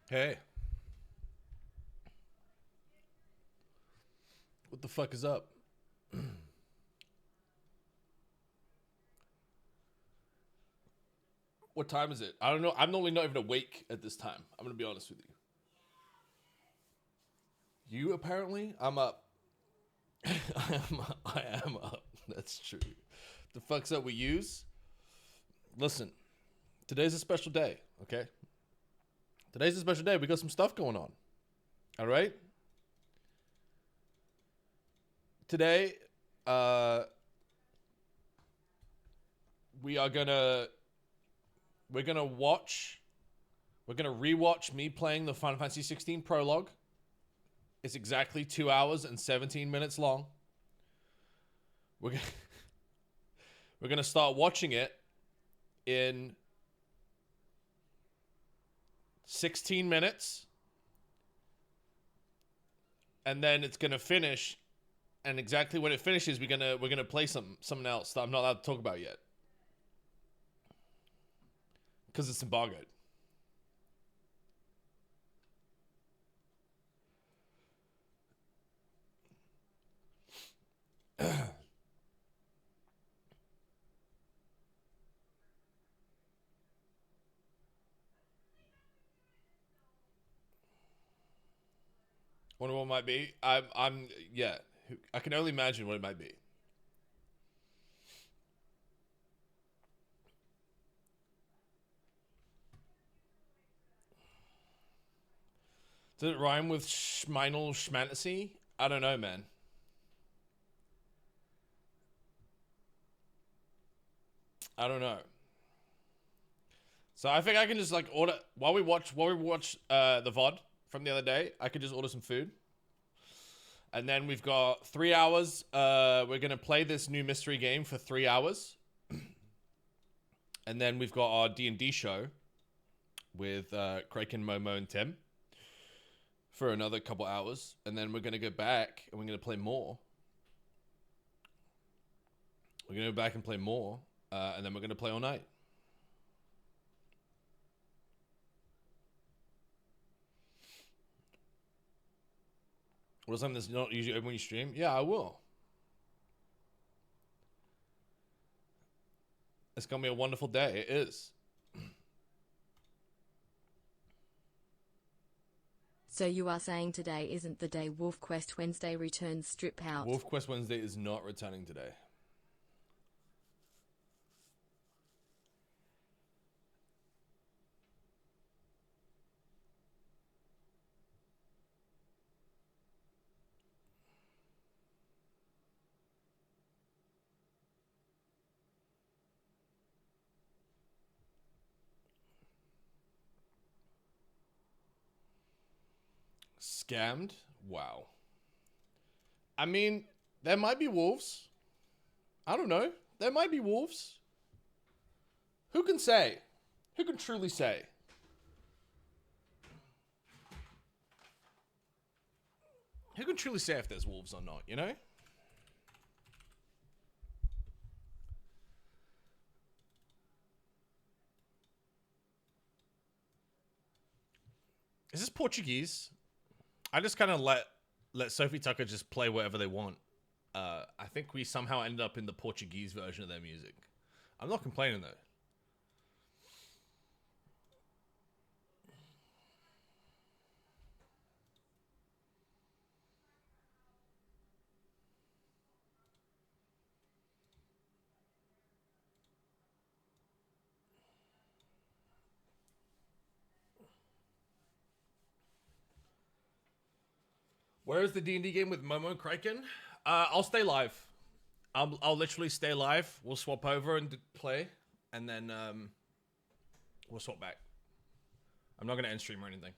Hey, what the fuck is up? What time is it? I don't know. I'm normally not even awake at this time. I'm gonna be honest with you. You apparently? I'm up. I am up. That's true. The fuck's up with yous? Listen, today's a special day, okay? Today's a special day. We got some stuff going on. All right? Today, uh, we are gonna we're gonna watch we're gonna rewatch me playing the Final Fantasy 16 prologue. It's exactly 2 hours and 17 minutes long. We're gonna, we're gonna start watching it in 16 minutes, and then it's gonna finish. And exactly when it finishes, we're gonna play something else that I'm not allowed to talk about yet because it's embargoed. Wonder what it might be. Yeah. I can only imagine what it might be. Does it rhyme with Schmeinel Schmantasy? I don't know, man. I don't know. So I think I can just like order while we watch the VOD from the other day. I could just order some food, and then we've got 3 hours. We're gonna play this new mystery game for 3 hours, and then we've got our D&D show with Kraken, Momo, and Tim for another couple hours, and then we're gonna go back and we're gonna play more. We're gonna go back and play more, and then we're gonna play all night. What, something that's not usually open when you stream? Yeah, I will. It's gonna be a wonderful day. It is. So you are saying today isn't the day Wolf Quest Wednesday returns strip out? Wolf Quest Wednesday is not returning today. Scammed? Wow. I mean, there might be wolves. I don't know. There might be wolves. Who can say? Who can truly say? Who can truly say if there's wolves or not, you know? Is this Portuguese? I just kind of let Sophie Tucker just play whatever they want. I think we somehow ended up in the Portuguese version of their music. I'm not complaining though. Where is the D&D game with Momo and Kraken? I'll stay live. I'll literally stay live. We'll swap over and play, and then we'll swap back. I'm not gonna end stream or anything.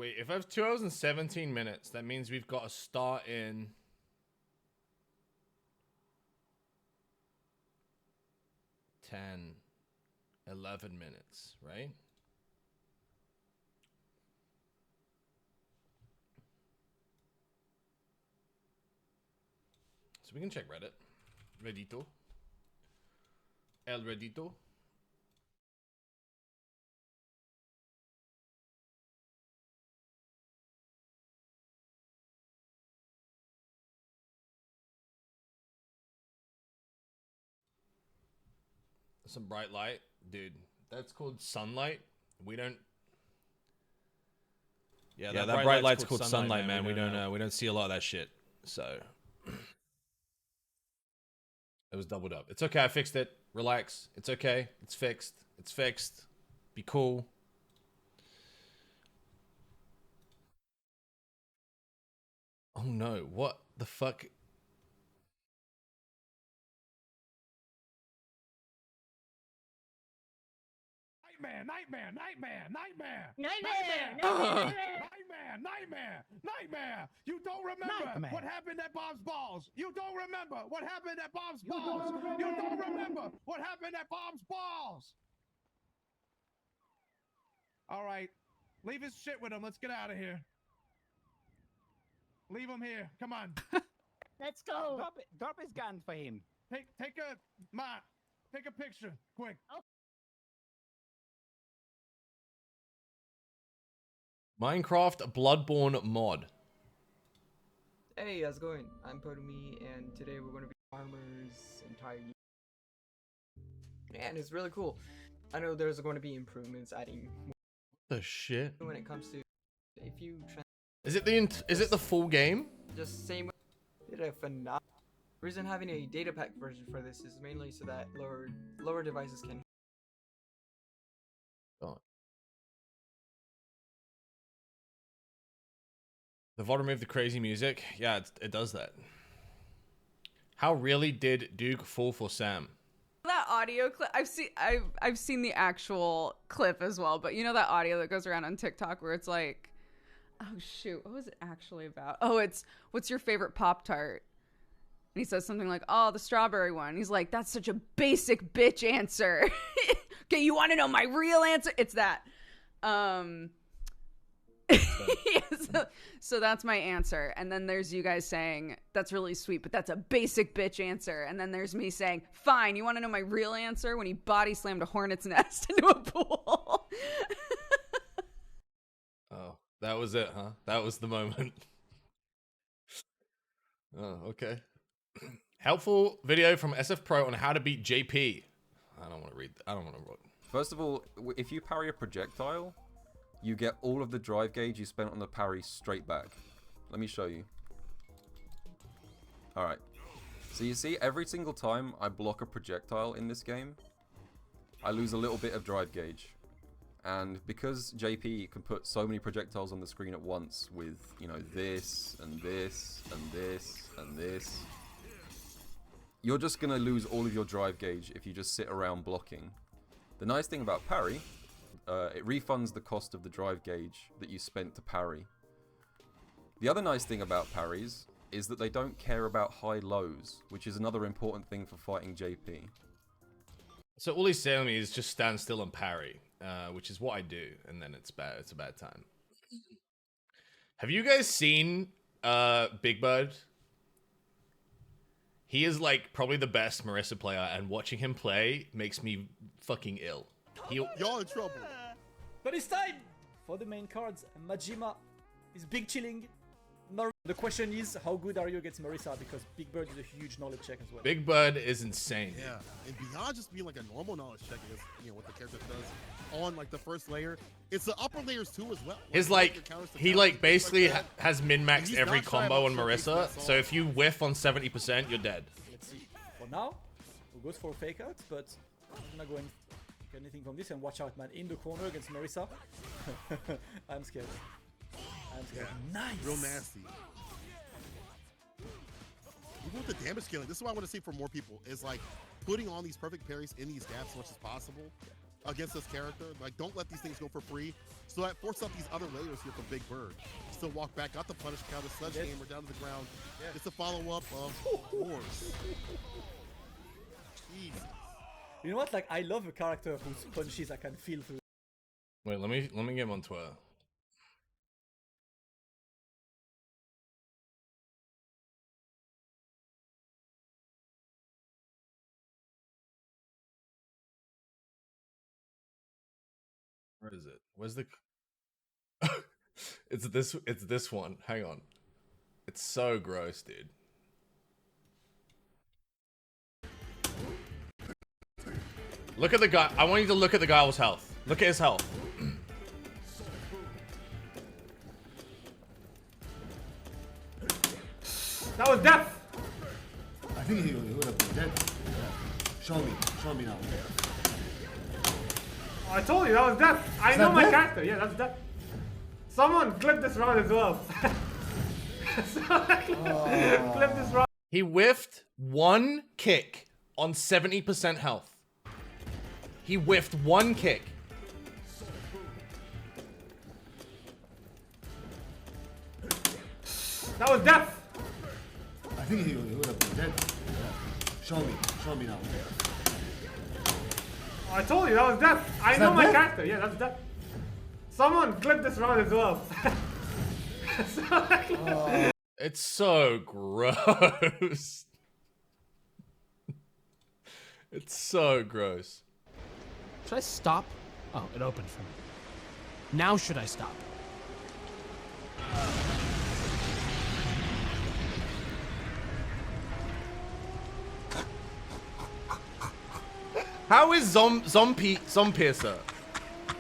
Wait, if I have 2 hours and 17 minutes, that means we've got to start in 10, 11 minutes, right? So we can check Reddit. Reddito. El Reddito. Some bright light. Dude, that's called sunlight. We don't... Yeah, that bright light's called sunlight, man. We don't see a lot of that shit. So... It was doubled up. It's okay, I fixed it. Relax. It's okay. It's fixed. It's fixed. Be cool. Oh no, what the fuck? Nightmare. You don't remember what happened at Bob's Balls. You don't remember what happened at Bob's Balls. You don't remember what happened at Bob's Balls. All right. Leave his shit with him. Let's get out of here. Leave him here. Come on. Let's go. Drop his gun for him. Take a picture. Quick. Minecraft Bloodborne mod. Hey, how's it going? I'm Potomi, and today we're going to be farmers entire year. And it's really cool. I know there's going to be improvements, adding more The shit? when it comes to if you Is it the full game? just same way did a phenomenal. The reason having a data pack version for this is mainly so that lower devices can. Oh. The VOD removed the crazy music. Yeah, it does that. How really did Duke fall for Sam? That audio clip, I've seen the actual clip as well, but you know that audio that goes around on TikTok where it's like, oh shoot, what was it actually about? Oh, it's what's your favorite Pop-Tart? And he says something like, oh, the strawberry one. He's like, that's such a basic bitch answer. Okay, you want to know my real answer? It's that. Yeah, so that's my answer. And then there's you guys saying, that's really sweet, but that's a basic bitch answer. And then there's me saying, fine, you want to know my real answer? When he body slammed a hornet's nest into a pool. Oh, that was it, huh? That was the moment. Oh, okay. Helpful video from SF Pro on how to beat JP. I don't want to read. I don't want to read. First of all, if you parry a projectile, you get all of the drive gauge you spent on the parry straight back. Let me show you. Alright. So you see, every single time I block a projectile in this game, I lose a little bit of drive gauge. And because JP can put so many projectiles on the screen at once with, you know, this, and this, and this, and this, you're just gonna lose all of your drive gauge if you just sit around blocking. The nice thing about parry, it refunds the cost of the drive gauge that you spent to parry. The other nice thing about parries is that they don't care about high lows, which is another important thing for fighting JP. So all he's telling me is just stand still and parry, which is what I do, and then it's bad. It's a bad time. Have you guys seen Big Bird? He is like probably the best Marissa player, and watching him play makes me fucking ill. Y'all in trouble. But it's time for the main cards. Majima is big chilling. The question is, how good are you against Marissa? Because Big Bird is a huge knowledge check as well. Big Bird is insane. Yeah, and beyond just being like a normal knowledge check, is what the character does on like the first layer. It's the upper layers too as well. His he basically has min-maxed every combo on Marissa. So if you whiff on 70%, you're dead. Let's see. For now, who goes for a fake out, but I'm not going to get anything from this. And watch out, man, in the corner against Marissa. I'm scared. I'm scared. Yeah, nice. Real nasty. Even with the damage scaling, this is what I want to see for more people, is like putting on these perfect parries in these gaps as much as possible. against this character. Like, don't let these things go for free. So that forced up these other layers here from Big Bird. Still walk back, got the punish counter, sledgehammer down to the ground. It's a follow-up of course. Jesus. You know what? Like, I love a character whose punches I can feel through. Wait, let me get him on Twitter. Where is it? Where's the? It's this one. Hang on. It's so gross, dude. Look at the guy. I want you to look at the guy's health. Look at his health. That was death. I think he would have been dead. Show me now. Oh, I told you that was death. I know my character. Yeah, that's death. Someone clip this round as well. Clip this round. He whiffed one kick on 70% health. He whiffed one kick. That was death. I think he would have been dead. Show me now. Oh, I told you that was death. I know my character. Yeah, that's death. Someone clip this round as well. It's so gross. It's so gross. Should I stop? Oh, it opened for me. Now should I stop? How is Zompiercer?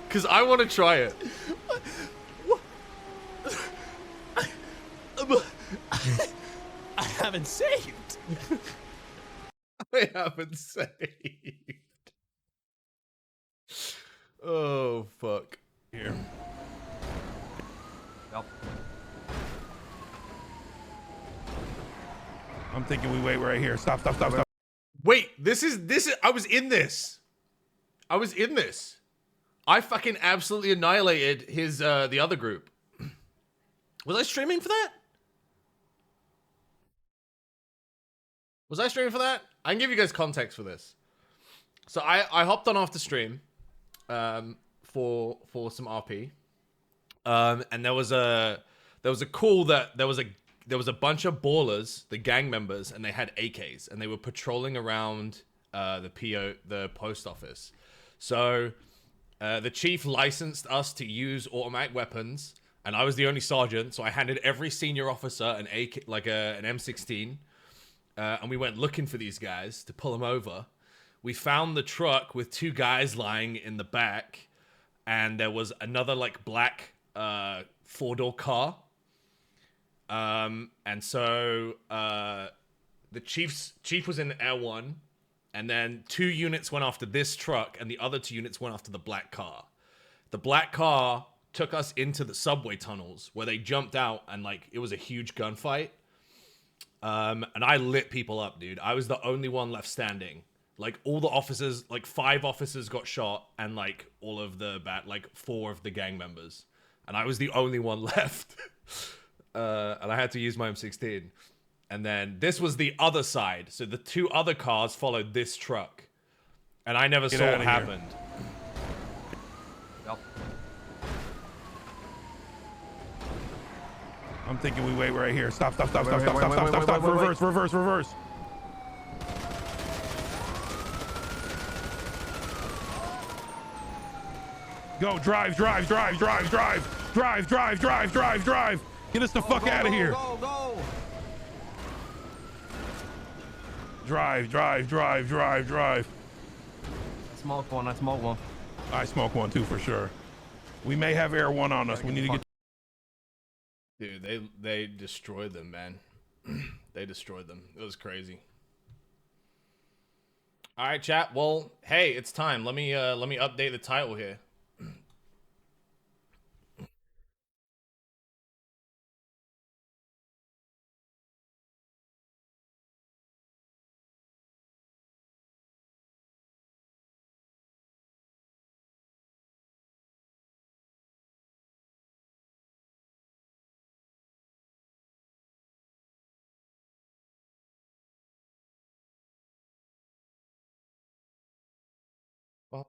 Because I want to try it. I haven't saved. I haven't saved. Oh, fuck. Here. Yep. I'm thinking we wait right here. Stop. Wait, this is I was in this. I fucking absolutely annihilated his the other group. Was I streaming for that? I can give you guys context for this. So I hopped on after stream for some RP. And there was a call that there was a bunch of ballers, the gang members, and they had AKs and they were patrolling around the post office. So the chief licensed us to use automatic weapons, and I was the only sergeant, so I handed every senior officer an AK, like an M16, and we went looking for these guys to pull them over. We found the truck with two guys lying in the back, and there was another like black four-door car. And so the chief was in L1, and then 2 units went after this truck, and the other 2 units went after the black car. The black car took us into the subway tunnels where they jumped out, and like it was a huge gunfight. And I lit people up, dude. I was the only one left standing. Like all the officers, like 5 officers got shot, and like all of the 4 of the gang members, and I was the only one left. And I had to use my M16. And then this was the other side. So the 2 other cars followed this truck. And I never saw what happened. Yep. I'm thinking we wait right here. Stop. Reverse. Go, drive. Get us the fuck out of here. Go. Drive. Smoke one. I smoke one too for sure. We may have Air 1 on us. We need to get. Dude, they destroyed them, man. They destroyed them. It was crazy. All right, chat. Well, hey, it's time. Let me update the title here. We're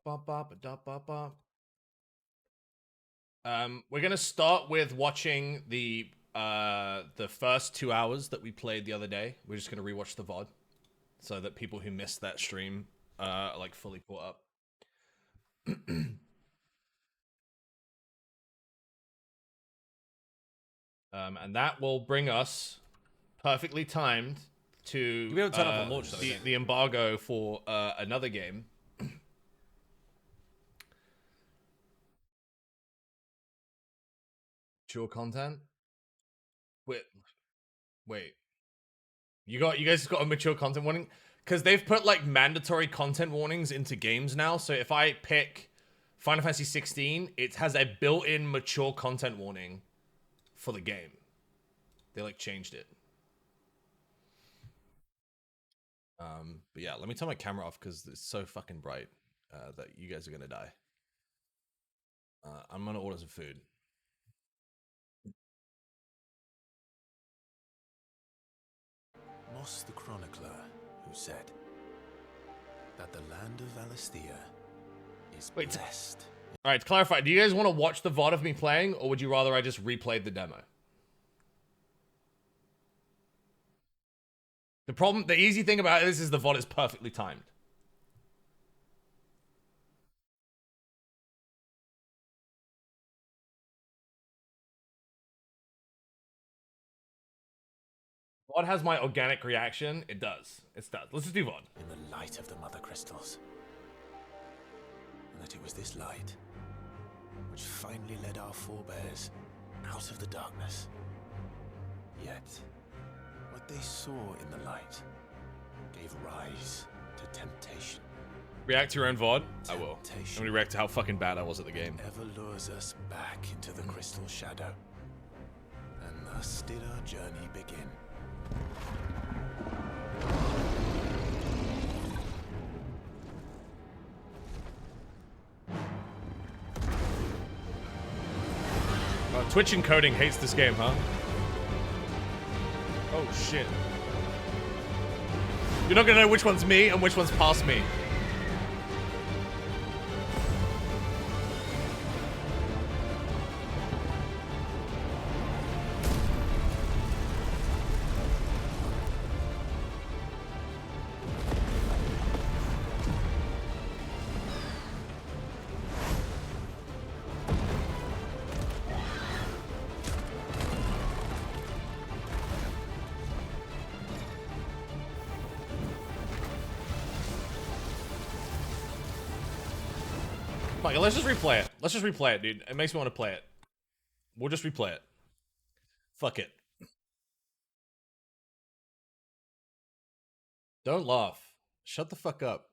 gonna start with watching the first 2 hours that we played the other day. We're just gonna rewatch the VOD so that people who missed that stream are like fully caught up. And that will bring us perfectly timed to You'll be able to turn off the launch, though, the embargo for another game. Mature content. Wait. You guys got a mature content warning? Because they've put like mandatory content warnings into games now. So if I pick Final Fantasy 16, it has a built-in mature content warning for the game. They like changed it. But yeah, let me turn my camera off because it's so fucking bright that you guys are gonna die. I'm gonna order some food. Moss the Chronicler, who said that the land of Valisthea is blessed. All right, to clarify, do you guys want to watch the VOD of me playing, or would you rather I just replayed the demo? The easy thing about this is the VOD is perfectly timed. VOD has my organic reaction. It does. It does. Let's just do VOD. In the light of the Mother Crystals. And that it was this light which finally led our forebears out of the darkness. Yet, what they saw in the light gave rise to temptation. React to your own VOD? I will. I'm gonna react to how fucking bad I was at the game. Ever lures us back into the crystal shadow. And thus did our journey begin. Twitch encoding hates this game, huh? Oh shit. You're not gonna know which one's me and which one's past me. Fuck it, let's just replay it. Let's just replay it, dude. It makes me want to play it. We'll just replay it. Fuck it. Don't laugh. Shut the fuck up.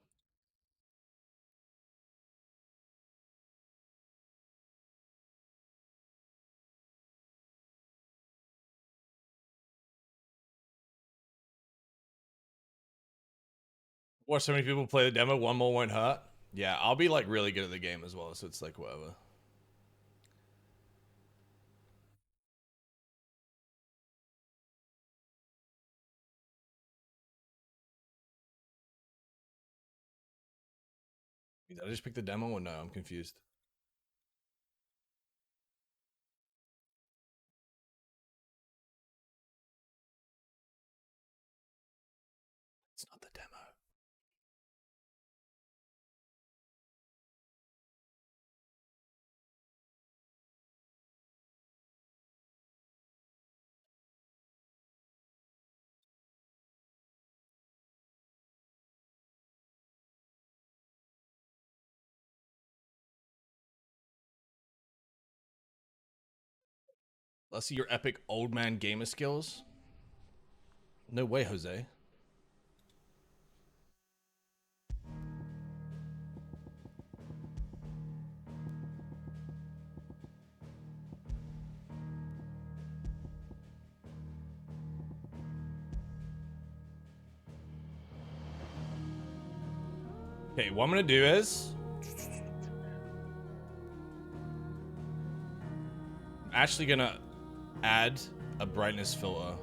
Watch so many people play the demo, one more won't hurt. Yeah, I'll be like really good at the game as well, so it's like whatever. Did I just pick the demo or no? I'm confused. It's not the demo. Let's see your epic old man gamer skills. No way, Jose. Okay, what I'm gonna do is I'm actually gonna add a brightness filter.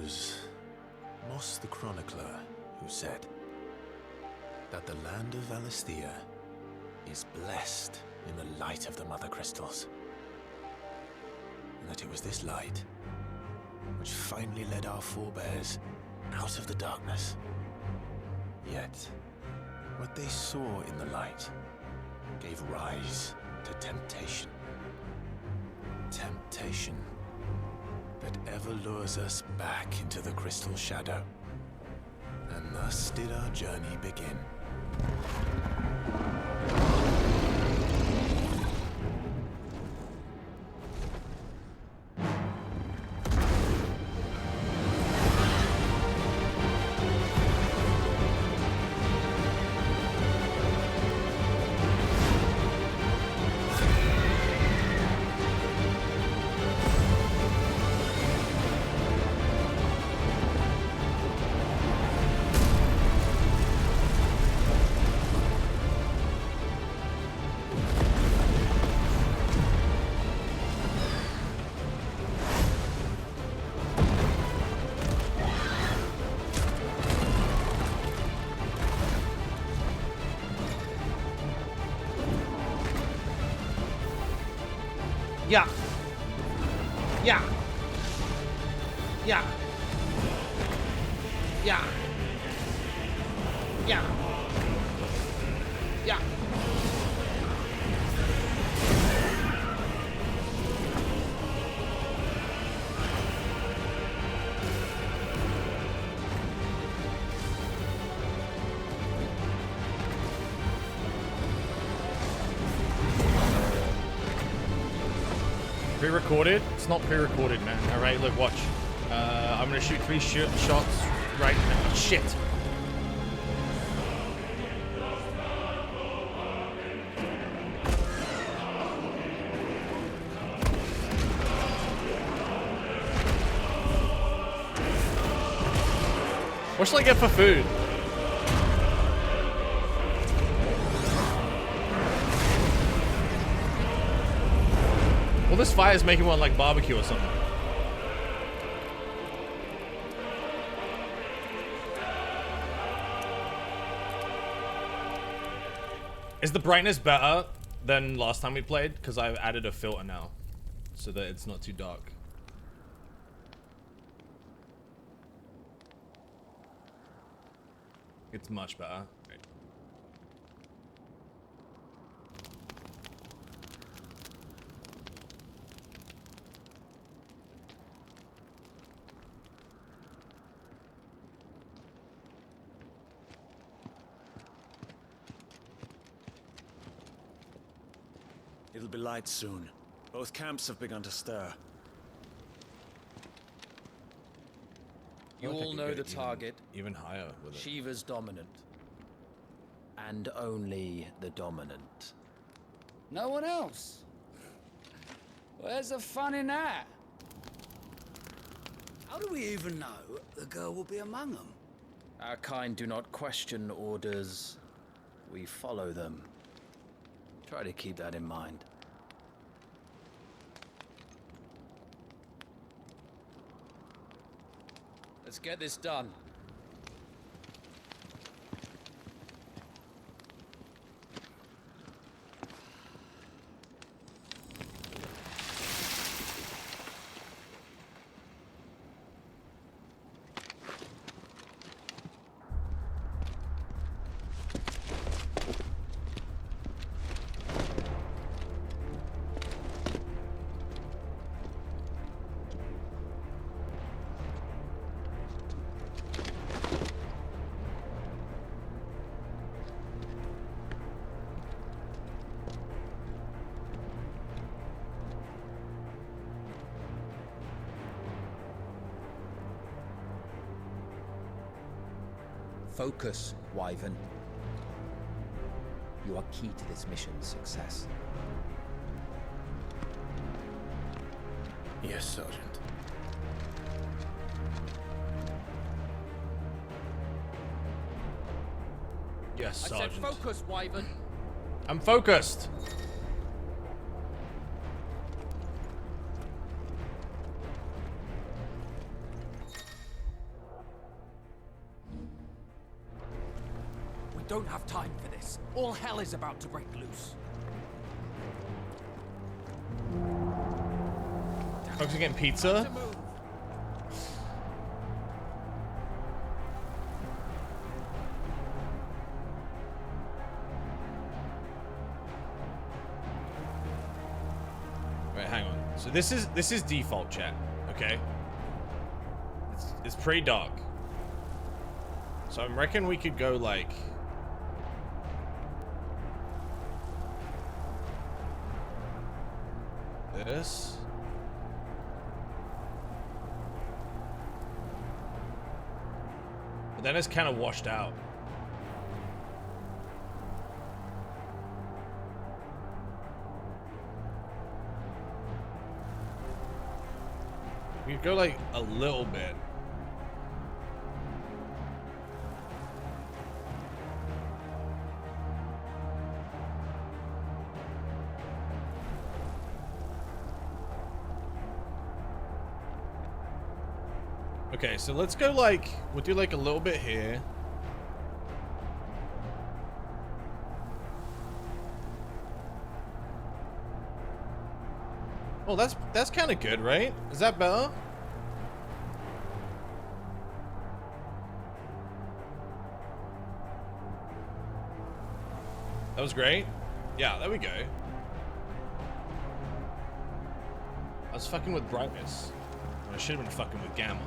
was Moss the Chronicler who said that the land of Valisthea is blessed in the light of the Mother Crystals. And that it was this light which finally led our forebears out of the darkness. Yet, what they saw in the light gave rise to temptation. Temptation that ever lures us back into the crystal shadow. And thus did our journey begin. Yeah. Yeah. Yeah. Yeah. Yeah. Yeah. Pre-recorded? It's not pre-recorded, man. Alright, look, watch. I'm gonna shoot 3 shots right now. Shit. What shall I get for food? Well, this fire is making one like barbecue or something. Is the brightness better than last time we played? Because I've added a filter now, so that it's not too dark. It's much better. It'll be light soon. Both camps have begun to stir. You all know the target. Even higher with it. Shiva's dominant. And only the dominant. No one else? Where's the fun in that? How do we even know the girl will be among them? Our kind do not question orders. We follow them. Try to keep that in mind. Let's get this done. Focus, Wyvern. You are key to this mission's success. Yes, Sergeant. Yes, Sergeant. I said focus, Wyvern. I'm focused. don't have time for this. All hell is about to break loose. Folks are getting pizza. Wait, hang on. So this is default chat, okay? It's pretty dark. So I reckon we could go like this. But then it's kind of washed out. We could go like a little bit. Okay, so let's go like, we'll do like a little bit here. Oh, that's kind of good, right? Is that better? That was great. Yeah, there we go. I was fucking with brightness. I should have been fucking with gamma.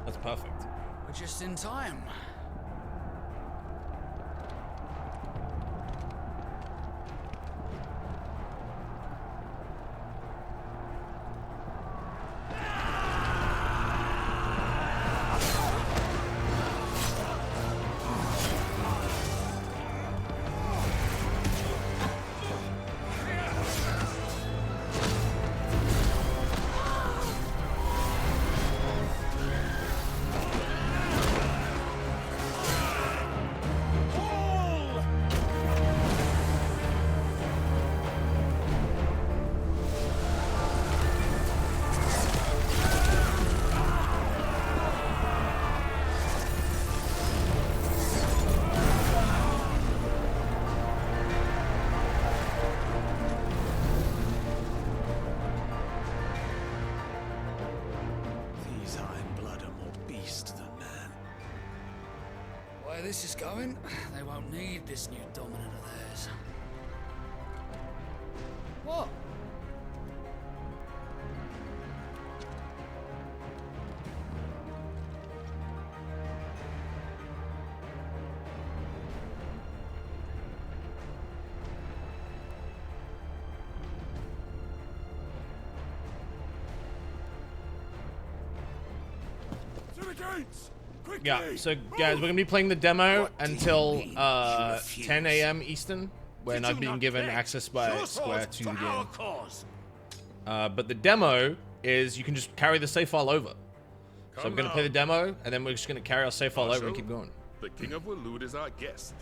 That's perfect. We're just in time. This is going, they won't need this new dominant of theirs. What? Yeah, so guys, we're gonna be playing the demo until 10 a.m. Eastern, when I've been given access by Square to the game. But the demo is you can just carry the save file over. So I'm gonna play the demo, and then we're just gonna carry our save file over and keep going. The King of Waloed is our guest.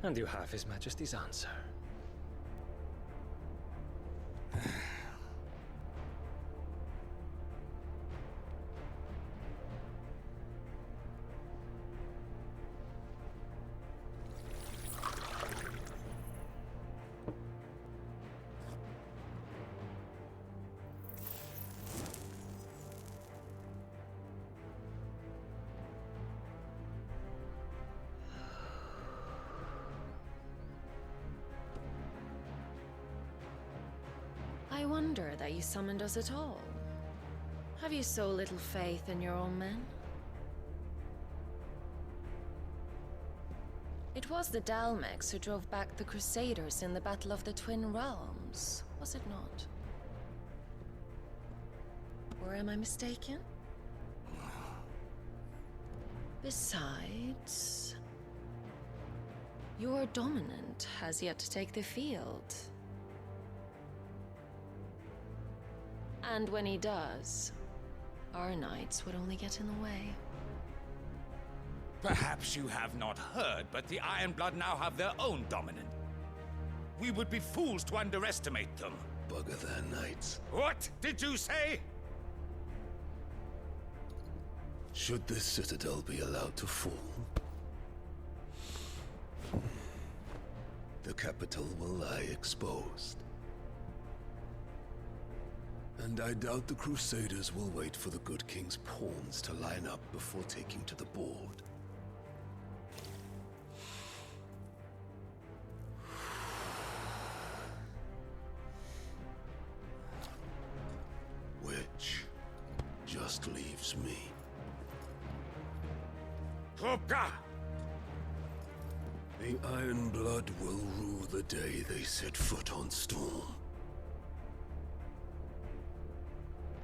And you have His Majesty's answer. I wonder that you summoned us at all. Have you so little faith in your own men? It was the Dalmex who drove back the Crusaders in the Battle of the Twin Realms, was it not? Or am I mistaken? Besides, your dominant has yet to take the field. And when he does, our knights would only get in the way. Perhaps you have not heard, but the Ironblood now have their own dominant. We would be fools to underestimate them. Bugger their knights. What did you say? Should this citadel be allowed to fall, the capital will lie exposed. And I doubt the Crusaders will wait for the good king's pawns to line up before taking to the board. Which just leaves me. Hoka! The Ironblood will rue the day they set foot on Storm.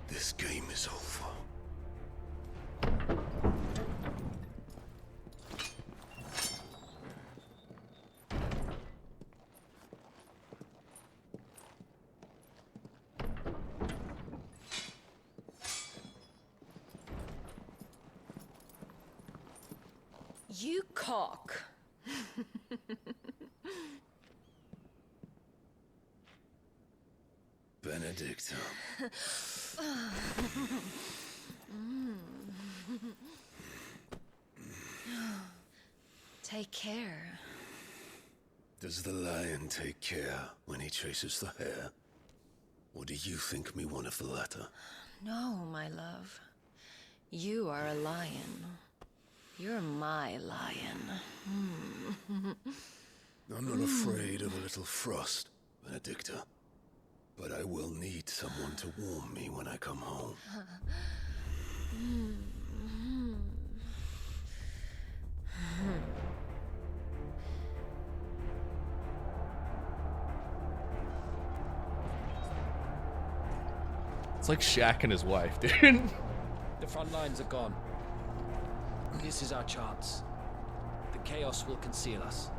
This game is over. You cock. Benedicta. Take care. Does the lion take care when he chases the hare? Or do you think me one of the latter? No, my love. You are a lion. You're my lion. I'm not afraid of a little frost, Benedicta. But I will need someone to warm me when I come home. It's like Shaq and his wife, dude. The front lines are gone. This is our chance. The chaos will conceal us.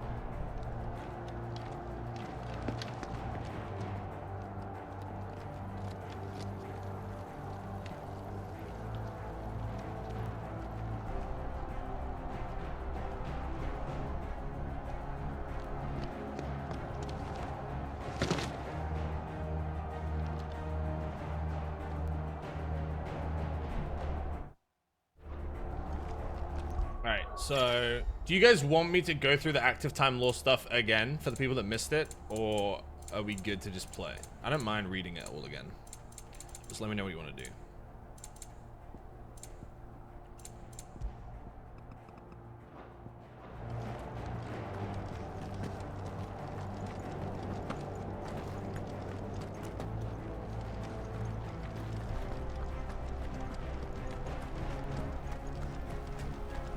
So, do you guys want me to go through the active time law stuff again for the people that missed it? Or are we good to just play? I don't mind reading it all again. Just let me know what you want to do.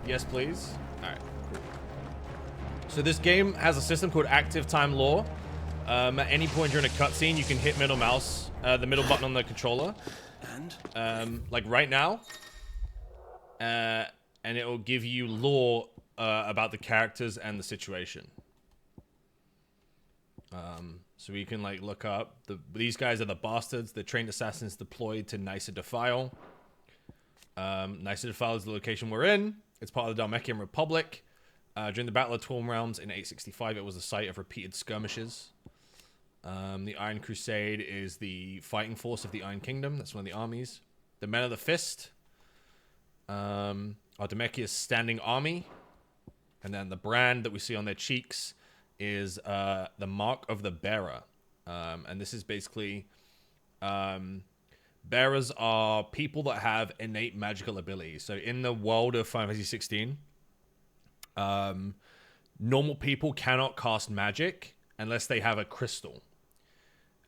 Yes, please. All right. So this game has a system called Active Time Law. At any point during a cutscene, you can hit middle mouse, the middle button on the controller, like right now, and it will give you lore about the characters and the situation. So we can like look up these guys are the bastards, the trained assassins deployed to Nysa Defile. Nysa Defile is the location we're in. It's part of the Dhalmekian Republic. During the Battle of 12 Realms in 865, it was the site of repeated skirmishes. The Iron Crusade is the fighting force of the Iron Kingdom. That's one of the armies. The Men of the Fist are Dhalmekia's standing army. And then the brand that we see on their cheeks is the Mark of the Bearer. And this is basically... bearers are people that have innate magical abilities. So in the world of Final Fantasy 16, normal people cannot cast magic unless they have a crystal.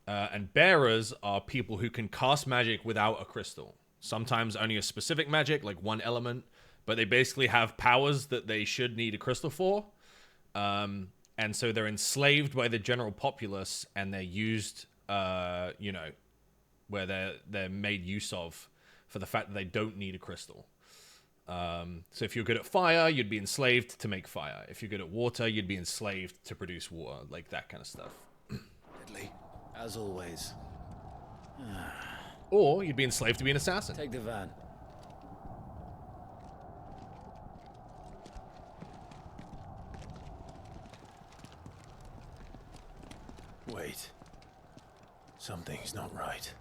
And bearers are people who can cast magic without a crystal. Sometimes only a specific magic, like one element, but they basically have powers that they should need a crystal for. And so they're enslaved by the general populace, and they're used, you know, where they're made use of for the fact that they don't need a crystal. So if you're good at fire, you'd be enslaved to make fire. If you're good at water, you'd be enslaved to produce water, like that kind of stuff. Deadly, as always. Or you'd be enslaved to be an assassin. Take the van. Wait. Something's not right.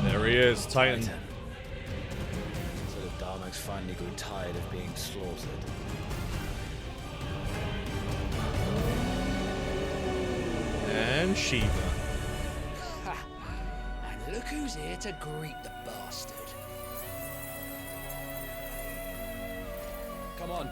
There he is, Titan. So the Darmaks finally grew tired of being slaughtered. And Shiva. Ha! And look who's here to greet the bastard. Come on.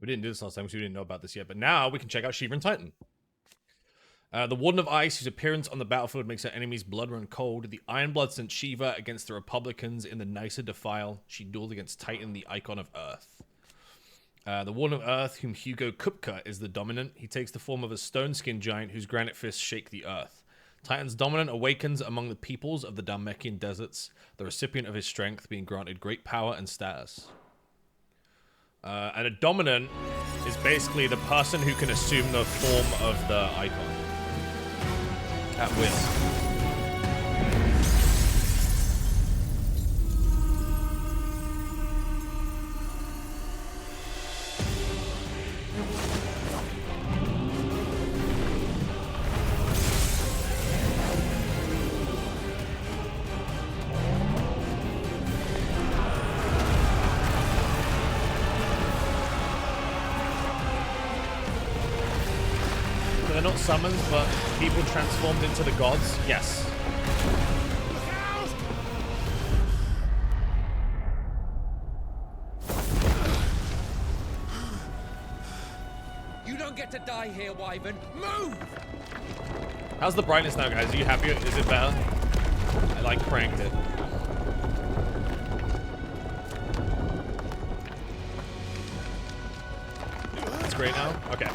We didn't do this last time because we didn't know about this yet, but now we can check out Shiva and Titan. The Warden of Ice, whose appearance on the battlefield makes her enemies' blood run cold. The Ironblood sent Shiva against the Republicans in the Nysa Defile. She dueled against Titan, the Icon of Earth. The Warden of Earth, whom Hugo Kupka is the dominant. He takes the form of a stone-skinned giant whose granite fists shake the earth. Titan's dominant awakens among the peoples of the Dhalmekian deserts, the recipient of his strength being granted great power and status. And a dominant is basically the person who can assume the form of the icon at will. They're not summons, but people transformed into the gods. Yes. You don't get to die here, Wyvern. Move! How's the brightness now, guys? Are you happy? Is it better? I like cranked it. It's great now? Okay.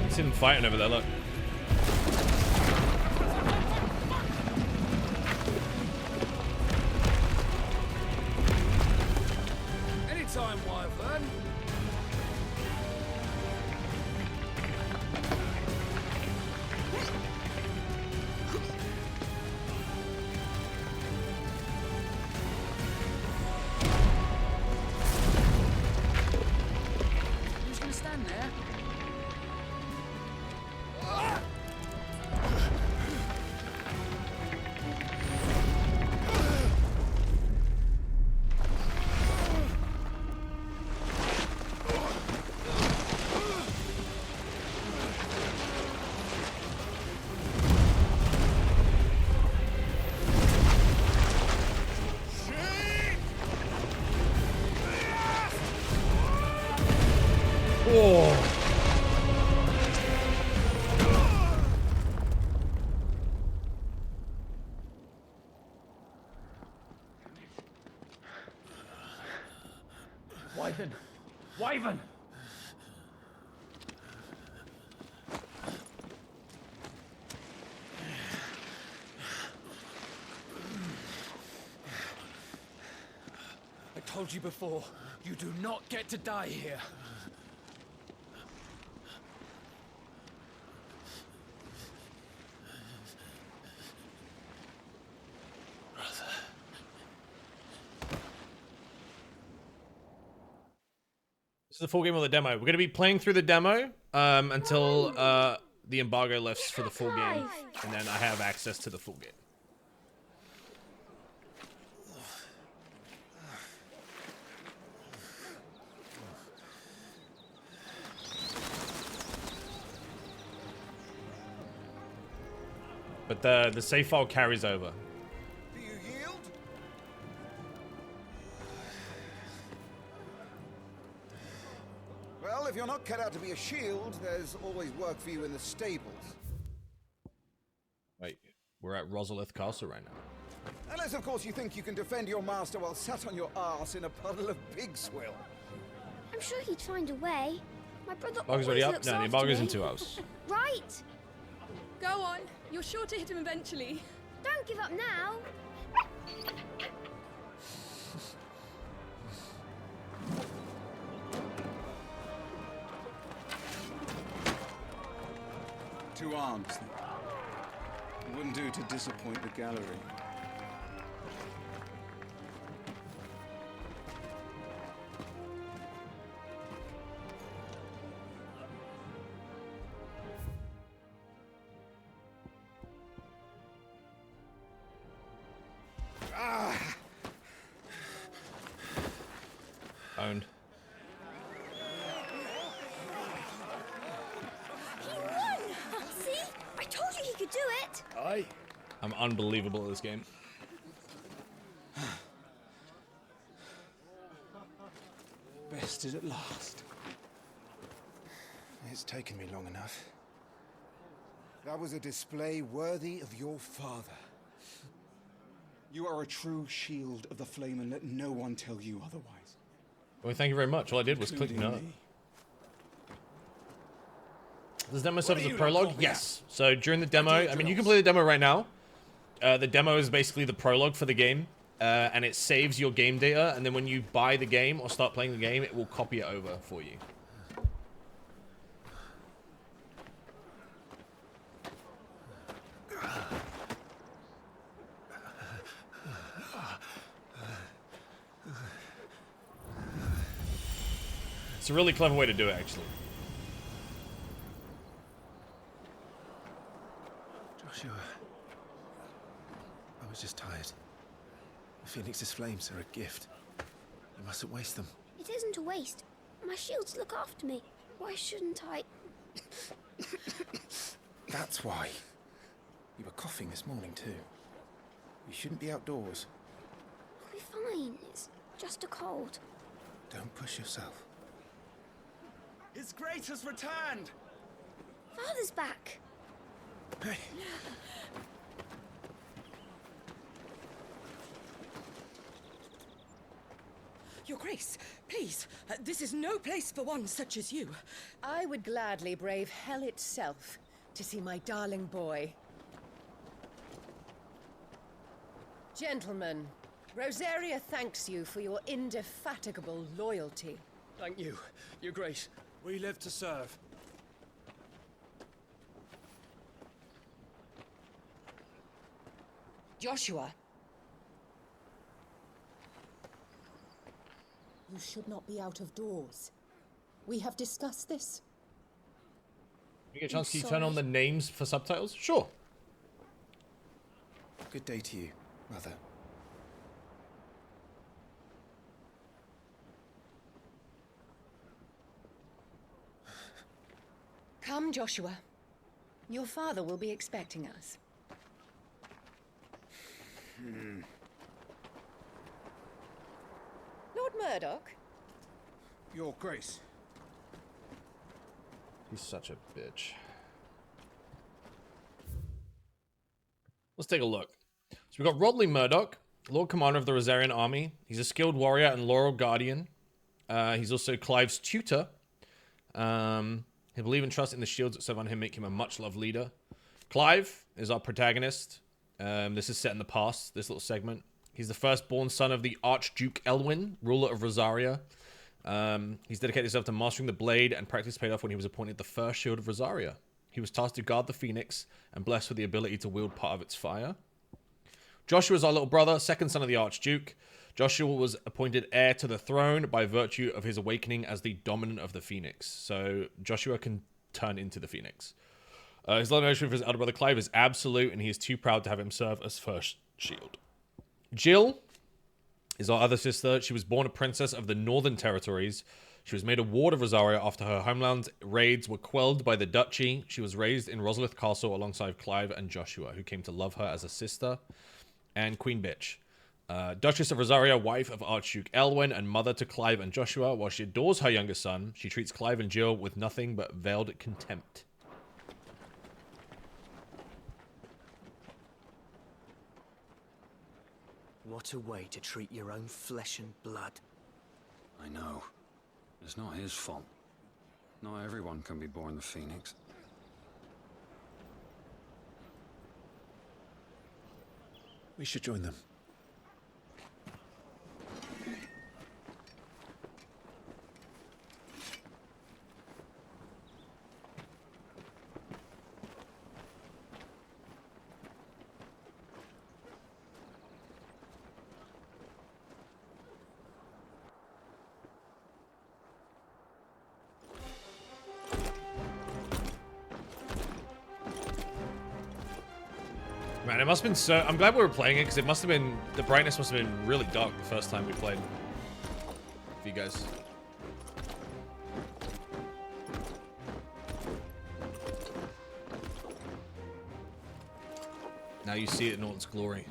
It's him fighting over there, look. Anytime, Wyvern. Who's gonna stand there? Wyvern! Wyvern! I told you before, you do not get to die here. This is the full game or the demo. We're going to be playing through the demo until the embargo lifts for the full game. And then I have access to the full game. But the save file carries over. Do you yield? Well, if you're not cut out to be a shield, there's always work for you in the stables. Wait, we're at Rosalith Castle right now. Unless, of course, you think you can defend your master while sat on your arse in a puddle of pig swill. I'm sure he'd find a way. My brother Embargo's always already up? looks No, the after embargo's me. in 2 hours. Right. Go on. You're sure to hit him eventually. Don't give up now. Two arms. It wouldn't do to disappoint the gallery. Owned. He won! See? I told you he could do it. Aye. I'm unbelievable at this game. Bested at last. It's taken me long enough. That was a display worthy of your father. You are a true shield of the flame, and let no one tell you otherwise. Well, thank you very much. All I did was click no. Does demo serve as a prologue? Yes. So during the demo, I mean, you can play the demo right now. The demo is basically the prologue for the game, and it saves your game data, and then when you buy the game or start playing the game, it will copy it over for you. It's a really clever way to do it, actually. Joshua, I was just tired. The Phoenix's flames are a gift. You mustn't waste them. It isn't a waste. My shields look after me. Why shouldn't I? That's why. You were coughing this morning too. You shouldn't be outdoors. I'll be fine. It's just a cold. Don't push yourself. His Grace has returned! Father's back. Hey. Your Grace, please, this is no place for one such as you. I would gladly brave hell itself to see my darling boy. Gentlemen, Rosaria thanks you for your indefatigable loyalty. Thank you, Your Grace. We live to serve. Joshua. You should not be out of doors. We have discussed this. You get a chance, can you turn on the names for subtitles? Sure. Good day to you, Mother. Come, Joshua. Your father will be expecting us. Lord Murdoch? Your Grace. He's such a bitch. Let's take a look. So we've got Rodley Murdoch, Lord Commander of the Rosarian Army. He's a skilled warrior and Laurel Guardian. He's also Clive's tutor. He'll believe and trust in the shields that serve on him, make him a much-loved leader. Clive is our protagonist. This is set in the past, this little segment. He's the firstborn son of the Archduke Elwyn, ruler of Rosaria. He's dedicated himself to mastering the blade, and practice paid off when he was appointed the first shield of Rosaria. He was tasked to guard the Phoenix and blessed with the ability to wield part of its fire. Joshua is our little brother, second son of the Archduke. Joshua was appointed heir to the throne by virtue of his awakening as the dominant of the Phoenix. So Joshua can turn into the Phoenix. His love for his elder brother Clive is absolute, and he is too proud to have him serve as first shield. Jill is our other sister. She was born a princess of the Northern Territories. She was made a ward of Rosaria after her homeland raids were quelled by the Duchy. She was raised in Rosalith Castle alongside Clive and Joshua, who came to love her as a sister. And Queen Bitch. Duchess of Rosaria, wife of Archduke Elwyn, and mother to Clive and Joshua. While she adores her younger son, she treats Clive and Jill with nothing but veiled contempt. What a way to treat your own flesh and blood. I know. It's not his fault. Not everyone can be born the Phoenix. We should join them. Man, it must have been so... I'm glad we were playing it, because it must have been... The brightness must have been really dark the first time we played. For you guys. Now you see it in all its glory.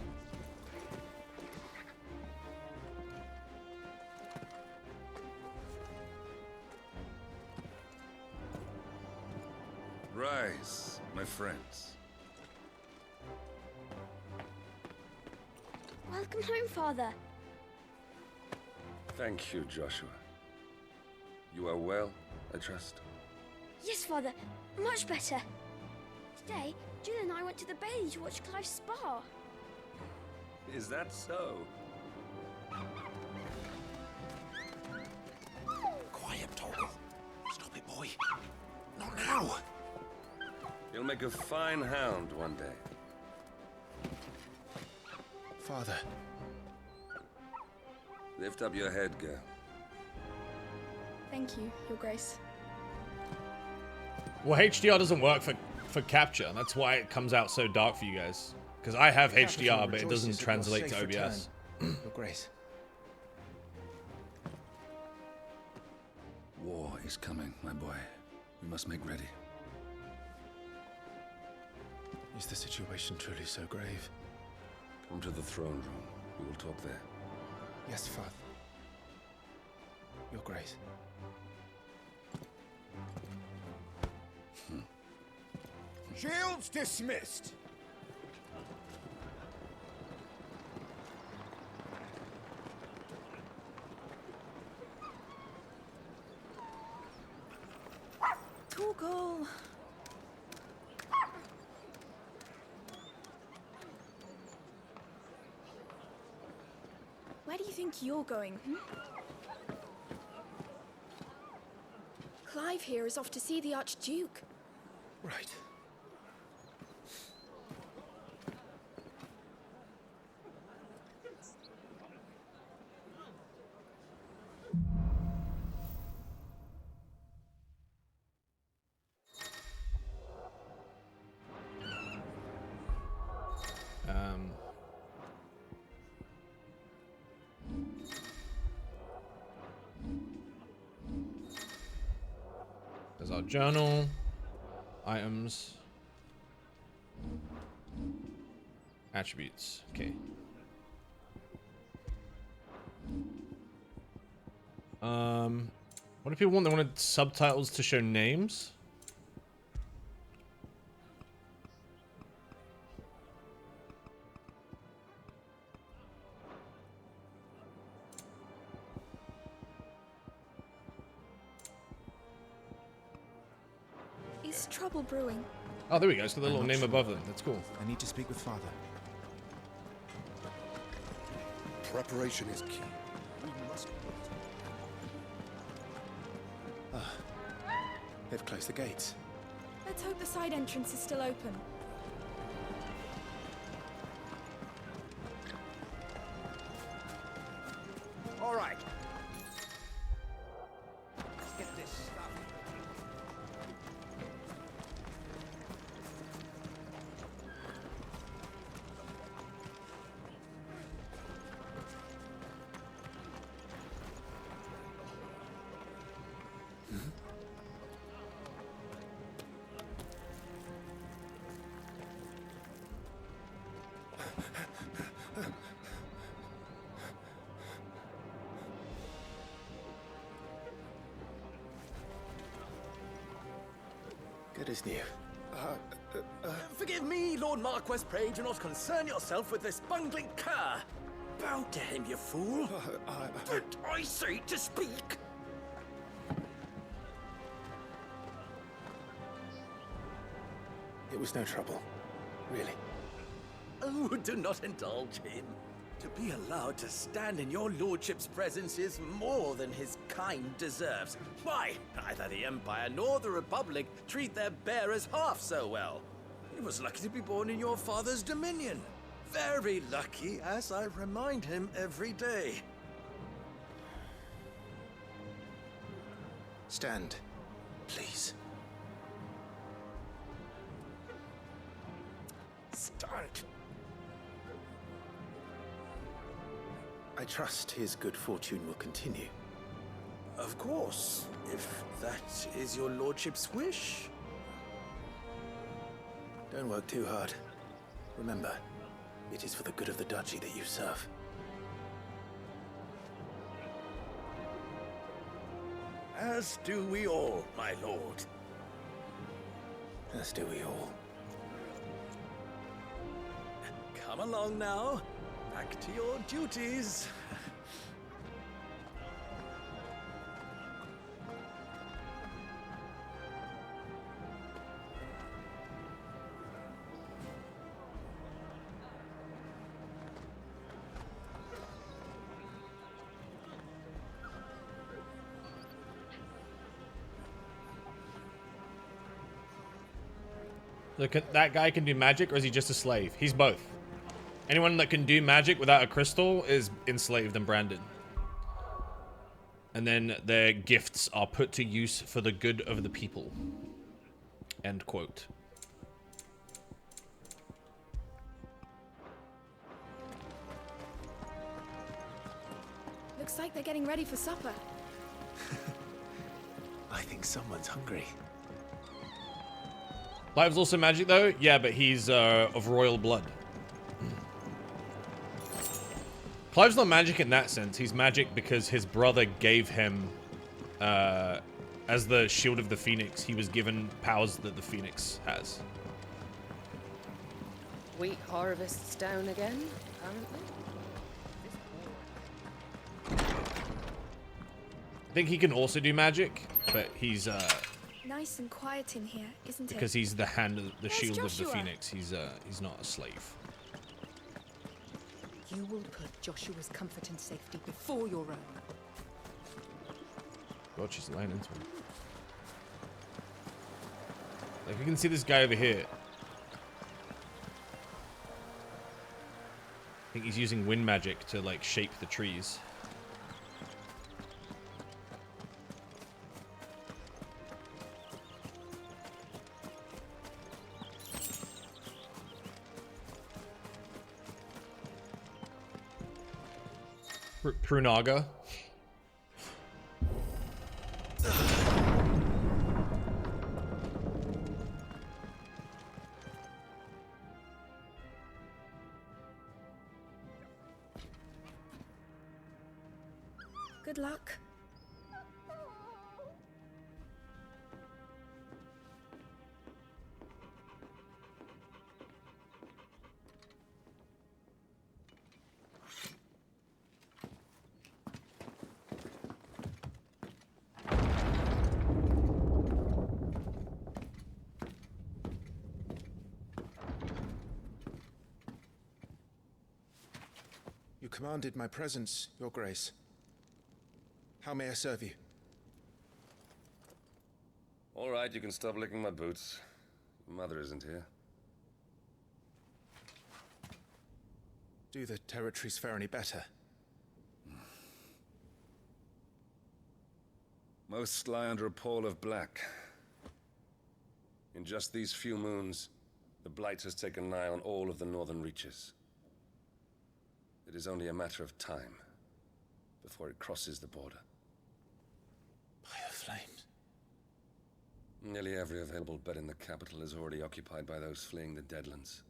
Rise, my friends. Welcome home, Father. Thank you, Joshua. You are well, I trust. Yes, Father. Much better. Today, Jill and I went to the Bailey to watch Clive's spa. Is that so? Quiet, Torgal. Stop it, boy. Not now. You'll make a fine hound one day. Father. Lift up your head, girl. Thank you, Your Grace. Well, HDR doesn't work for capture. That's why it comes out so dark for you guys. Because I have HDR, but it doesn't translate to OBS. Your Grace. War is coming, my boy. We must make ready. Is the situation truly so grave? Come to the throne room. We will talk there. Yes, Father. Your Grace. Shields dismissed. Torgal. Where do you think you're going? Clive here is off to see the Archduke. Right. There's our journal, items, attributes. Okay. What do people want? They wanted subtitles to show names. Is trouble brewing? Oh, there we go. It's got the little name above them. That's cool. I need to speak with Father. Preparation is key. We must. They've closed the gates. Let's hope the side entrance is still open. good as new. Forgive me, Lord Marquess. Pray do not concern yourself with this bungling cur. Bow to him, you fool. Did I say to speak? It was no trouble, really. Oh, do not indulge him. To be allowed to stand in your lordship's presence is more than his kind deserves. Why, neither the Empire nor the Republic treat their bearers half so well. He was lucky to be born in your father's dominion. Very lucky, as I remind him every day. Stand, please. Stand. I trust his good fortune will continue. Of course, if that is your lordship's wish. Don't work too hard. Remember, it is for the good of the duchy that you serve. As do we all, my lord. As do we all. Come along now. Back to your duties. Look, that guy can do magic, or is he just a slave? He's both. Anyone that can do magic without a crystal is enslaved and branded. And then their gifts are put to use for the good of the people. End quote. Looks like they're getting ready for supper. I think someone's hungry. Clive's also magic though? Yeah, but he's of royal blood. Clive's not magic in that sense. He's magic because his brother gave him, as the Shield of the Phoenix, he was given powers that the Phoenix has. Wheat harvests down again, apparently. I think he can also do magic, but he's Nice and quiet in here, isn't it? because he's the hand of the Where's Shield of the Joshua? Phoenix. He's not a slave. You will put Joshua's comfort and safety before your own. God, she's laying into him. Like, we can see this guy over here. I think he's using wind magic to, like, shape the trees. Prunaga. Good luck. You commanded my presence, Your Grace. How may I serve you? All right, you can stop licking my boots. Your mother isn't here. Do the territories fare any better? Most lie under a pall of black. In just these few moons, the Blight has taken nigh on all of the northern reaches. It is only a matter of time before it crosses the border. By the flames. Nearly every available bed in the capital is already occupied by those fleeing the Deadlands.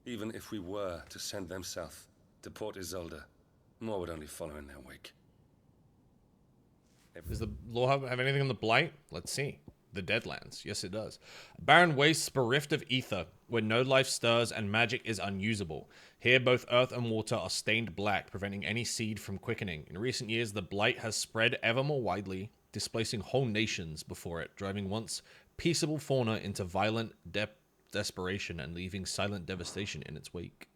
Even if we were to send them south to Port Isolde, more would only follow in their wake. Does the law have anything on the Blight? Let's see. the Deadlands. Yes, it does. Barren wastes bereft of ether, where no life stirs and magic is unusable. Here, both earth and water are stained black, preventing any seed from quickening. In recent years, the blight has spread ever more widely, displacing whole nations before it, driving once peaceable fauna into violent desperation and leaving silent devastation in its wake.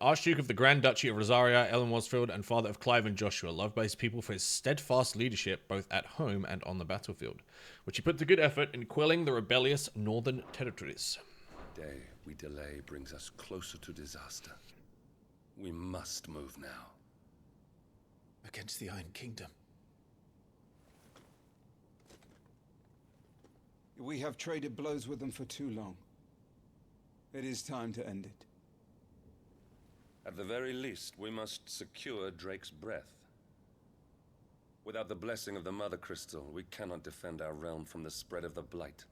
Archduke of the Grand Duchy of Rosaria, Ellen Wasfield, and father of Clive and Joshua, loved by his people for his steadfast leadership both at home and on the battlefield, which he put to good effort in quelling the rebellious northern territories. The day we delay brings us closer to disaster. We must move now. Against the Iron Kingdom. We have traded blows with them for too long. It is time to end it. At the very least, we must secure Drake's breath. Without the blessing of the Mother Crystal, we cannot defend our realm from the spread of the Blight.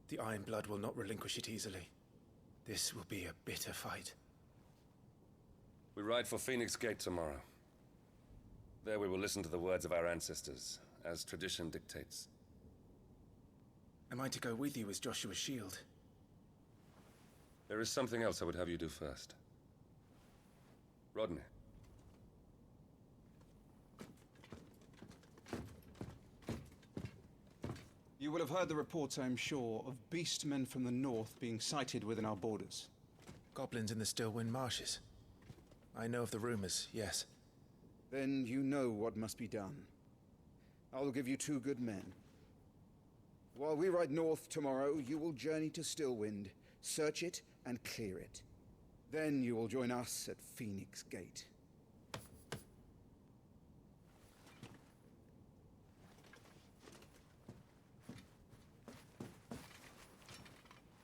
The Iron Blood will not relinquish it easily. This will be a bitter fight. We ride for Phoenix Gate tomorrow. There we will listen to the words of our ancestors, as tradition dictates. Am I to go with you as Joshua's shield? There is something else I would have you do first. Rodney. You will have heard the reports, I am sure, of beastmen from the north being sighted within our borders. Goblins in the Stillwind Marshes. I know of the rumors, yes. Then you know what must be done. I will give you 2 good men. While we ride north tomorrow, you will journey to Stillwind, search it, and clear it. Then you will join us at Phoenix Gate.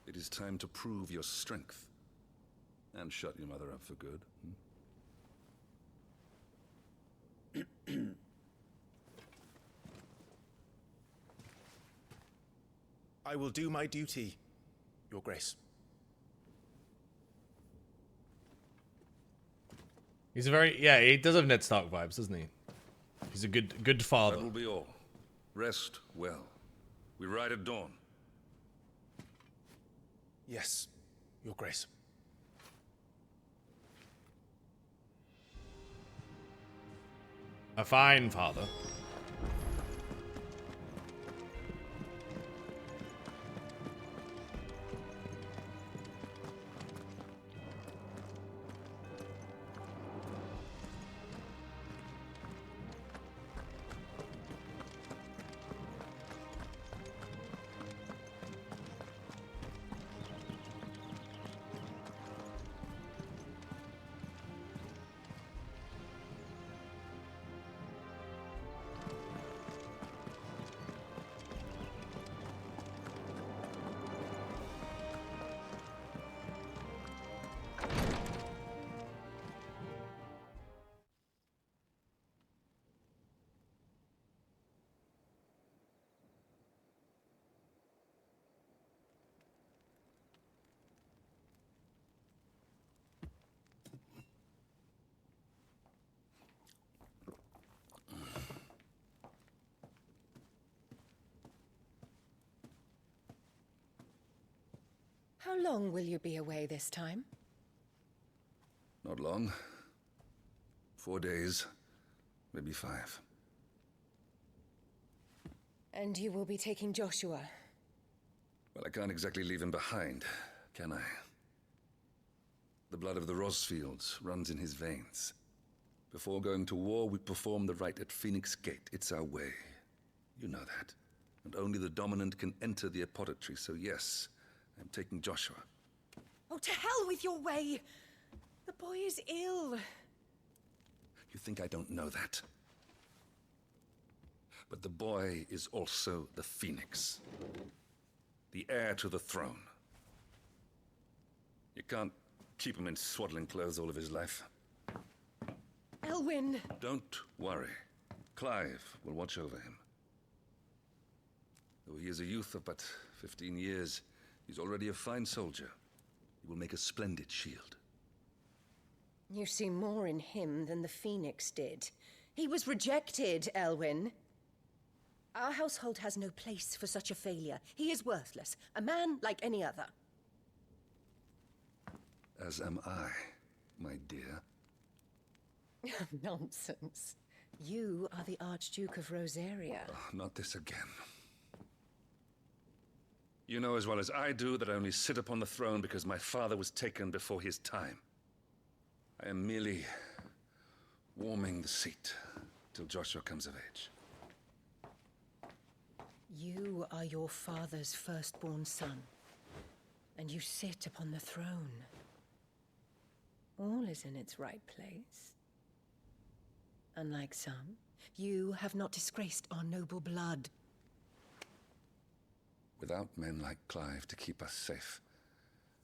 It is time to prove your strength. And shut your mother up for good. I will do my duty, Your Grace. He's a very, yeah, he does have Ned Stark vibes, doesn't he? He's a good father. That will be all. Rest well. We ride at dawn. Yes, Your Grace. A fine father. How long will you be away this time? Not long. 4 days, maybe 5. And you will be taking Joshua? Well, I can't exactly leave him behind, can I? The blood of the Rosfields runs in his veins. Before going to war, we perform the rite at Phoenix Gate. It's our way. You know that. And only the dominant can enter the apothecary, so yes, I'm taking Joshua. Oh, to hell with your way! The boy is ill. You think I don't know that? But the boy is also the Phoenix. The heir to the throne. You can't keep him in swaddling clothes all of his life. Elwyn! Don't worry. Clive will watch over him. Though he is a youth of but 15 years, he's already a fine soldier. He will make a splendid shield. You see more in him than the Phoenix did. He was rejected, Elwyn. Our household has no place for such a failure. He is worthless, a man like any other. As am I, my dear. Nonsense. You are the Archduke of Rosaria. Oh, not this again. You know as well as I do that I only sit upon the throne because my father was taken before his time. I am merely warming the seat till Joshua comes of age. You are your father's firstborn son, and you sit upon the throne. All is in its right place. Unlike some, you have not disgraced our noble blood. Without men like Clive to keep us safe,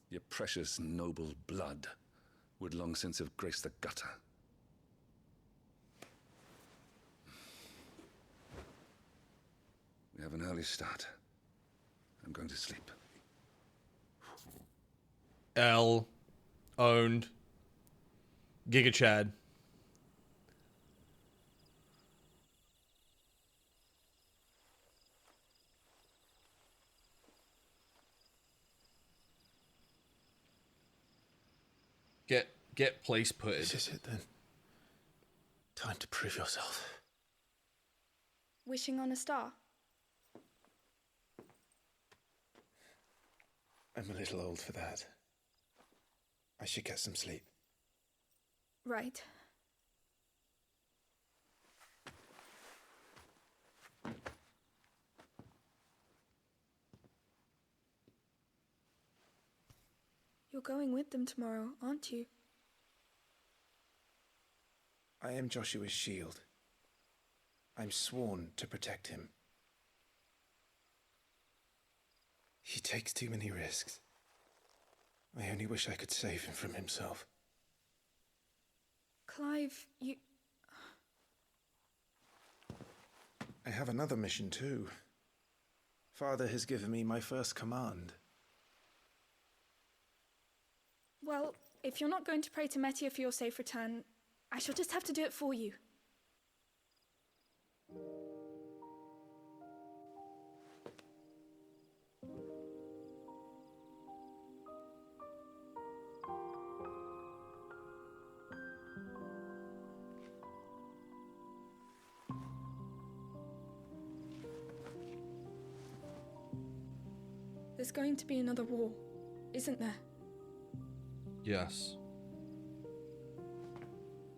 your precious noble blood would long since have graced the gutter. We have an early start. I'm going to sleep. L. Owned. Giga Chad. Get place putted. This is it then. Time to prove yourself. Wishing on a star? I'm a little old for that. I should get some sleep. Right. You're going with them tomorrow, aren't you? I am Joshua's shield. I'm sworn to protect him. He takes too many risks. I only wish I could save him from himself. Clive, you... I have another mission too. Father has given me my first command. Well, if you're not going to pray to Metia for your safe return, I shall just have to do it for you. There's going to be another war, isn't there? Yes.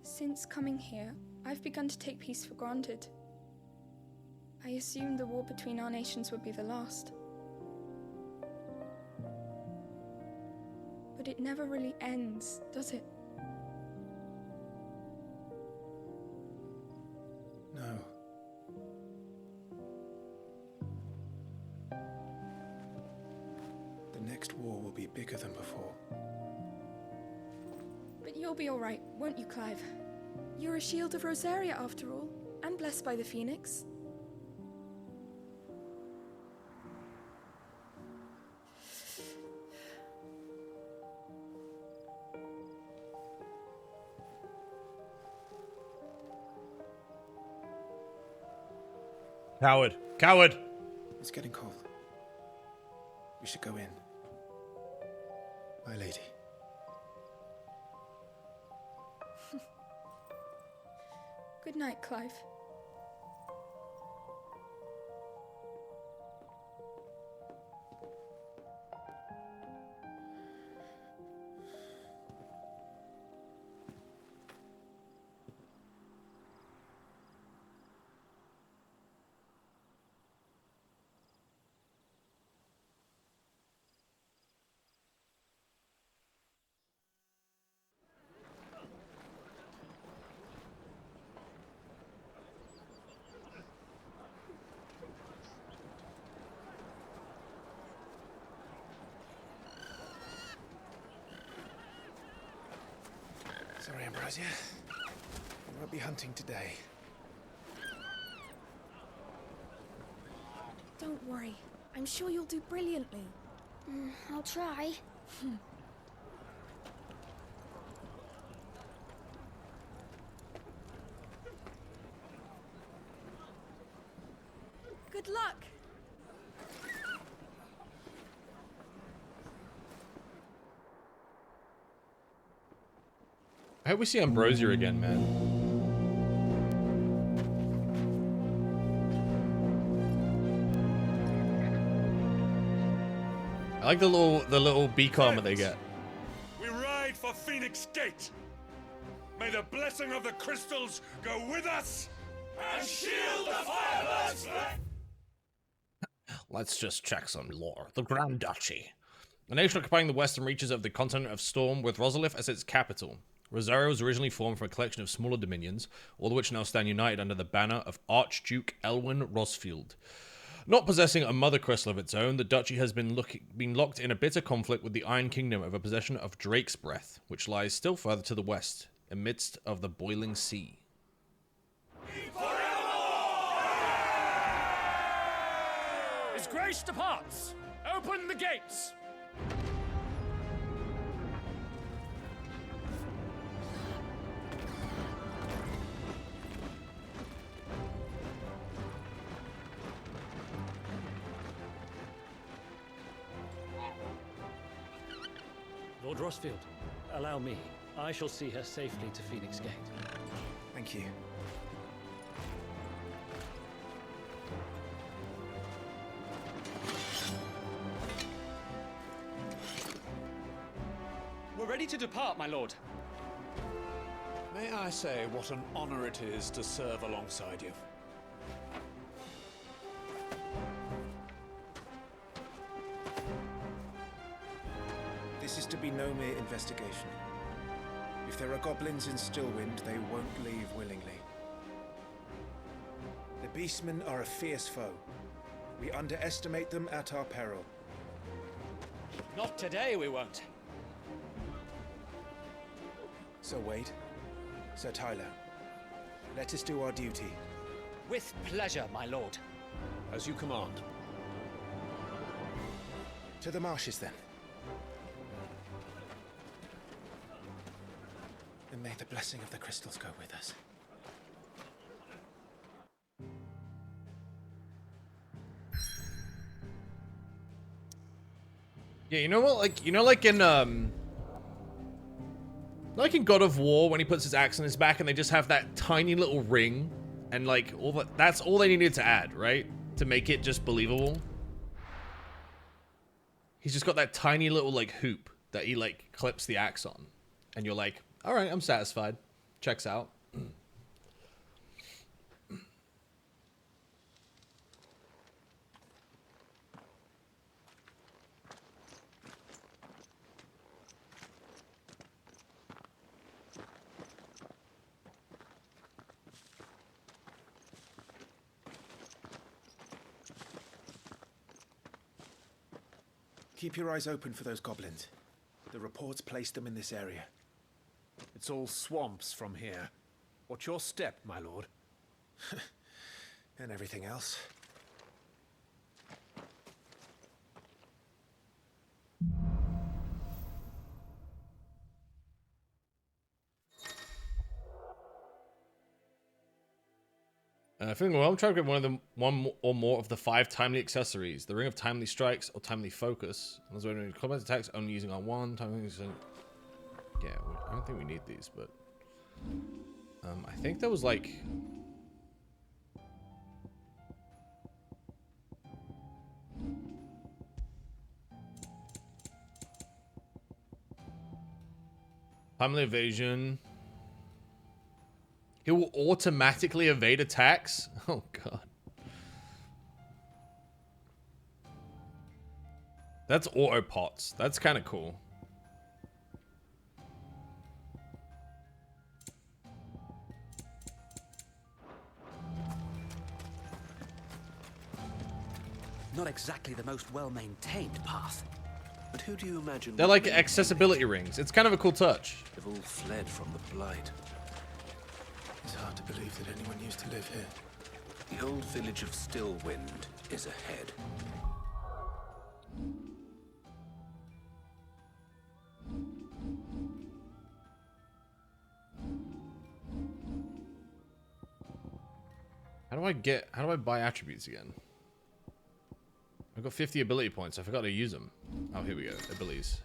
Since coming here, I've begun to take peace for granted. I assumed the war between our nations would be the last. But it never really ends, does it? No. The next war will be bigger than before. But you'll be all right, won't you, Clive? You're a shield of Rosaria, after all, and blessed by the Phoenix. Coward. Coward! It's getting cold. We should go in. My lady. Good night, Clive. Sorry, Ambrosia. We won't be hunting today. Don't worry. I'm sure you'll do brilliantly. I'll try. Good luck. I hope we see Ambrosia again, man. I like the little beak armor they get. We ride for Phoenix Gate. May the blessing of the crystals go with us and shield the Firebirds. Let's just check some lore. The Grand Duchy. A nation occupying the western reaches of the continent of Storm with Rosalith as its capital. Rosario was originally formed from a collection of smaller dominions, all of which now stand united under the banner of Archduke Elwyn Rosfield. Not possessing a mother crystal of its own, the duchy has been locked in a bitter conflict with the Iron Kingdom over possession of Drake's Breath, which lies still further to the west, amidst of the boiling sea. His Grace departs! Open the gates! Lord Rosfield, allow me. I shall see her safely to Phoenix Gate. Thank you. We're ready to depart, my lord. May I say what an honor it is to serve alongside you? This is to be no mere investigation. If there are goblins in Stillwind, they won't leave willingly. The Beastmen are a fierce foe. We underestimate them at our peril. Not today, we won't. Sir Wade, Sir Tyler, let us do our duty. With pleasure, my lord. As you command. To the marshes, then. And may the blessing of the crystals go with us. Yeah, you know what? Like in God of War when he puts his axe on his back and they just have that tiny little ring, and like that's all they needed to add, right? To make it just believable. He's just got that tiny little like hoop that he like clips the axe on, and you're like, all right, I'm satisfied. Checks out. Keep your eyes open for those goblins. The reports placed them in this area. It's all swamps from here. Watch your step, my lord. And everything else. I think I'm trying to get one or more of the 5 timely accessories: the Ring of Timely Strikes or Timely Focus. Unless we're doing combat attacks only using on one. Yeah, I don't think we need these, but I think there was like timely evasion. It will automatically evade attacks. Oh god. That's auto pots. That's kind of cool. Not exactly the most well-maintained path. But who do you imagine? They're like accessibility rings. It's kind of a cool touch. They've all fled from the Blight. It's hard to believe that anyone used to live here. The old village of Stillwind is ahead. How do I buy attributes again? I've got 50 ability points. I forgot to use them. Oh, here we go. Abilities.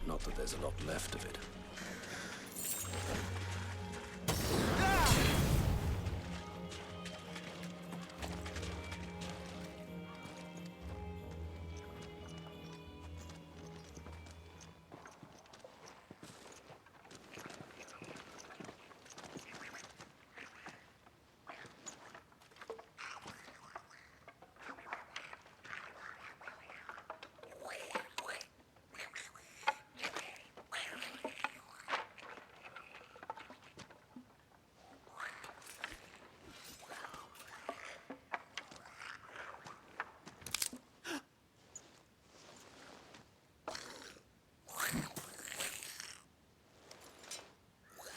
Not that there's a lot left of it.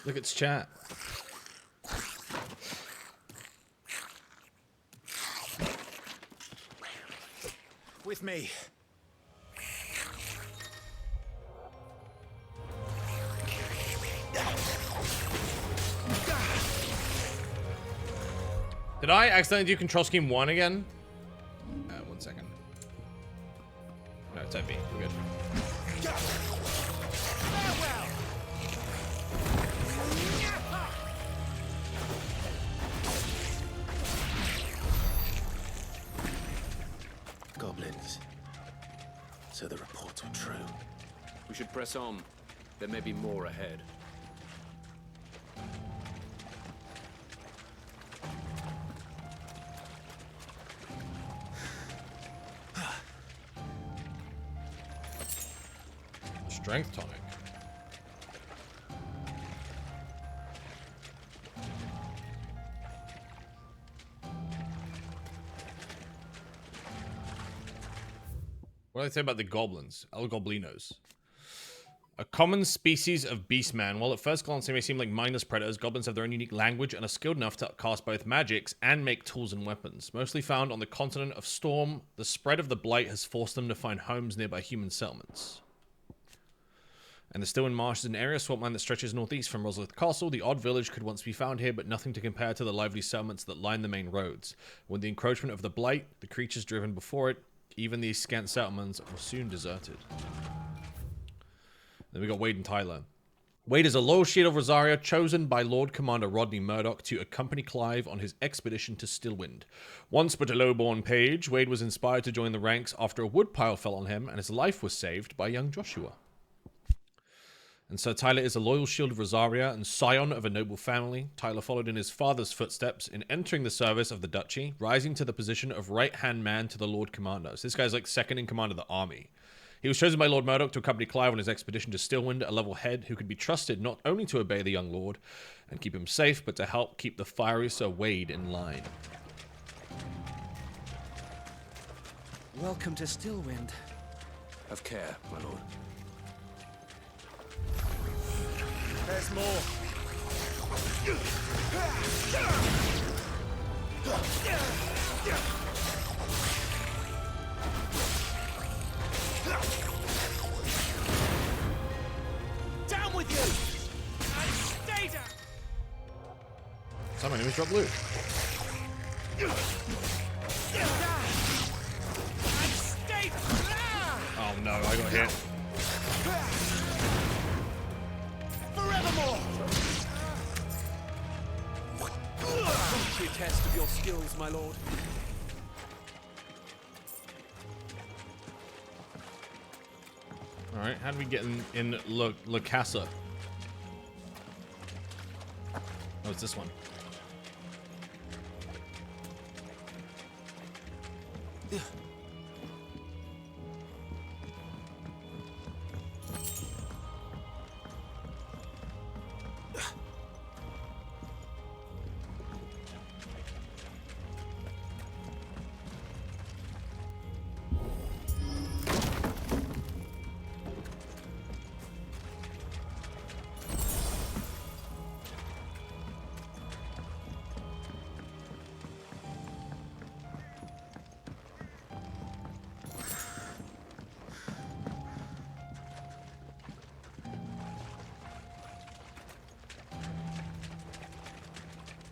Look, it's chat. With me. Did I accidentally do control scheme 1 again? 1 second. No, it's FB. We're good. Goblins. So the reports were true. We should press on. There may be more ahead. Strength tonic. What do they say about the goblins? El Goblinos. A common species of beastman. While at first glance they may seem like mindless predators, goblins have their own unique language and are skilled enough to cast both magics and make tools and weapons. Mostly found on the continent of Storm, the spread of the blight has forced them to find homes nearby human settlements. And the Stillwind Marsh is an area of swampland that stretches northeast from Rosalith Castle. The odd village could once be found here, but nothing to compare to the lively settlements that line the main roads. With the encroachment of the blight, the creatures driven before it, even these scant settlements were soon deserted. Then we got Wade and Tyler. Wade is a loyal shield of Rosaria chosen by Lord Commander Rodney Murdoch to accompany Clive on his expedition to Stillwind. Once but a low-born page, Wade was inspired to join the ranks after a woodpile fell on him and his life was saved by young Joshua. And so Tyler is a loyal shield of Rosaria and scion of a noble family. Tyler followed in his father's footsteps in entering the service of the duchy, rising to the position of right-hand man to the Lord Commander. So this guy's like second in command of the army. He was chosen by Lord Murdoch to accompany Clive on his expedition to Stillwind, a level head who could be trusted not only to obey the young lord and keep him safe, but to help keep the fiery Sir Wade in line. Welcome to Stillwind. Have care, my lord. There's more. Down with you! And stay down! Some enemies drop loot. Oh no, I got hit. Forevermore! True test of your skills, my lord. Alright, how do we get in La Casa? Oh, it's this one.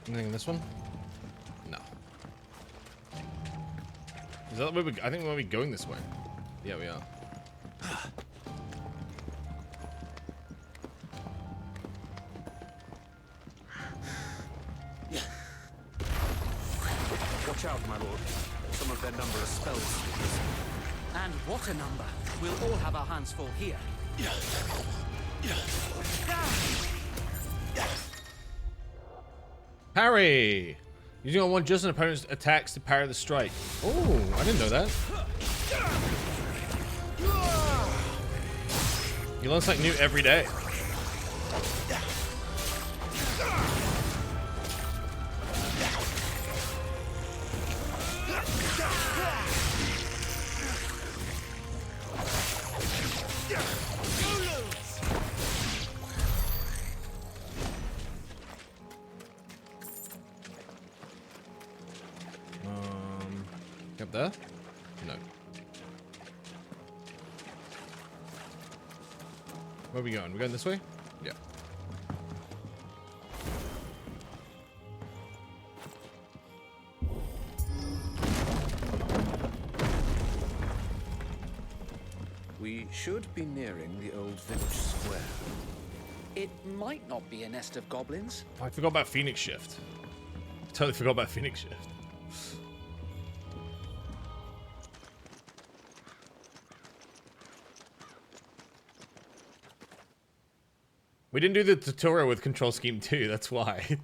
Anything in this one? No. Is that where I think we're going this way. Yeah, we are. Watch out, my lord. Some of their number are spells. And what a number. We'll all have our hands full here. Parry! Using on one just an opponent's attacks to parry the strike. Oh, I didn't know that. You learn something new every day. Up there? No. Where are we going? We're going this way? Yeah. We should be nearing the old village square. It might not be a nest of goblins. Oh, I forgot about Phoenix Shift. I totally forgot about Phoenix Shift. We didn't do the tutorial with Control Scheme 2, that's why.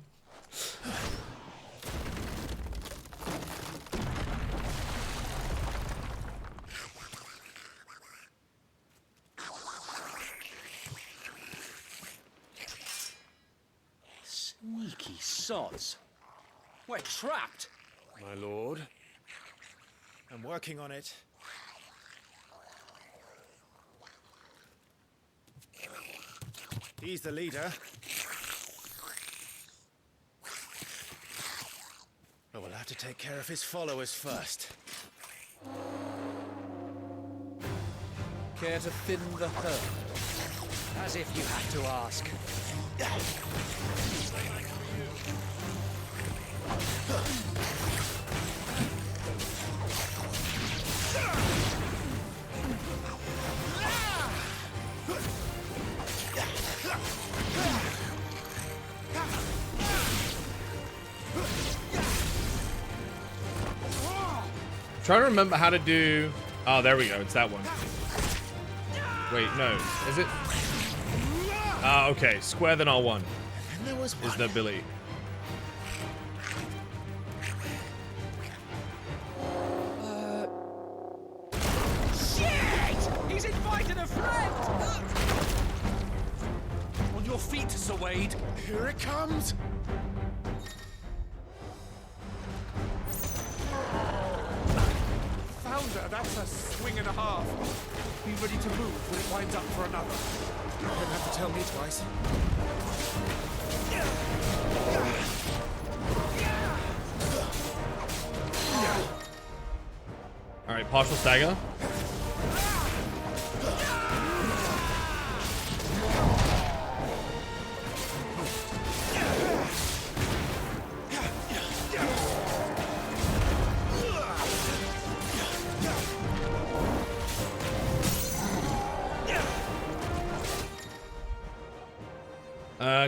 Sneaky sods. We're trapped. My lord. I'm working on it. He's the leader. But we'll have to take care of his followers first. Care to thin the herd? As if you had to ask. Trying to remember how to do... Oh, there we go. It's that one. Wait, no. Is it? Ah, okay. Square then R1 is the Billy. Shit! He's invited a friend! On your feet, Sir Wade. Here it comes! Founder, that's a swing and a half. Be ready to move when it winds up for another. You don't have to tell me twice. Alright, partial stagger.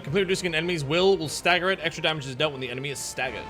Complete reducing an enemy's will stagger it. Extra damage is dealt when the enemy is staggered.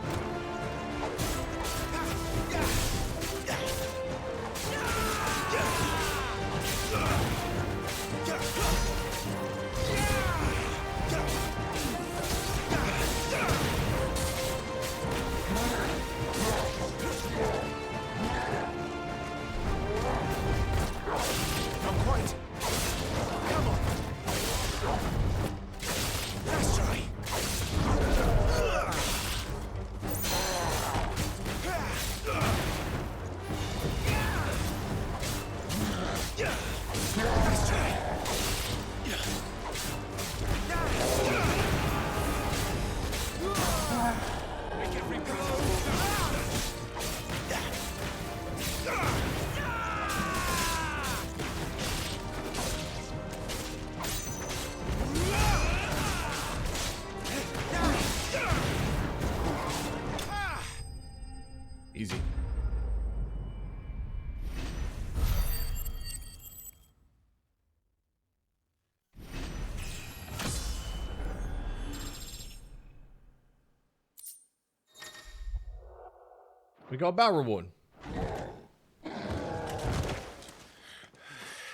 We got a battle reward.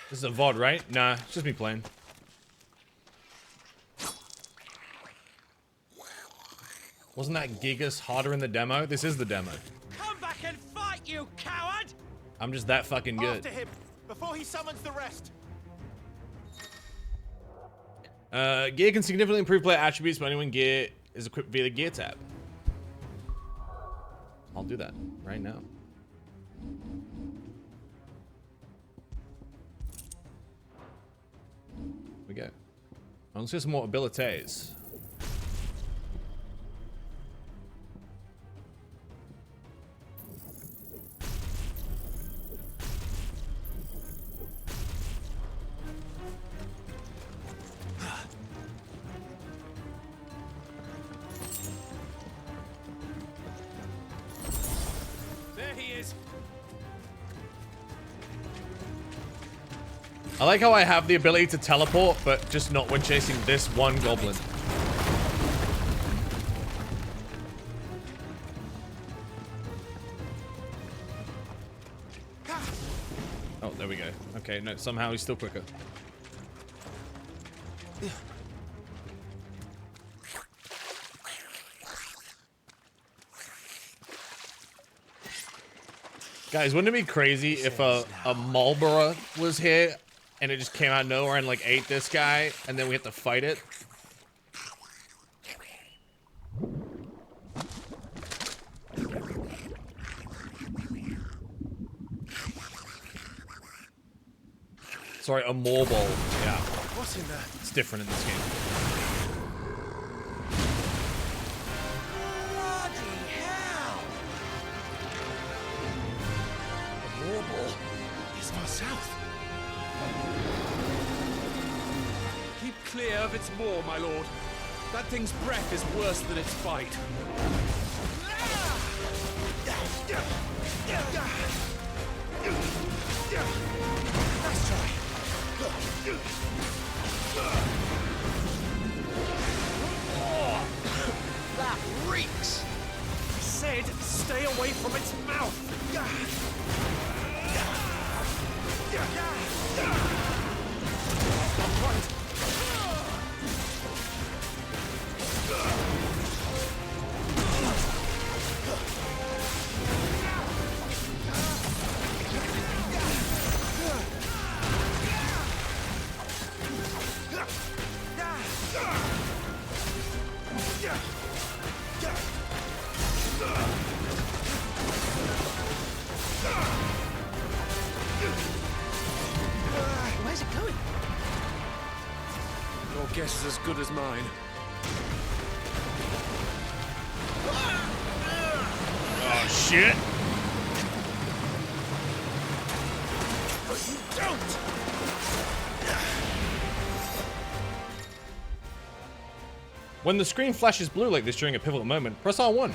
This is a VOD, right? Nah, it's just me playing. Wasn't that Gigas harder in the demo? This is the demo. Come back and fight, you coward! I'm just that fucking good. After him, before he summons the rest. Gear can significantly improve player attributes, but only when gear is equipped via the gear tab. I'll do that right now. Here we go. Let's get some more abilities. I like how I have the ability to teleport, but just not when chasing this one goblin. Oh, there we go. Okay, no, somehow he's still quicker. Guys, wouldn't it be crazy if a Marlboro was here and it just came out of nowhere and like ate this guy and then we had to fight it? Sorry, a Marlboro. Yeah. What's in there? It's different in this game. Keep clear of its maw, my lord. That thing's breath is worse than its bite. Nice try. Oh, that reeks. I said, stay away from its mouth. Where's it going? Your guess is as good as mine. Oh, shit. But you don't! When the screen flashes blue like this during a pivotal moment, press R1.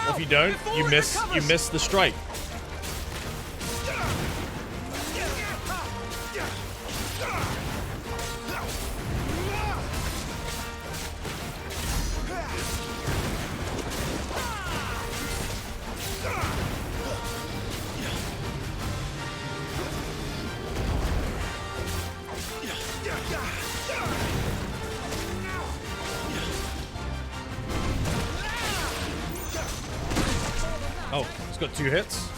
If you don't, you miss the strike. Oh, it's got 2 hits.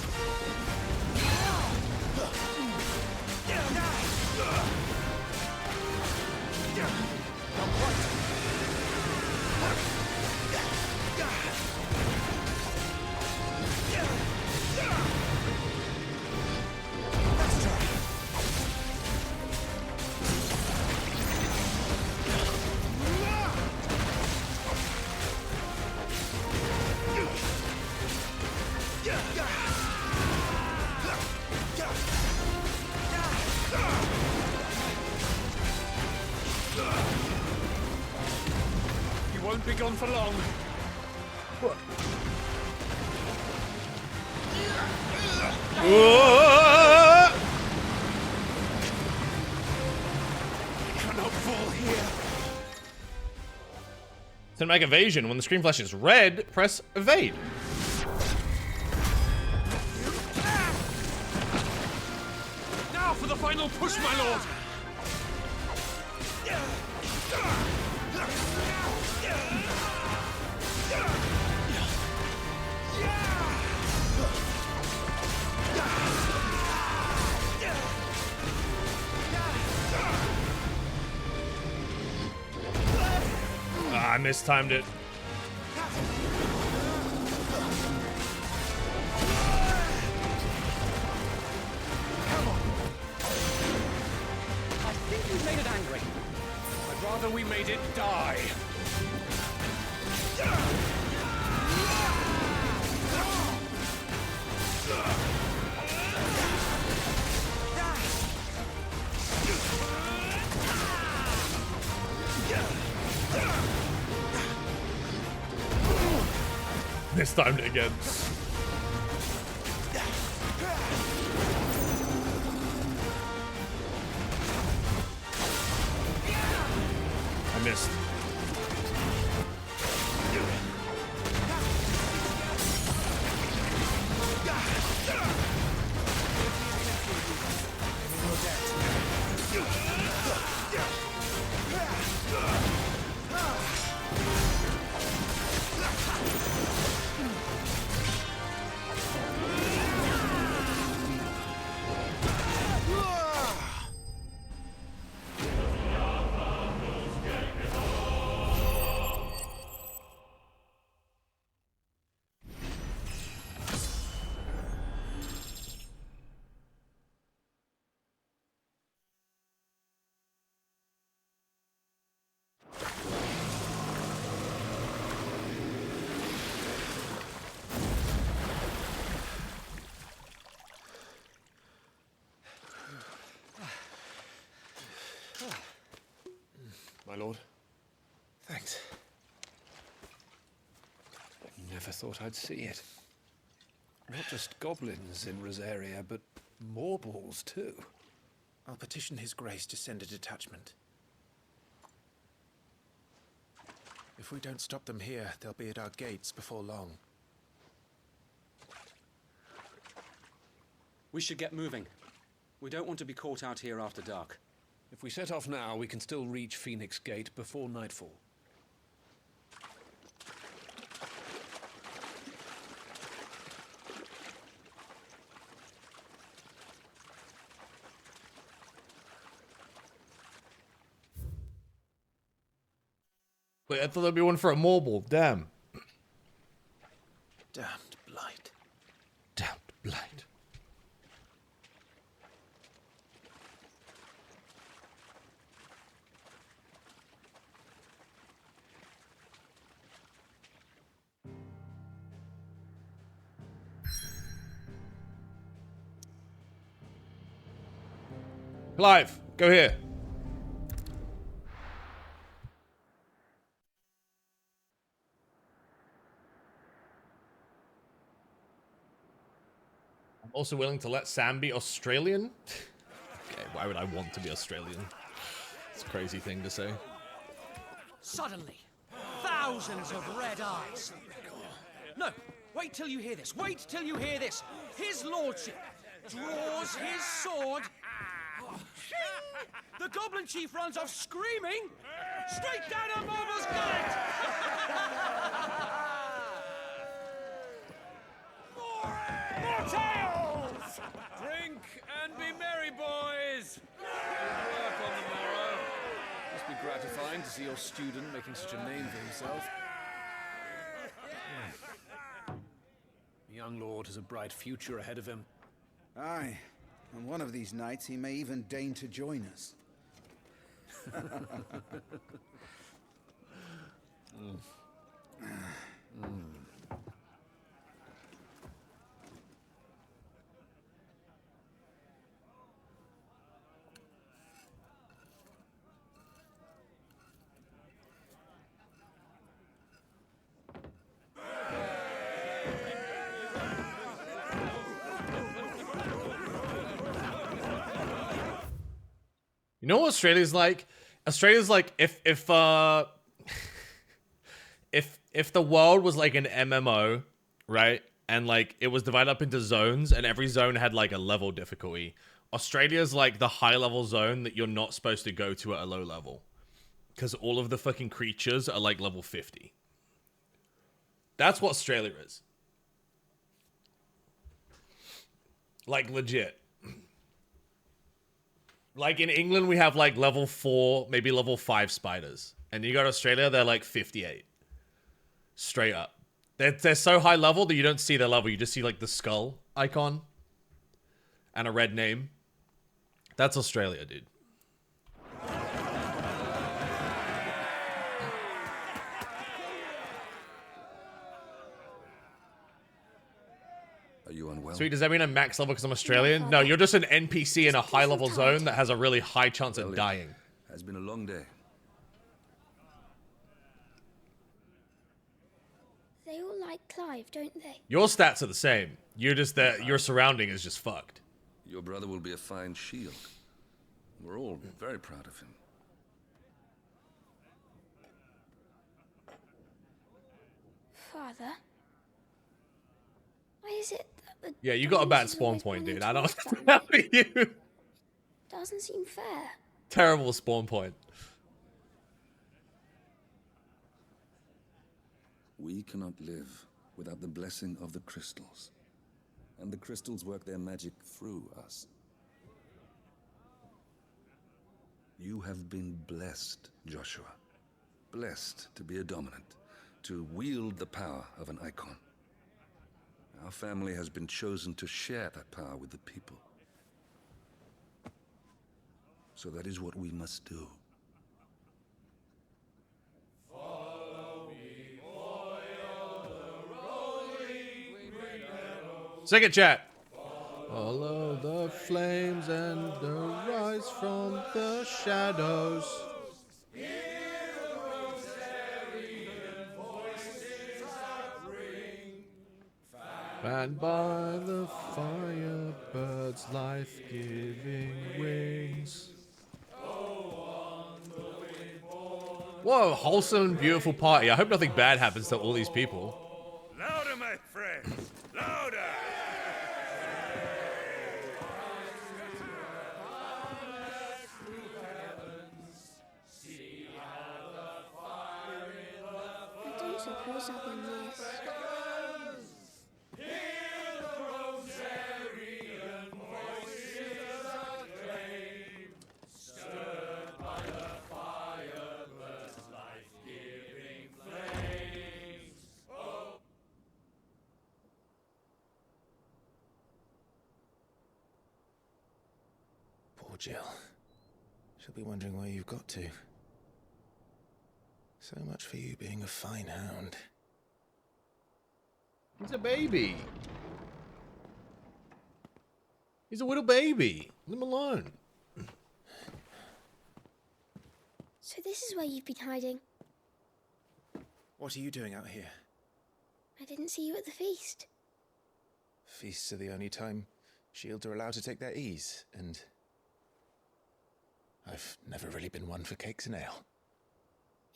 You won't be gone for long. Cinematic evasion. When the screen flashes red, press evade. Now for the final push, my lord! I mistimed it. I think we made it angry. I'd rather we made it die. Mistimed it again. I missed. My lord. Thanks. Never thought I'd see it. Not just goblins in Rosaria, but morbles too. I'll petition His Grace to send a detachment. If we don't stop them here, they'll be at our gates before long. We should get moving. We don't want to be caught out here after dark. If we set off now, we can still reach Phoenix Gate before nightfall. Wait, I thought there'd be one for a mobile. Damn. Damned blight. Damned blight. Clive, go here. I'm also willing to let Sam be Australian. Okay, why would I want to be Australian? It's a crazy thing to say. Suddenly, thousands of red eyes. No, wait till you hear this. Wait till you hear this. His lordship draws his sword. The goblin chief runs off screaming straight down a moble's gullet. More tales! Drink and be merry, boys! Good work on the morrow. Must be gratifying to see your student making such a name for himself. The young lord has a bright future ahead of him. Aye, and one of these nights he may even deign to join us. You know what Australia's like? Australia's like if if the world was like an MMO, right? And like it was divided up into zones and every zone had like a level difficulty. Australia's like the high level zone that you're not supposed to go to at a low level. Because all of the fucking creatures are like level 50. That's what Australia is. Like legit. Like in England, we have like level 4, maybe level 5 spiders. And you go to Australia, they're like 58. Straight up. They're so high level that you don't see their level. You just see like the skull icon. And a red name. That's Australia, dude. Are you unwell? Sweet, does that mean I'm max level because I'm Australian? No, you're just an NPC in a high level zone that has a really high chance of dying. Has been a long day. They all like Clive, don't they? Your stats are the same. You're just that your surrounding is just fucked. Your brother will be a fine shield. We're all very proud of him. Father? Why is it that the Yeah, you got a bad spawn point, dude. I don't know you. Doesn't seem fair. Terrible spawn point. We cannot live without the blessing of the crystals. And the crystals work their magic through us. You have been blessed, Joshua. Blessed to be a dominant, to wield the power of an icon. Our family has been chosen to share that power with the people. So that is what we must do. Sing it, chat. Follow the flames and arise from the shadows. Fanned by the fire, birds' life-giving wings. Whoa, wholesome, beautiful party. I hope nothing bad happens to all these people. Louder, my friends! Louder! I don't suppose I'll be missed. Poor Jill. She'll be wondering where you've got to. So much for you being a fine hound. He's a baby. He's a little baby. Leave him alone. So this is where you've been hiding. What are you doing out here? I didn't see you at the feast. Feasts are the only time shields are allowed to take their ease, and I've never really been one for cakes and ale.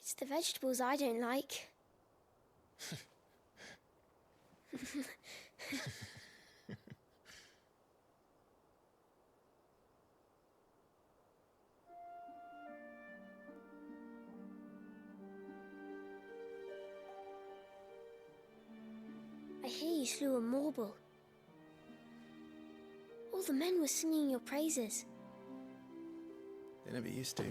It's the vegetables I don't like. I hear you slew a Morble. All the men were singing your praises. They never used to.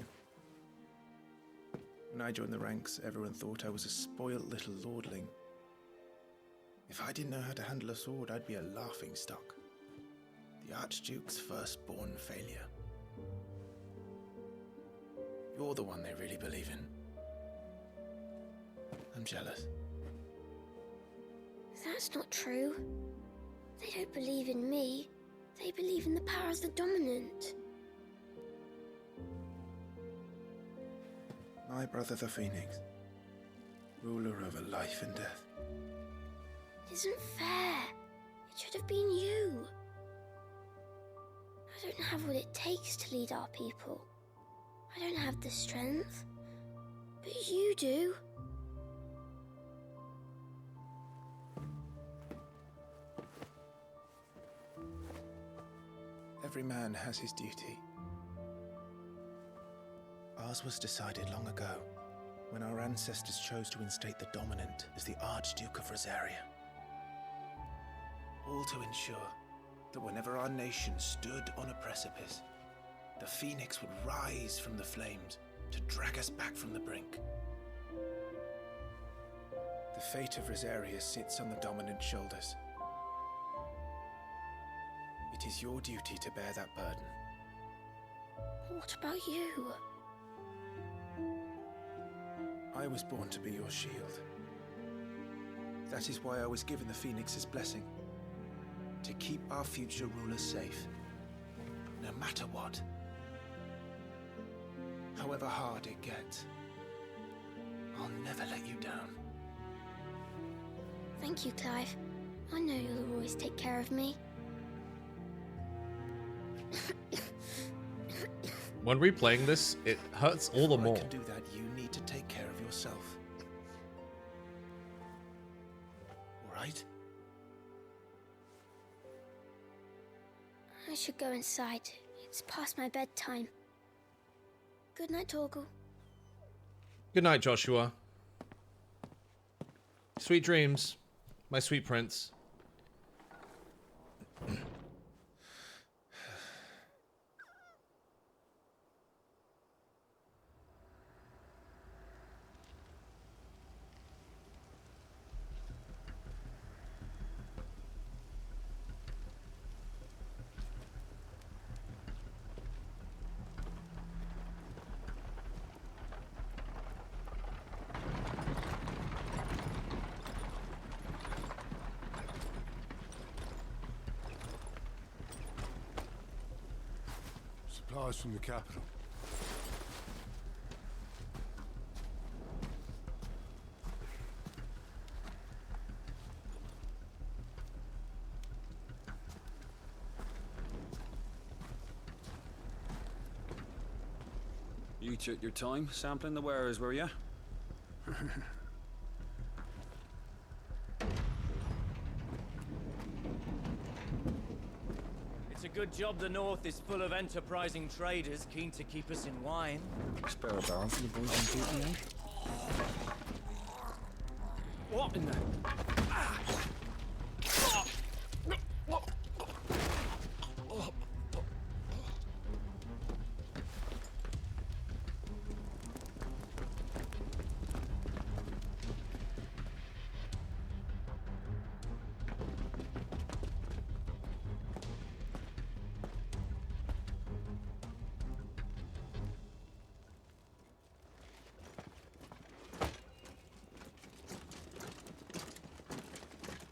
When I joined the ranks, everyone thought I was a spoiled little lordling. If I didn't know how to handle a sword, I'd be a laughingstock. The Archduke's firstborn failure. You're the one they really believe in. I'm jealous. That's not true. They don't believe in me. They believe in the power of the dominant. My brother the Phoenix, ruler over life and death. It isn't fair. It should have been you. I don't have what it takes to lead our people. I don't have the strength. But you do. Every man has his duty. Ours was decided long ago, when our ancestors chose to instate the dominant as the Archduke of Rosaria. All to ensure that whenever our nation stood on a precipice, the Phoenix would rise from the flames to drag us back from the brink. The fate of Rosaria sits on the dominant shoulders. It is your duty to bear that burden. What about you? I was born to be your shield. That is why I was given the Phoenix's blessing. To keep our future rulers safe. No matter what. However hard it gets. I'll never let you down. Thank you, Clive. I know you'll always take care of me. When replaying this, it hurts all the Before more. I can do that, you need to take care of yourself. All right? I should go inside. It's past my bedtime. Good night, Torgal. Good night, Joshua. Sweet dreams, my sweet prince. Supplies from the capital. You took your time sampling the wares, were you? It's a good job the North is full of enterprising traders keen to keep us in wine. Spare a barrel for the boys on duty, eh? What in the...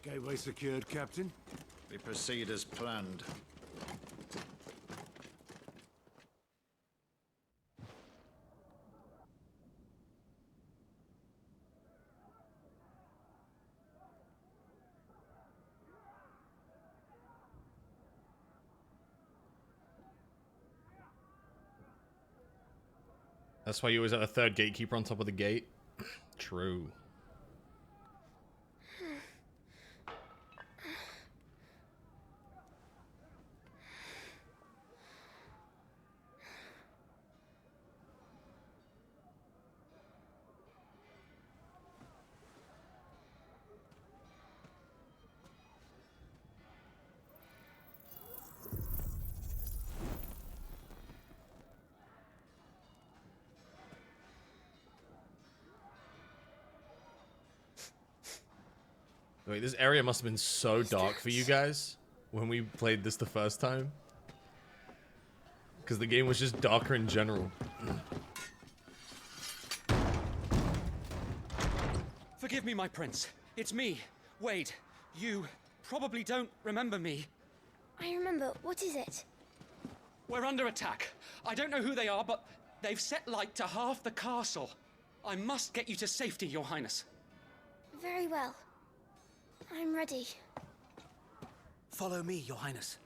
Gateway secured, Captain. We proceed as planned. That's why you always have a third gatekeeper on top of the gate. True. Wait, this area must have been so dark for you guys when we played this the first time. Because the game was just darker in general. Forgive me, my prince. It's me, Wade. You probably don't remember me. I remember. What is it? We're under attack. I don't know who they are, but they've set light to half the castle. I must get you to safety, Your Highness. Very well. I'm ready. Follow me, Your Highness.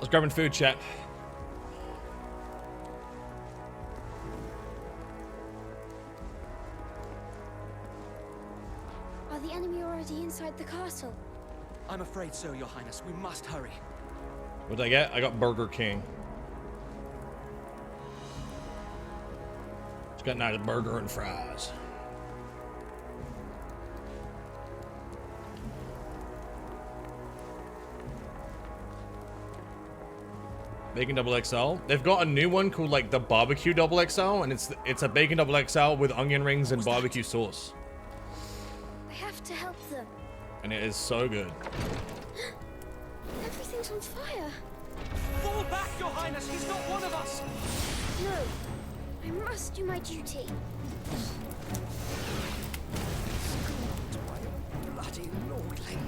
Let's grab food, chat. Are the enemy already inside the castle? I'm afraid so, Your Highness. We must hurry. What did I get? I got Burger King. It's got nice burger and fries. Bacon double XL. They've got a new one called like the barbecue double XL, and it's a bacon double XL with onion rings and barbecue sauce. I have to help them. And it is so good. Everything's on fire. Fall back, Your Highness. He's not one of us. No, I must do my duty. Bloody lordling.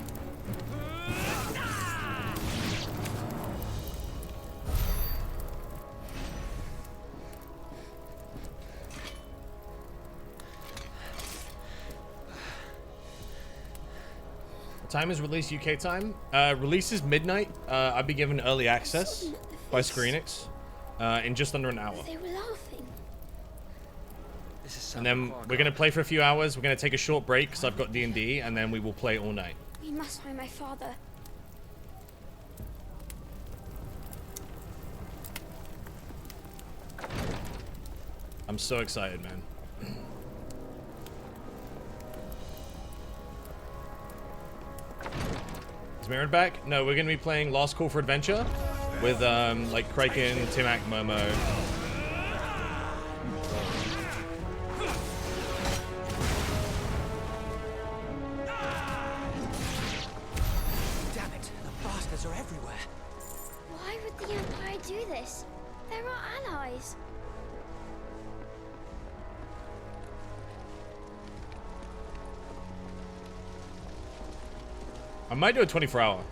Time is release UK time. Release is midnight. I'll be given early access by Screenix in just under an hour. They were laughing. And then we're gonna play for a few hours. We're gonna take a short break because I've got D&D, and then we will play all night. We must find my father. I'm so excited, man. Is Mirren back? No, we're gonna be playing Last Call for Adventure with like Kraken, Timac, Momo. Damn it, the bastards are everywhere. Why would the Empire do this? They're our allies. I might do a 24-hour.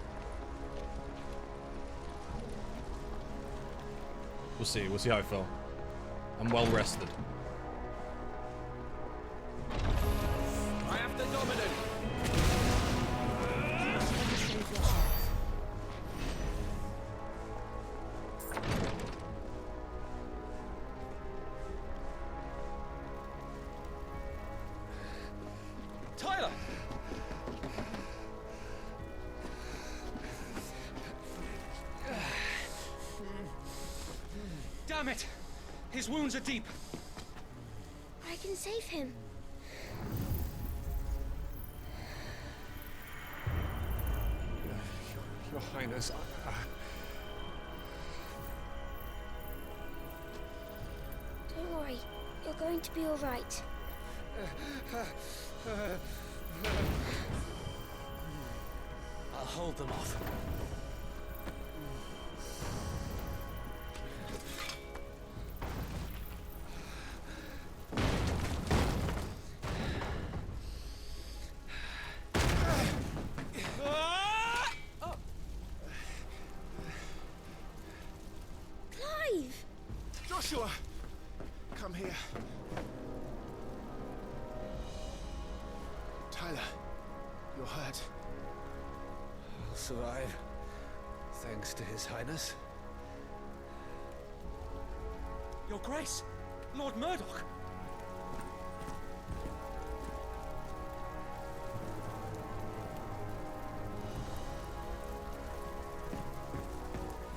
We'll see. We'll see how I feel. I'm well rested. I have the dominant. Tyler! Damn it! His wounds are deep. I can save him. Your Highness, Don't worry. You're going to be all right. I'll hold them off. Clive! Joshua! Come here. Tyler, you're hurt. I'll survive. Thanks to His Highness. Your Grace, Lord Murdoch.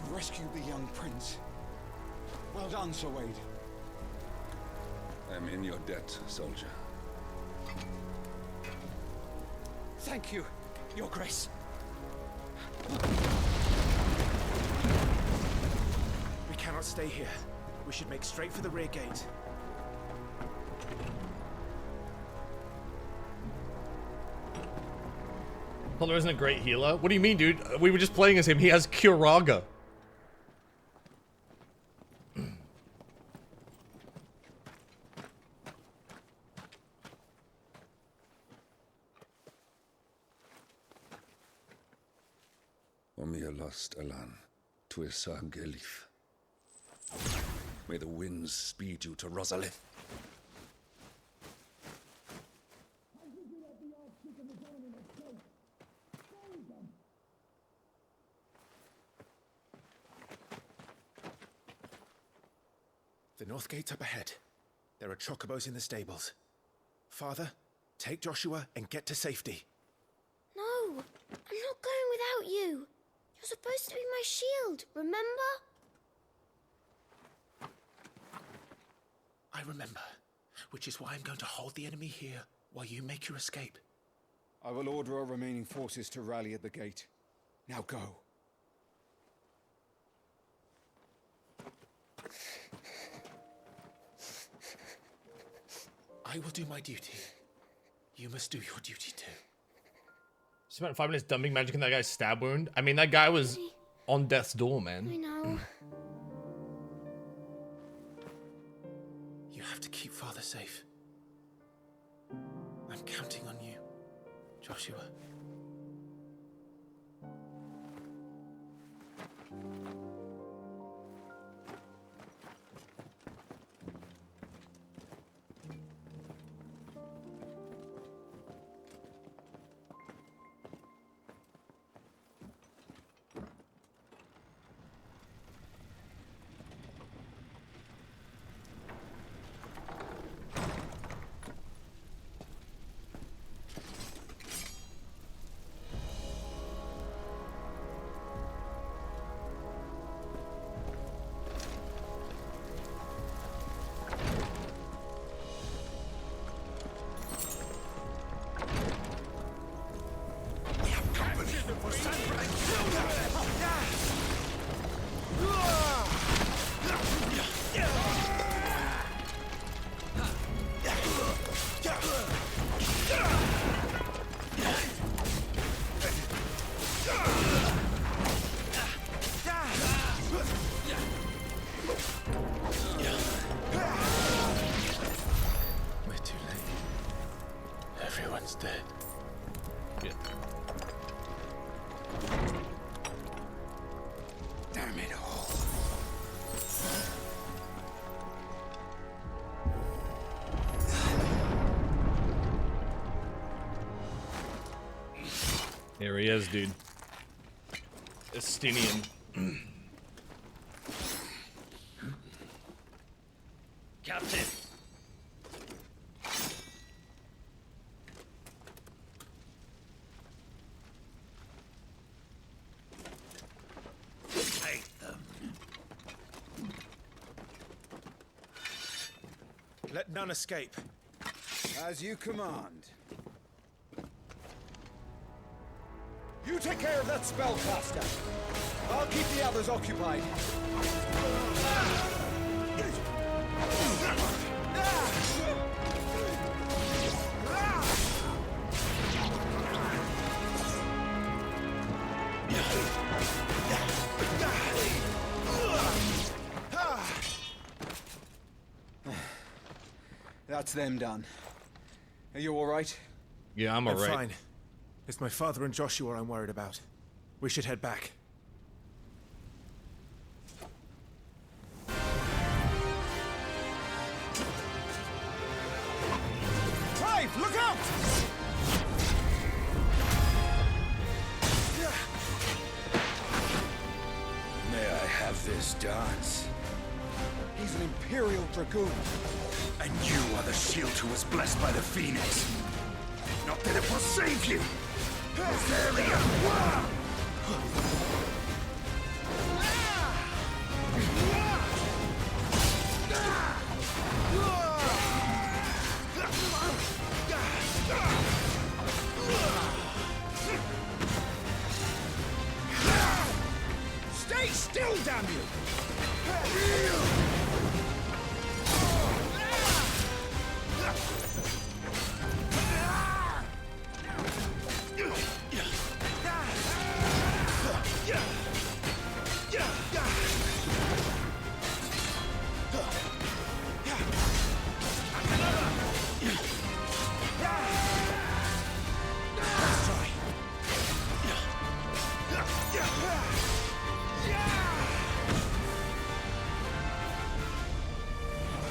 You rescued the young prince. Well done, Sir Wade. I'm in your debt, soldier. Thank you, Your Grace. We cannot stay here. We should make straight for the rear gate. Polar isn't a great healer. What do you mean, dude? We were just playing as him. He has Curaga. Omia lost Alan, Tuisa Gelif. May the winds speed you to Rosalith. North Gate's up ahead. There are chocobos in the stables. Father, take Joshua and get to safety. No, I'm not going without you. You're supposed to be my shield, remember? I remember, which is why I'm going to hold the enemy here while you make your escape. I will order our remaining forces to rally at the gate. Now go. I will do my duty. You must do your duty too. Spent 5 minutes dumping magic in that guy's stab wound. I mean, that guy was on death's door, man. I know. You have to keep Father safe. I'm counting on you, Joshua. Here he is, dude. Estinian. Captain! Take them. Let none escape. As you command. You take care of that spellcaster. I'll keep the others occupied. That's them done. Are you all right? Yeah, I'm all right. Fine. It's my father and Joshua I'm worried about. We should head back. Clive, look out! May I have this dance? He's an Imperial Dragoon. And you are the shield who was blessed by the Phoenix. Not that it will save you. Stay still, damn you!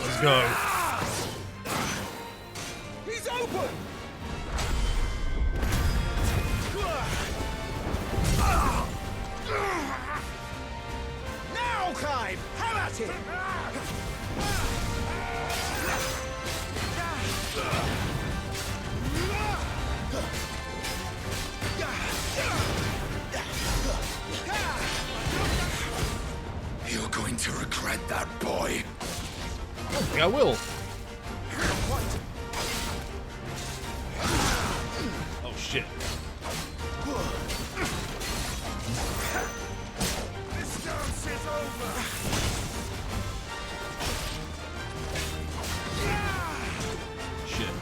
Let's go. He's open! Now, Clive! Have at it! think I will. Oh shit. This dance is over. Shit.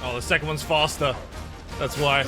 Oh, the second one's faster. That's why.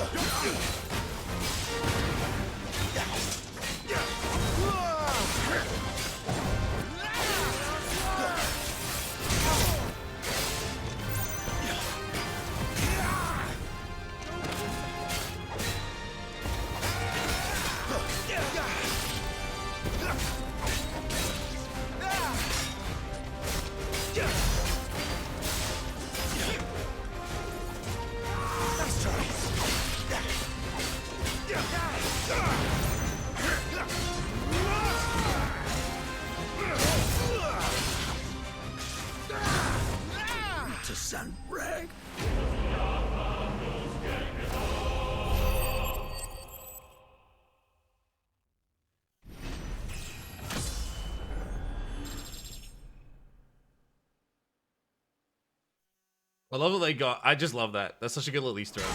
To Sun Rag. I love what they got. I just love that. That's such a good little Easter egg.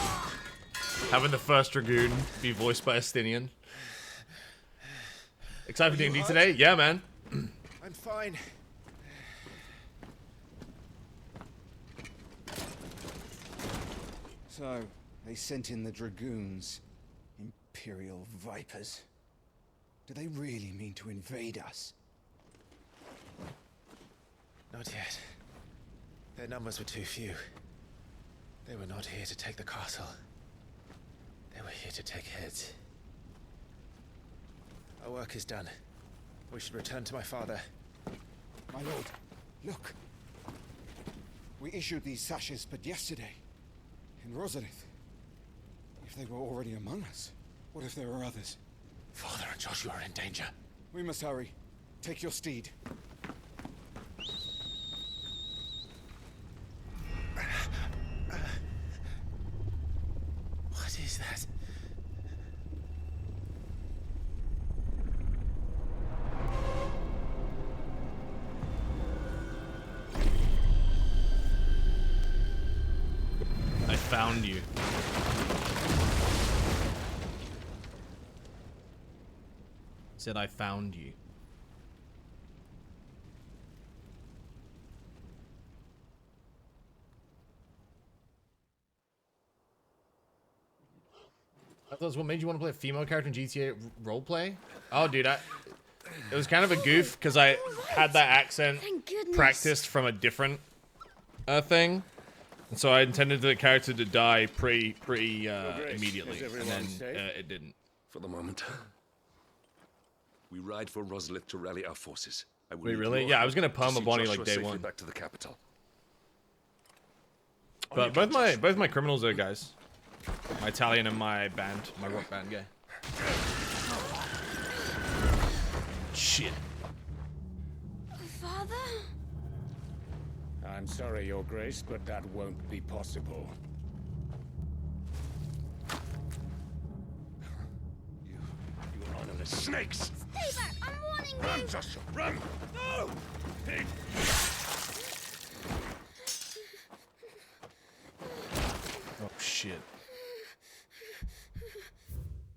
Having the first Dragoon be voiced by Estinian. Excited for D&D today? Yeah, man. I'm fine. So, they sent in the Dragoons. Imperial Vipers. Do they really mean to invade us? Not yet. Their numbers were too few. They were not here to take the castle. They were here to take heads. Our work is done. We should return to my father. My lord, look. We issued these sashes but yesterday. In Rosalith. If they were already among us, what if there were others? Father and Joshua are in danger. We must hurry. Take your steed. What is that? I found you. Said I found you. I thought, what made you want to play a female character in GTA roleplay? Oh, dude, it was kind of a goof because I had that accent practiced from a different thing, and so I intended the character to die pretty immediately, and then it didn't. For the moment. We ride for Rosalith to rally our forces. Wait, really? Yeah, I was gonna perm a Bonnie like day safely one. Back to the capital. But both my criminals are guys. My Italian and my band, my rock band guy. Shit. Father? I'm sorry, Your Grace, but that won't be possible. You honorless snakes! Stay back! I'm warning you! Run, Joshua, run! No! Pig! Oh shit.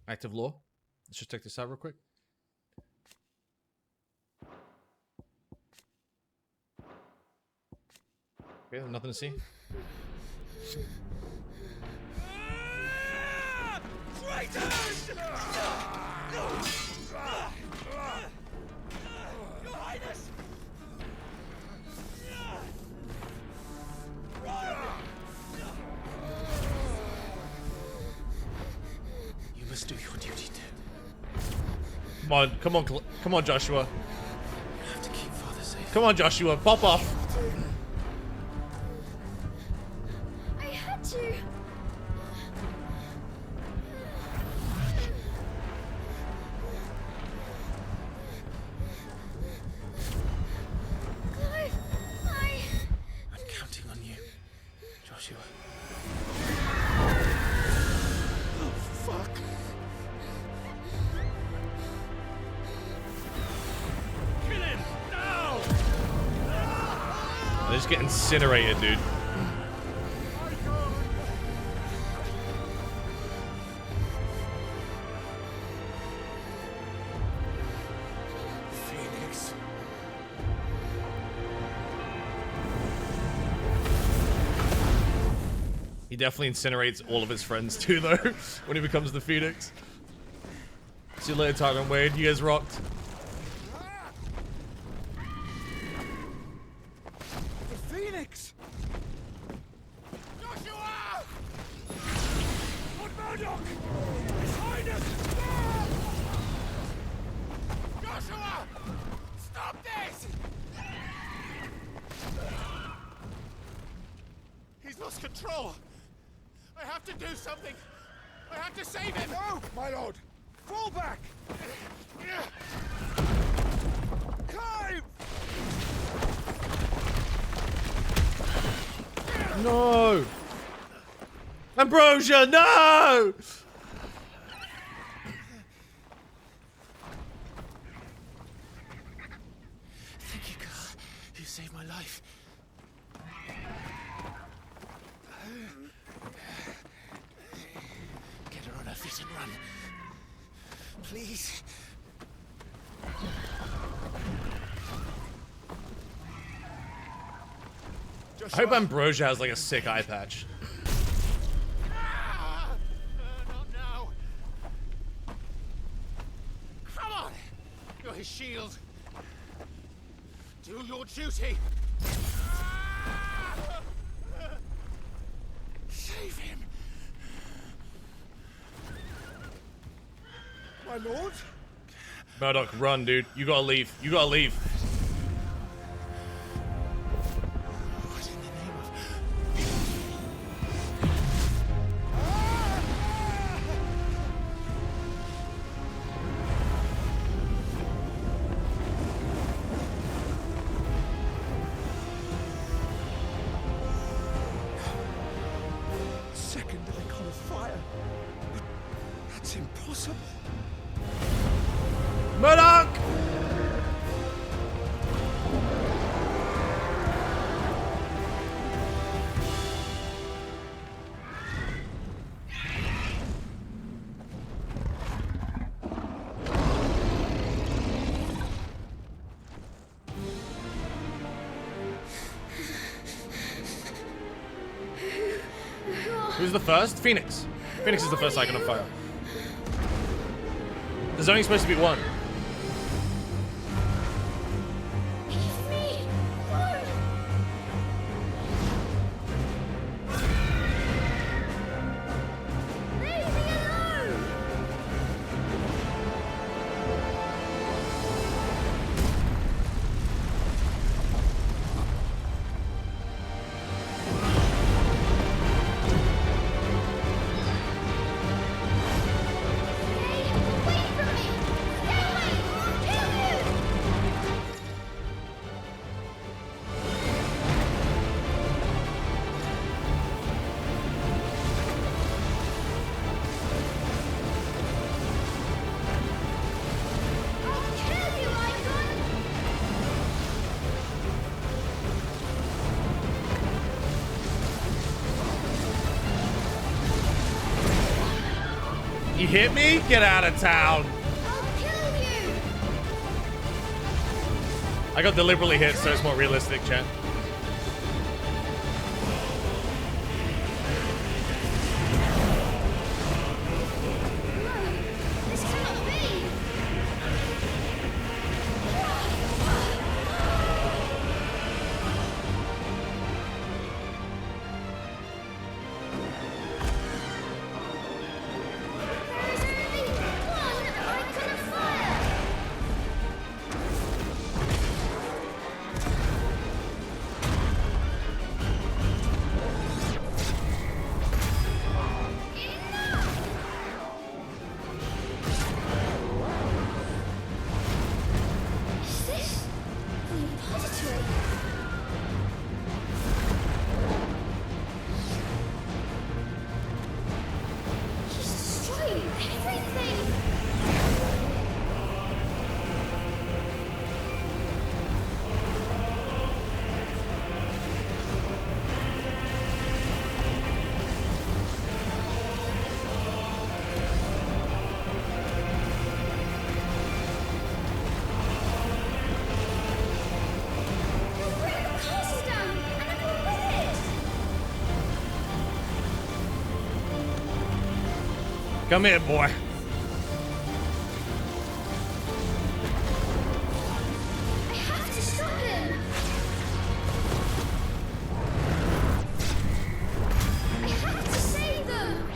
Active law. Let's just check this out real quick. Okay, nothing to see. Traitors! Your Highness! You must do your duty too. Come on, Joshua. You have to keep Father safe. Come on, Joshua, pop off. I had to. Clive, I'm counting on you, Joshua. Oh, fuck. They just get incinerated, dude. Phoenix. He definitely incinerates all of his friends too, though, when he becomes the Phoenix. See you later, Tyron Wade. You guys rocked. The Phoenix! Joshua! Lord Murdoch! His Highness! Joshua! Stop this! He's lost control. I have to do something. I have to save him. No, my lord. Fall back. Climb! No! Ambrosia, no! Thank you, God. You saved my life. Get her on her feet and run. Please. I hope Ambrosia has like a sick eye patch. Not now. Come on. You're his shield. Do your duty. Save him. My lord? Murdoch, run, dude. You gotta leave. You gotta leave. Second icon of fire. That's impossible. Murdoch! Who's the first? Phoenix. Phoenix is the first icon of fire. There's only supposed to be one. You hit me? Get out of town. I'll kill you. I got deliberately hit so it's more realistic, chat. This cannot be. Is this the repository? He's destroying everything. Come here, boy. I have to stop him. I have to save them.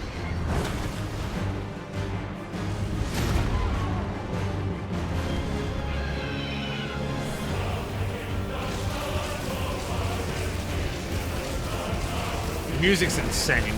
The music's insane.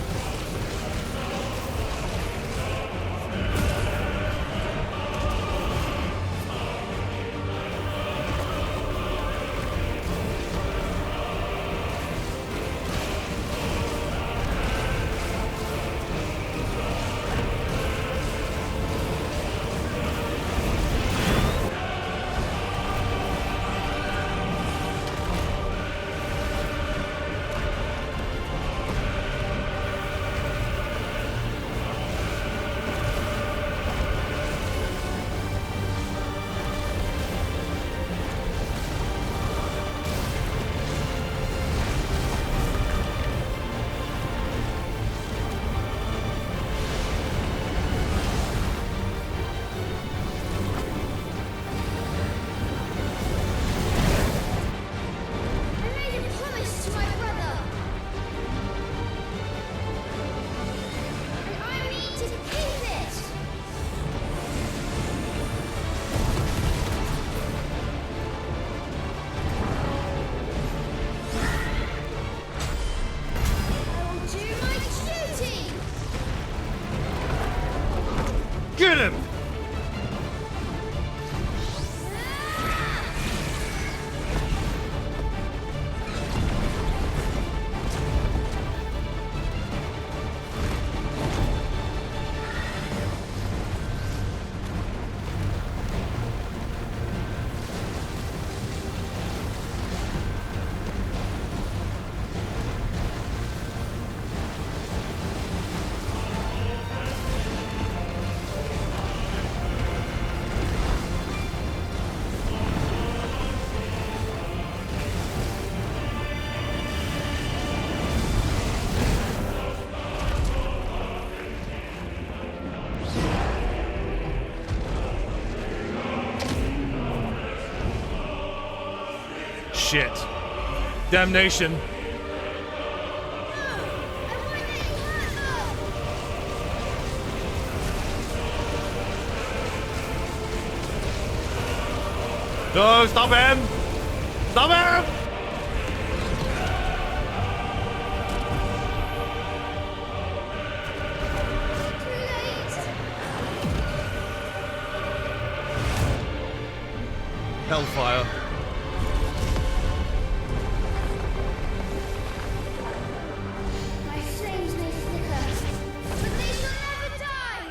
Get him! Shit. Damnation. No, stop him! Stop him! Hellfire. My flames may flicker, but they shall never die!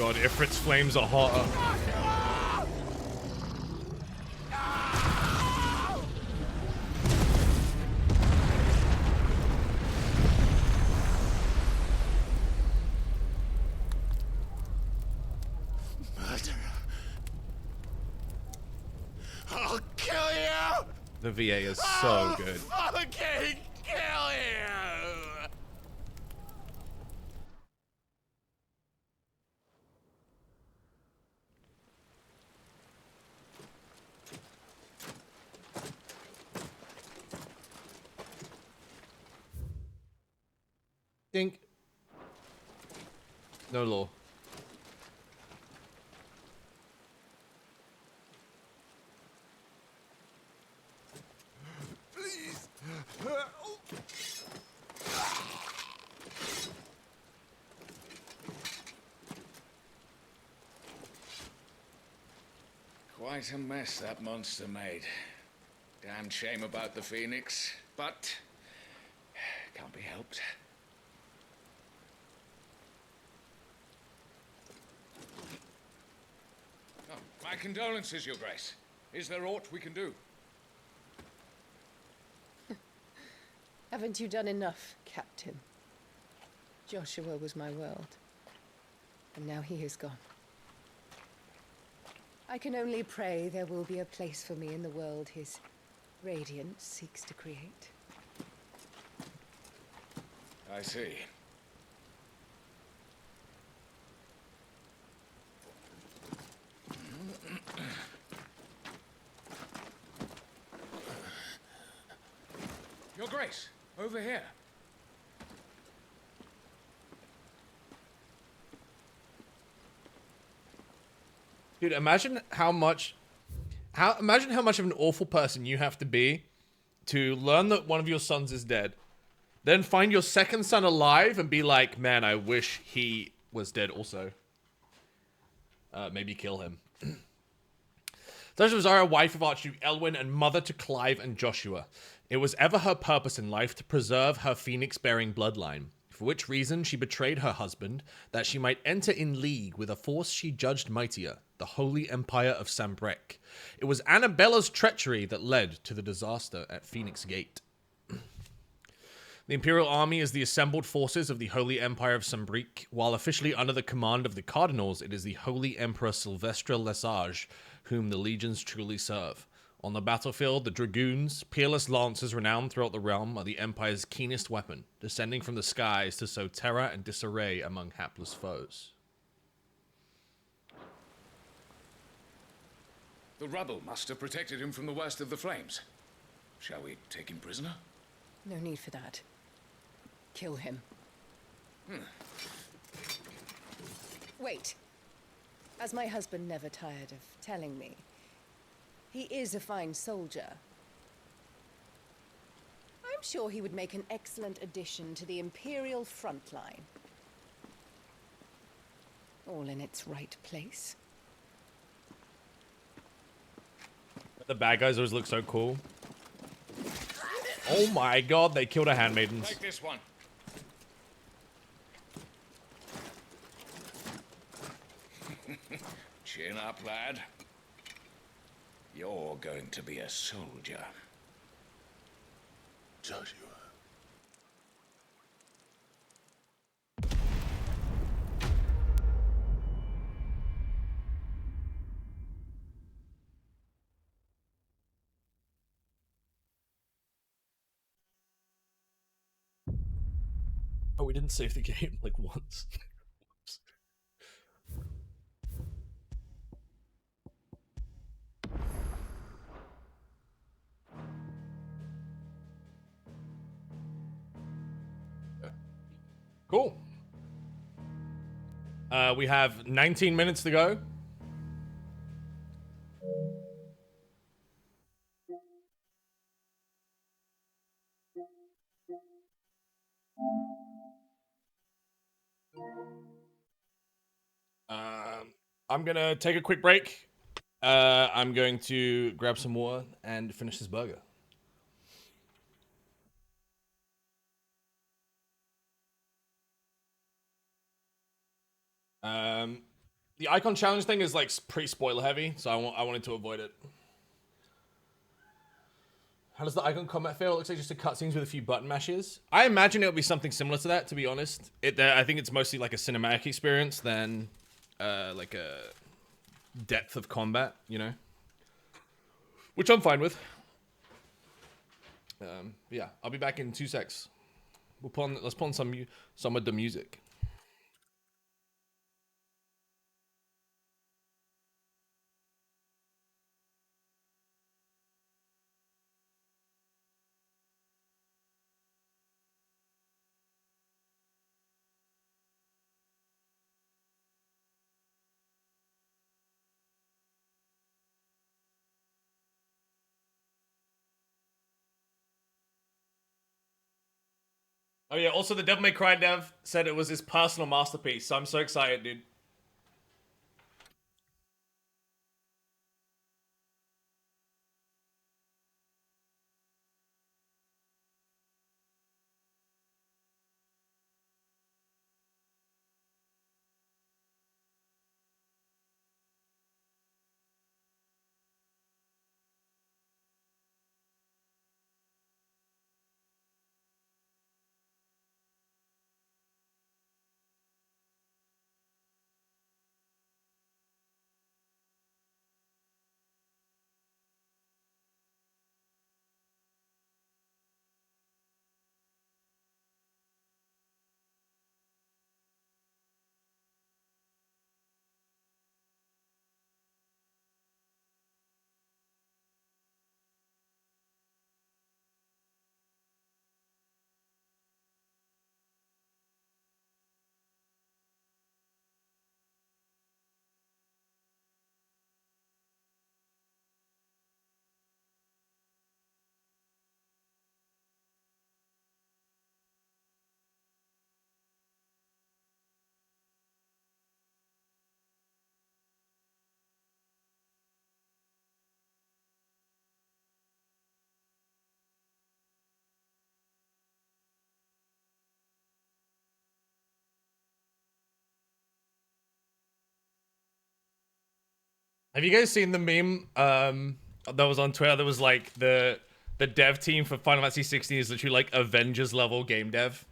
god, Ifrit's flames are hotter. I'll kill you! The VA is so good. Fucking kill you! Dink. No law. Please. Quite a mess that monster made. Damn shame about the Phoenix, but can't be helped. Oh, my condolences, Your Grace. Is there aught we can do? Haven't you done enough, Captain? Joshua was my world, and now he is gone. I can only pray there will be a place for me in the world his radiance seeks to create. I see. Your Grace, over here. Dude, imagine how much of an awful person you have to be to learn that one of your sons is dead, then find your second son alive and be like, man, I wish he was dead also. Maybe kill him. Thus was Zara, wife of Archduke Elwyn and mother to Clive and Joshua. It was ever her purpose in life to preserve her phoenix-bearing bloodline, for which reason she betrayed her husband, that she might enter in league with a force she judged mightier, the Holy Empire of Sambrek. It was Annabella's treachery that led to the disaster at Phoenix Gate. The Imperial Army is the assembled forces of the Holy Empire of Sambrek, while officially under the command of the Cardinals, it is the Holy Emperor Sylvestre Lesage, whom the legions truly serve. On the battlefield, the Dragoons, peerless lancers renowned throughout the realm, are the Empire's keenest weapon, descending from the skies to sow terror and disarray among hapless foes. The rubble must have protected him from the worst of the flames. Shall we take him prisoner? No need for that. Kill him. Wait. As my husband never tired of telling me, he is a fine soldier. I'm sure he would make an excellent addition to the Imperial front line. All in its right place. The bad guys always look so cool. Oh my god, they killed a handmaidens. Take this one. Chin up, lad. You're going to be a soldier. Joshua. Oh, we didn't save the game like once. Cool. We have 19 minutes to go. I'm gonna take a quick break. I'm going to grab some water and finish this burger. The icon challenge thing is like pretty spoiler heavy, so I wanted to avoid it. How does the icon combat feel? It looks like just a cutscenes with a few button mashes. I imagine it'll be something similar to that, to be honest. I think it's mostly like a cinematic experience than like a depth of combat, you know? Which I'm fine with. Yeah, I'll be back in 2 secs. Let's put on some of the music. Oh yeah, also the Devil May Cry dev said it was his personal masterpiece, so I'm so excited, dude. Have you guys seen the meme that was on Twitter that was like the dev team for Final Fantasy 16 is literally like Avengers level game dev?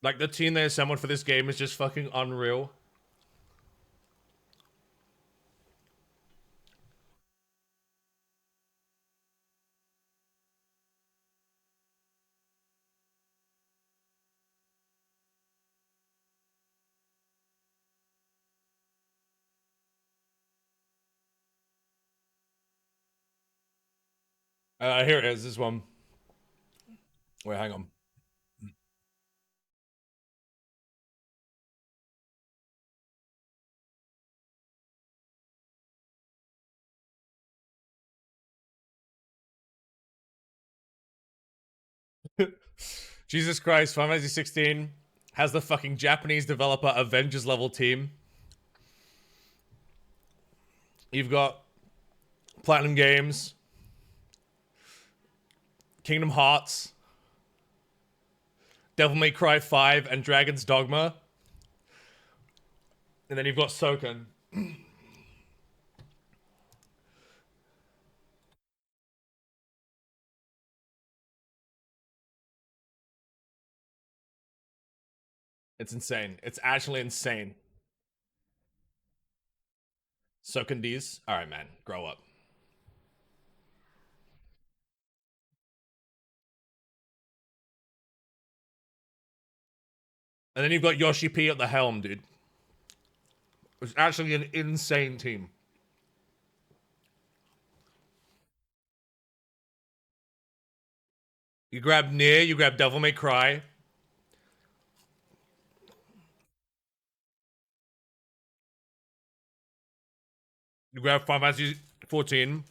Like the team they assembled for this game is just fucking unreal. Here it is, this one. Wait, hang on. Jesus Christ, Final Fantasy 16 has the fucking Japanese developer Avengers level team. You've got Platinum Games, Kingdom Hearts, Devil May Cry 5, and Dragon's Dogma. And then you've got Soken. It's insane. It's actually insane. Soken D's. Alright, man. Grow up. And then you've got Yoshi P at the helm, dude. It's actually an insane team. You grab Nier, you grab Devil May Cry. You grab Final Fantasy 14.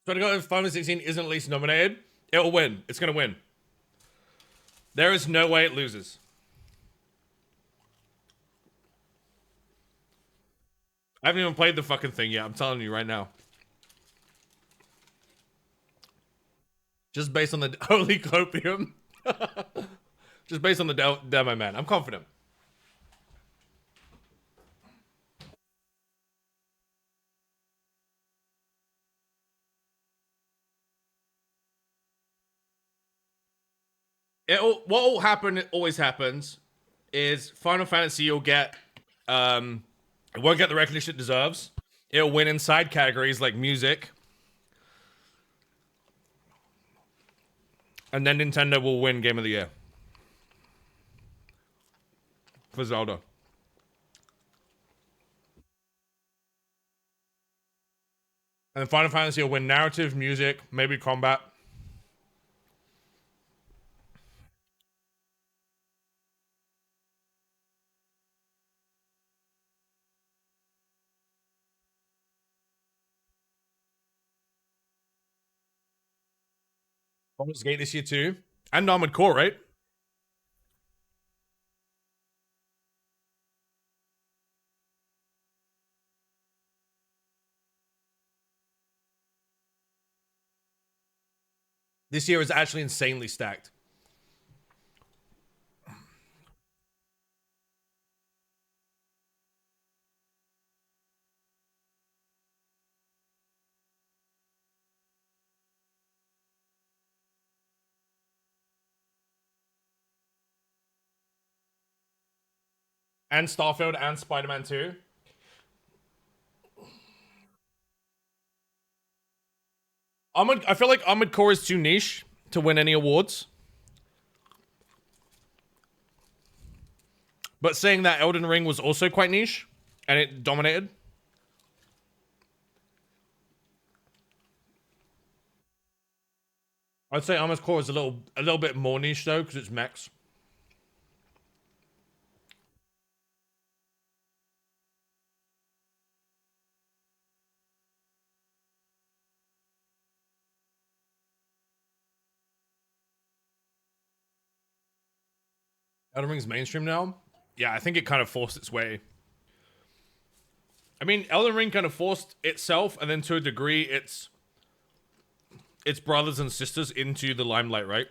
Try to go if Final 16 isn't at least nominated, it'll win. It's gonna win. There is no way it loses. I haven't even played the fucking thing yet. I'm telling you right now. Just based on the holy copium. Just based on the demo, man. I'm confident. What will happen, it always happens, is Final Fantasy will get, it won't get the recognition it deserves. It'll win in side categories like music. And then Nintendo will win Game of the Year. For Zelda. And then Final Fantasy will win narrative, music, maybe combat. Baldur's Gate this year too. And Armored Core, right? This year is actually insanely stacked. And Starfield and Spider-Man 2. I feel like Armored Core is too niche to win any awards. But saying that, Elden Ring was also quite niche, and it dominated. I'd say Armored Core is a little bit more niche though, because it's mechs. Elden Ring's mainstream now. Yeah, I think it kind of forced its way. I mean, Elden Ring kind of forced itself, and then to a degree, its brothers and sisters into the limelight, right?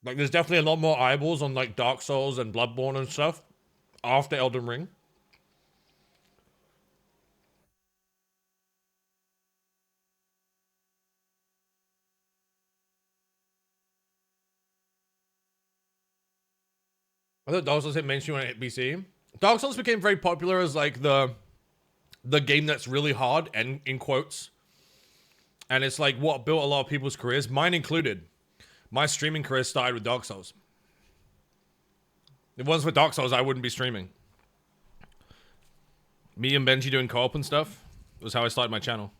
Like, there's definitely a lot more eyeballs on, like, Dark Souls and Bloodborne and stuff after Elden Ring. I thought Dark Souls hit mainstream when it hit PC. Dark Souls became very popular as, like, the game that's really hard, and in quotes. And it's, like, what built a lot of people's careers, mine included. My streaming career started with Dark Souls. If it wasn't for Dark Souls, I wouldn't be streaming. Me and Benji doing co-op and stuff was how I started my channel.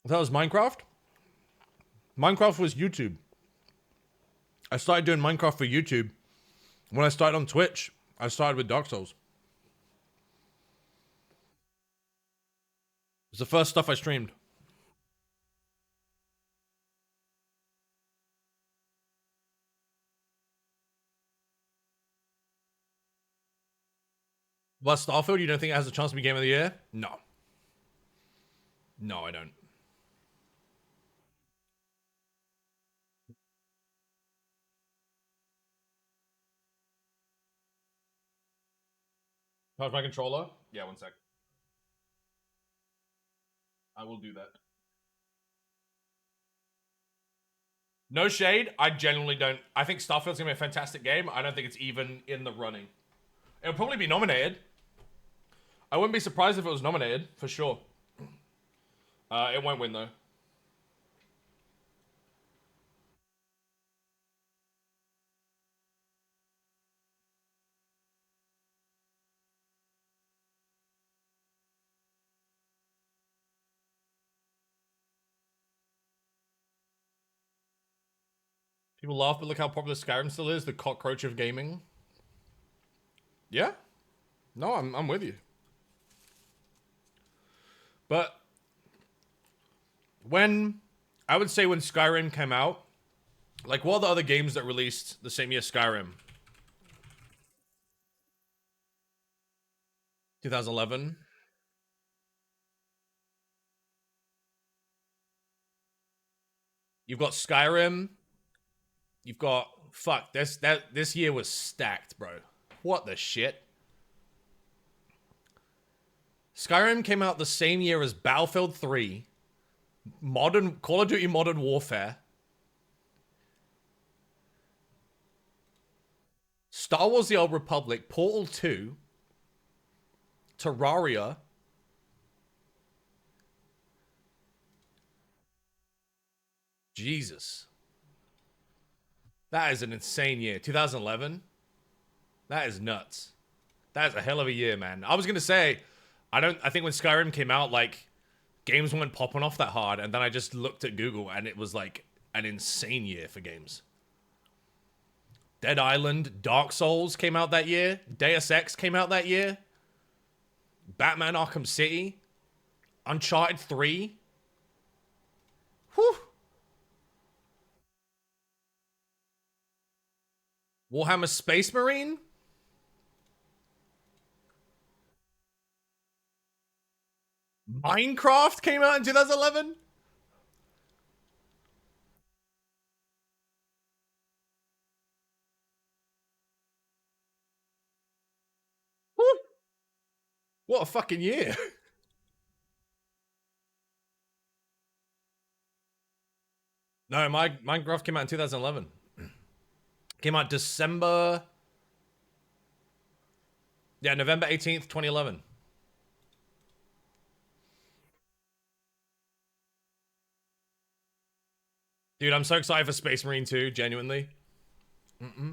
That was Minecraft? Minecraft was YouTube. I started doing Minecraft for YouTube. When I started on Twitch, I started with Dark Souls. It's the first stuff I streamed. But Starfield, you don't think it has a chance to be Game of the Year? No. No, I don't. How's my controller? Yeah, one sec. I will do that. No shade, I genuinely don't. I think Starfield's gonna be a fantastic game. I don't think it's even in the running. It'll probably be nominated. I wouldn't be surprised if it was nominated, for sure. It won't win, though. People laugh, but look how popular Skyrim still is, the cockroach of gaming. Yeah. No, I'm with you. But I would say when Skyrim came out, like what are the other games that released the same year Skyrim? 2011. You've got Skyrim. You've got this year was stacked, bro. What the shit? Skyrim came out the same year as Battlefield 3, Call of Duty Modern Warfare, Star Wars The Old Republic, Portal 2, Terraria, Jesus. That is an insane year. 2011? That is nuts. That is a hell of a year, man. I was gonna say, I think when Skyrim came out, like, games weren't popping off that hard, and then I just looked at Google, and it was, like, an insane year for games. Dead Island, Dark Souls came out that year. Deus Ex came out that year. Batman Arkham City. Uncharted 3. Whew. Warhammer Space Marine. Minecraft came out in 2011. Woo. What a fucking year. No, Minecraft came out in 2011. Came out December. Yeah, November 18th, 2011. Dude, I'm so excited for Space Marine 2, genuinely. Alright,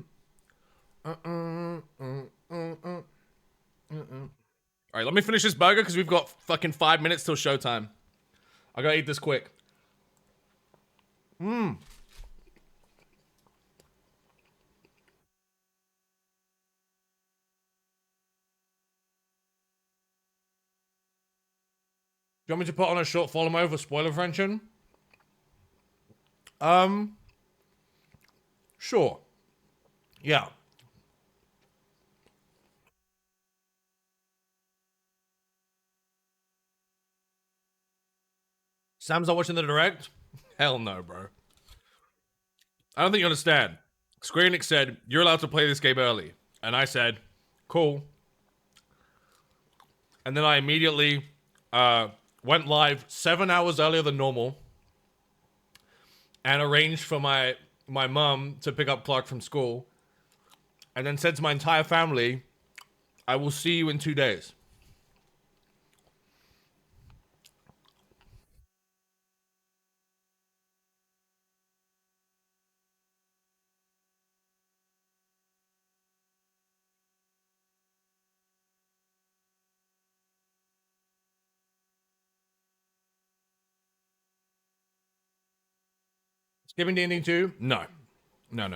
let me finish this burger because we've got fucking 5 minutes till showtime. I gotta eat this quick. Do you want me to put on a short follow mode for spoiler prevention? Sure. Yeah. Sam's not watching the direct? Hell no, bro. I don't think you understand. Square Enix said, you're allowed to play this game early. And I said, cool. And then I immediately went live 7 hours earlier than normal and arranged for my mum to pick up Clark from school and then said to my entire family, I will see you in 2 days. Skipping D&D 2? No. No.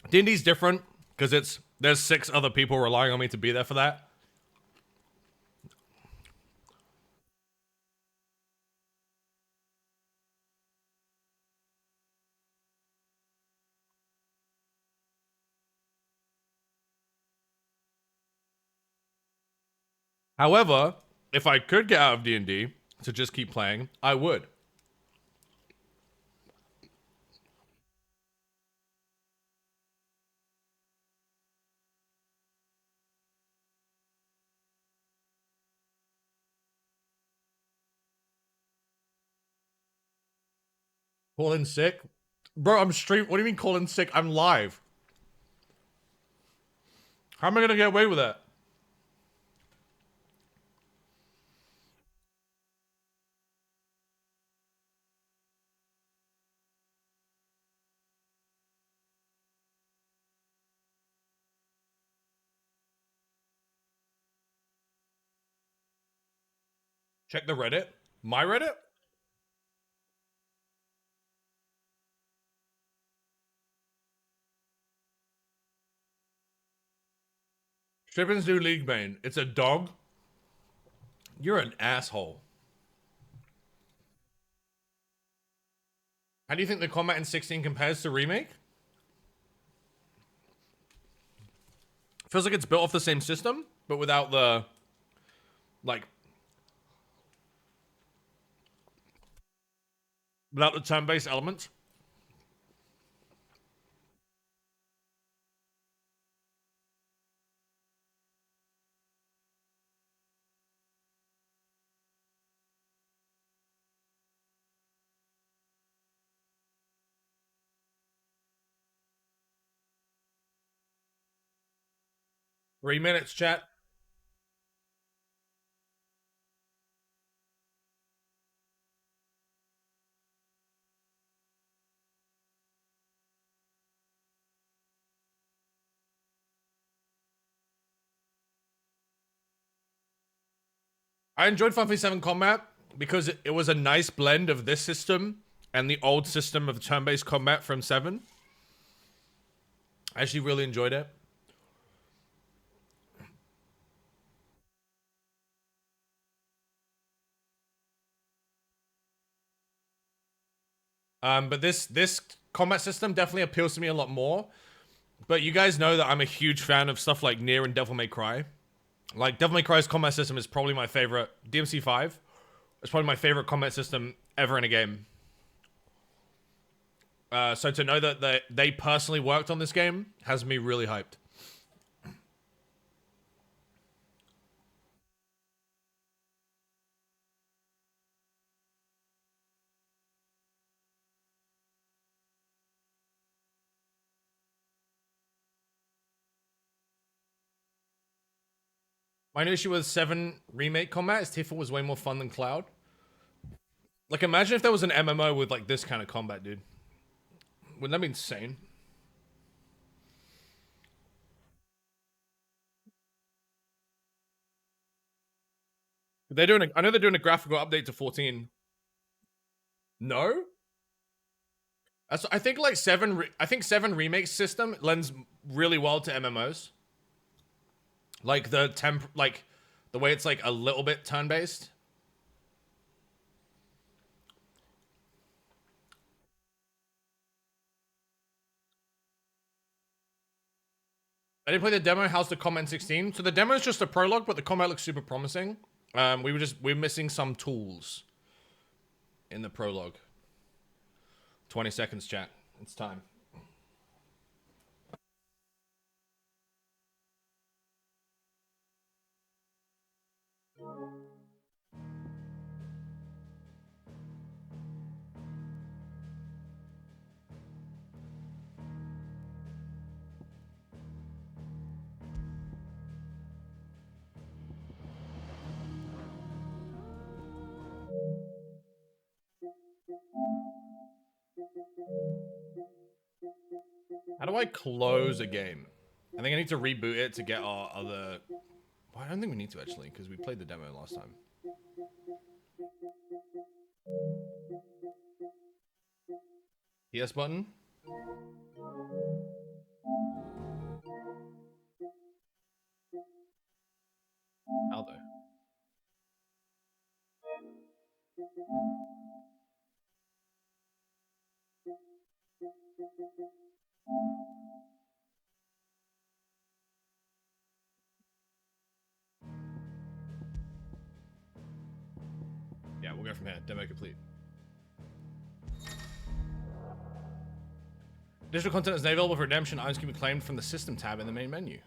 D&D's different because there's 6 other people relying on me to be there for that. However, if I could get out of D&D to just keep playing, I would. Call in sick? Bro, I'm stream. What do you mean call in sick? I'm live. How am I gonna get away with that? Check the Reddit. My Reddit? Strippin's new league main. It's a dog. You're an asshole. How do you think the combat in 16 compares to Remake? Feels like it's built off the same system, but without the, like, without the turn-based elements. Three minutes, chat. I enjoyed Final Fantasy 7 combat because it was a nice blend of this system and the old system of turn-based combat from 7. I actually really enjoyed it. But this combat system definitely appeals to me a lot more. But you guys know that I'm a huge fan of stuff like Nier and Devil May Cry. Like, Devil May Cry's combat system is probably my favorite. DMC5 is probably my favorite combat system ever in a game. So to know that they personally worked on this game has me really hyped. My issue with 7 Remake combat is Tifa was way more fun than Cloud. Like, imagine if there was an MMO with, like, this kind of combat, dude. Wouldn't that be insane? They're doing I know they're doing a graphical update to 14. No? I think, like, 7 Remake system lends really well to MMOs. Like, the way it's, like, a little bit turn-based. I didn't play the demo. How's the combat in 16? So the demo is just a prologue, but the combat looks super promising. We're missing some tools in the prologue. 20 seconds, chat. It's time. How do I close a game? I think I need to reboot it to get our other... Well, I don't think we need to, actually, because we played the demo last time. PS button? How though? Yeah, we'll go from here. Demo complete. Digital content is now available for redemption. Items can be claimed from the System tab in the main menu.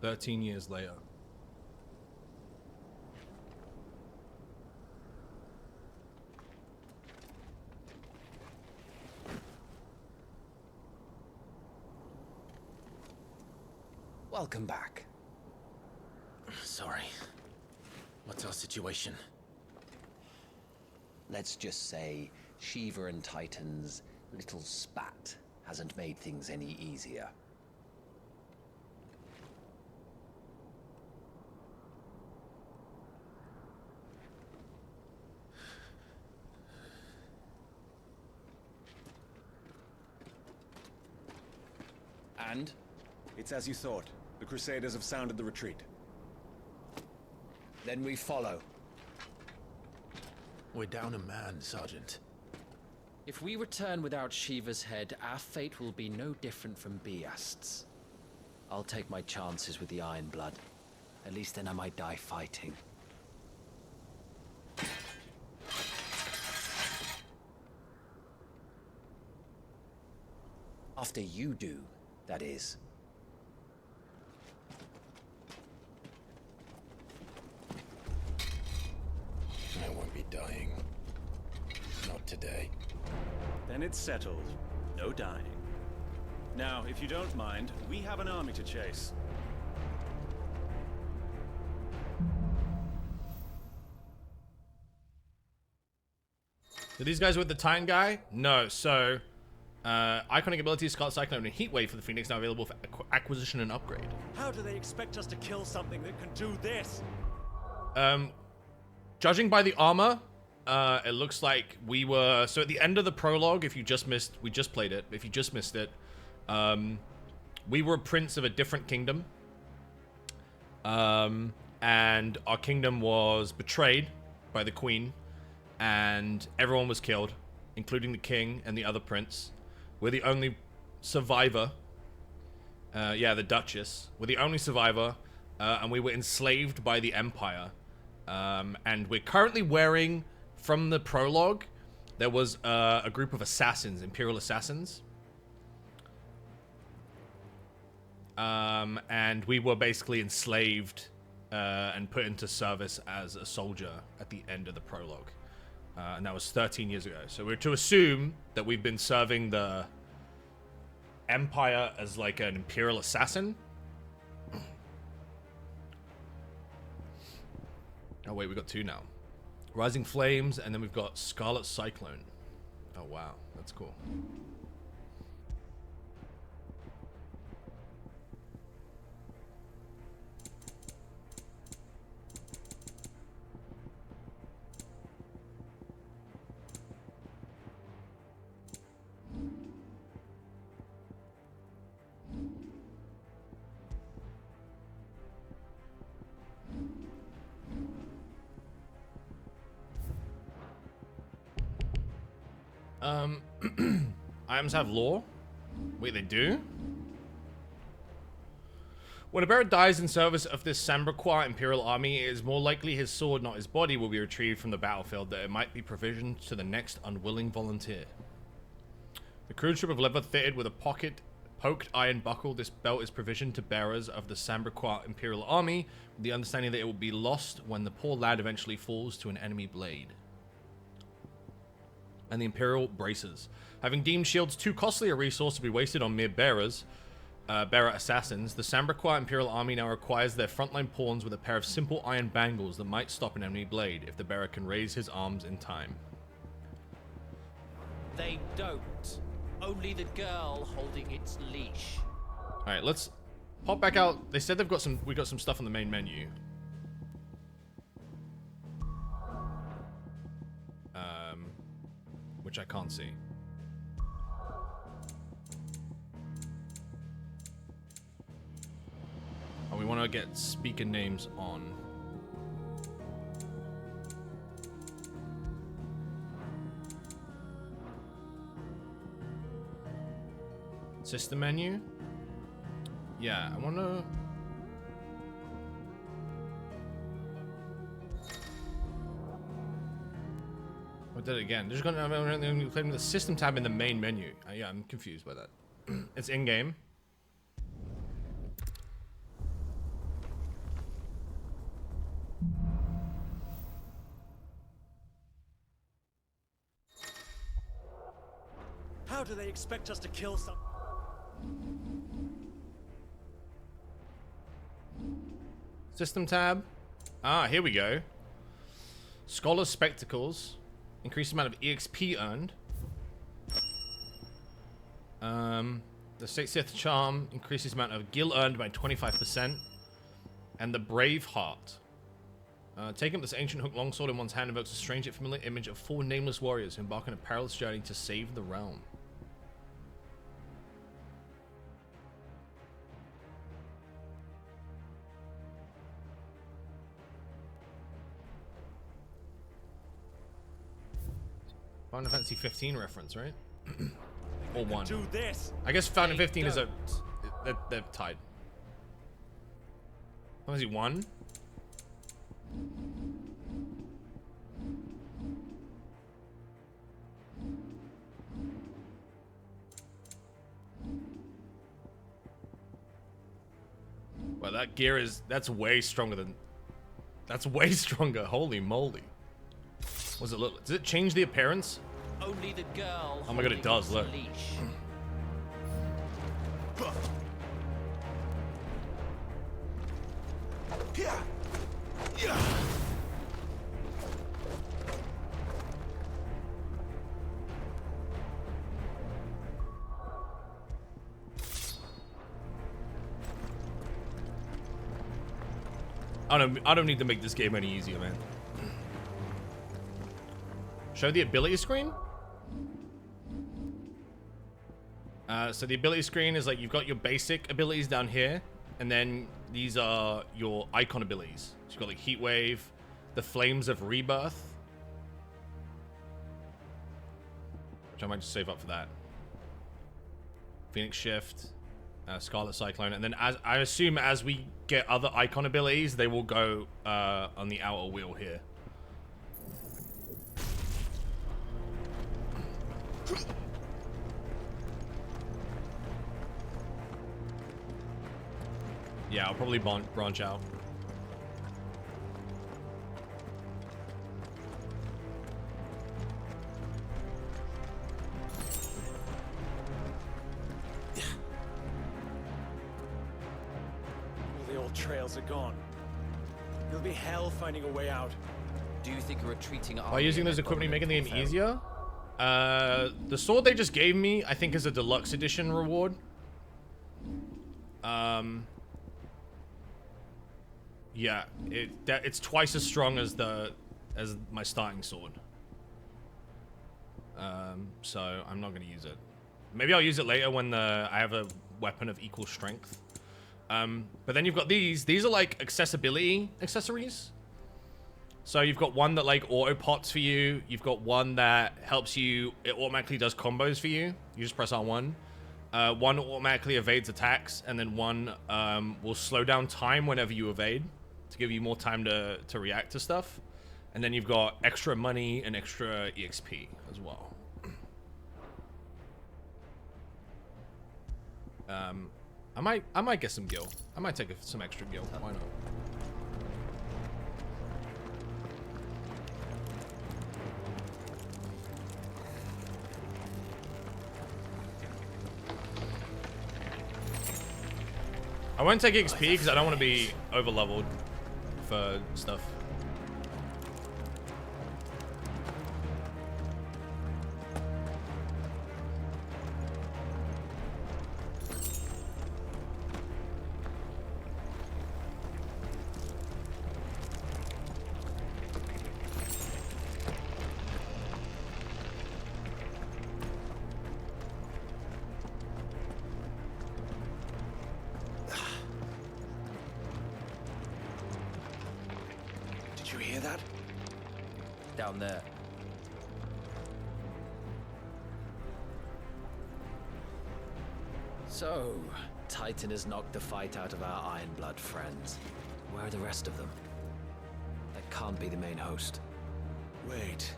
"13 years later." Welcome back. Sorry. What's our situation? Let's just say Shiva and Titan's little spat hasn't made things any easier. And? It's as you thought. The Crusaders have sounded the retreat. Then we follow. We're down a man, Sergeant. If we return without Shiva's head, our fate will be no different from Biast's. I'll take my chances with the Iron Blood. At least then I might die fighting. After you do, that is. I won't be dying. Not today. Then it's settled. No dying. Now, if you don't mind, we have an army to chase. Are these guys with the Titan guy? No, so... iconic abilities, Scarlet Cyclone and Heatwave for the Phoenix now available for acquisition and upgrade. How do they expect us to kill something that can do this? Judging by the armor, it looks like we were... So at the end of the prologue, if you just missed... We just played it. If you just missed it, we were a prince of a different kingdom. And our kingdom was betrayed by the queen. And everyone was killed, including the king and the other prince. We're the only survivor. Yeah, the Duchess. We're the only survivor. And we were enslaved by the Empire. And we're currently wearing, from the prologue, there was a group of assassins, Imperial assassins. And we were basically enslaved and put into service as a soldier at the end of the prologue. And that was 13 years ago. So we're to assume that we've been serving the Empire as like an Imperial assassin. Oh wait, we got two now. Rising Flames, and then we've got Scarlet Cyclone. Oh wow, that's cool. Items have lore? Wait, they do? When a bearer dies in service of this Sambraquois Imperial army, it is more likely his sword, not his body, will be retrieved from the battlefield, that it might be provisioned to the next unwilling volunteer. The crude strip of leather fitted with a poked iron buckle, this belt is provisioned to bearers of the Sambraquois Imperial army, with the understanding that it will be lost when the poor lad eventually falls to an enemy blade. And the Imperial braces. Having deemed shields too costly a resource to be wasted on mere bearer assassins, the Sambraquois Imperial Army now requires their frontline pawns with a pair of simple iron bangles that might stop an enemy blade if the bearer can raise his arms in time. They don't. Only the girl holding its leash. Alright, let's pop back out. They said we got some stuff on the main menu. Which I can't see. Oh, we want to get speaker names on. System menu? Yeah, I want to... I did it again. They're just going to claim the system tab in the main menu. Yeah, I'm confused by that. It's in-game. How do they expect us to kill some? System tab. Ah, here we go. Scholar Spectacles. Increased amount of EXP earned. The 60th Charm increases amount of gil earned by 25%. And the Brave Heart. Taking up this ancient hook longsword in one's hand invokes a strange yet familiar image of four nameless warriors who embark on a perilous journey to save the realm. Final Fantasy 15 reference, right? Or one. Do this. I guess Final 15 is a... They're tied. Fantasy 1? Well, that gear is... That's way stronger than... That's way stronger. Holy moly. Was it look? Does it change the appearance? Only the girl. Oh my god, it does. Look. I don't need to make this game any easier, man. Show the ability screen? So the ability screen is like you've got your basic abilities down here, and then these are your icon abilities. So you've got like Heat Wave, the Flames of Rebirth, which I might just save up for that. Phoenix Shift, Scarlet Cyclone, and then as I assume as we get other icon abilities, they will go on the outer wheel here. Yeah, I'll probably branch out. All the old trails are gone. It'll be hell finding a way out. Do you think a retreating army... By using those equipment, making the game easier? The sword they just gave me, I think, is a deluxe edition reward. Yeah, it's twice as strong as my starting sword. So I'm not gonna use it. Maybe I'll use it later when I have a weapon of equal strength. But then you've got these. These are like accessibility accessories. So you've got one that like auto pots for you. You've got one that helps you. It automatically does combos for you. You just press R1. One automatically evades attacks, and then one will slow down time whenever you evade to give you more time to react to stuff. And then you've got extra money and extra EXP as well. I might get some gil. I might take some extra gil. Why not? I won't take XP because I don't want to be over leveled for stuff. Down there. So, Titan has knocked the fight out of our Ironblood friends. Where are the rest of them? That can't be the main host. Wait.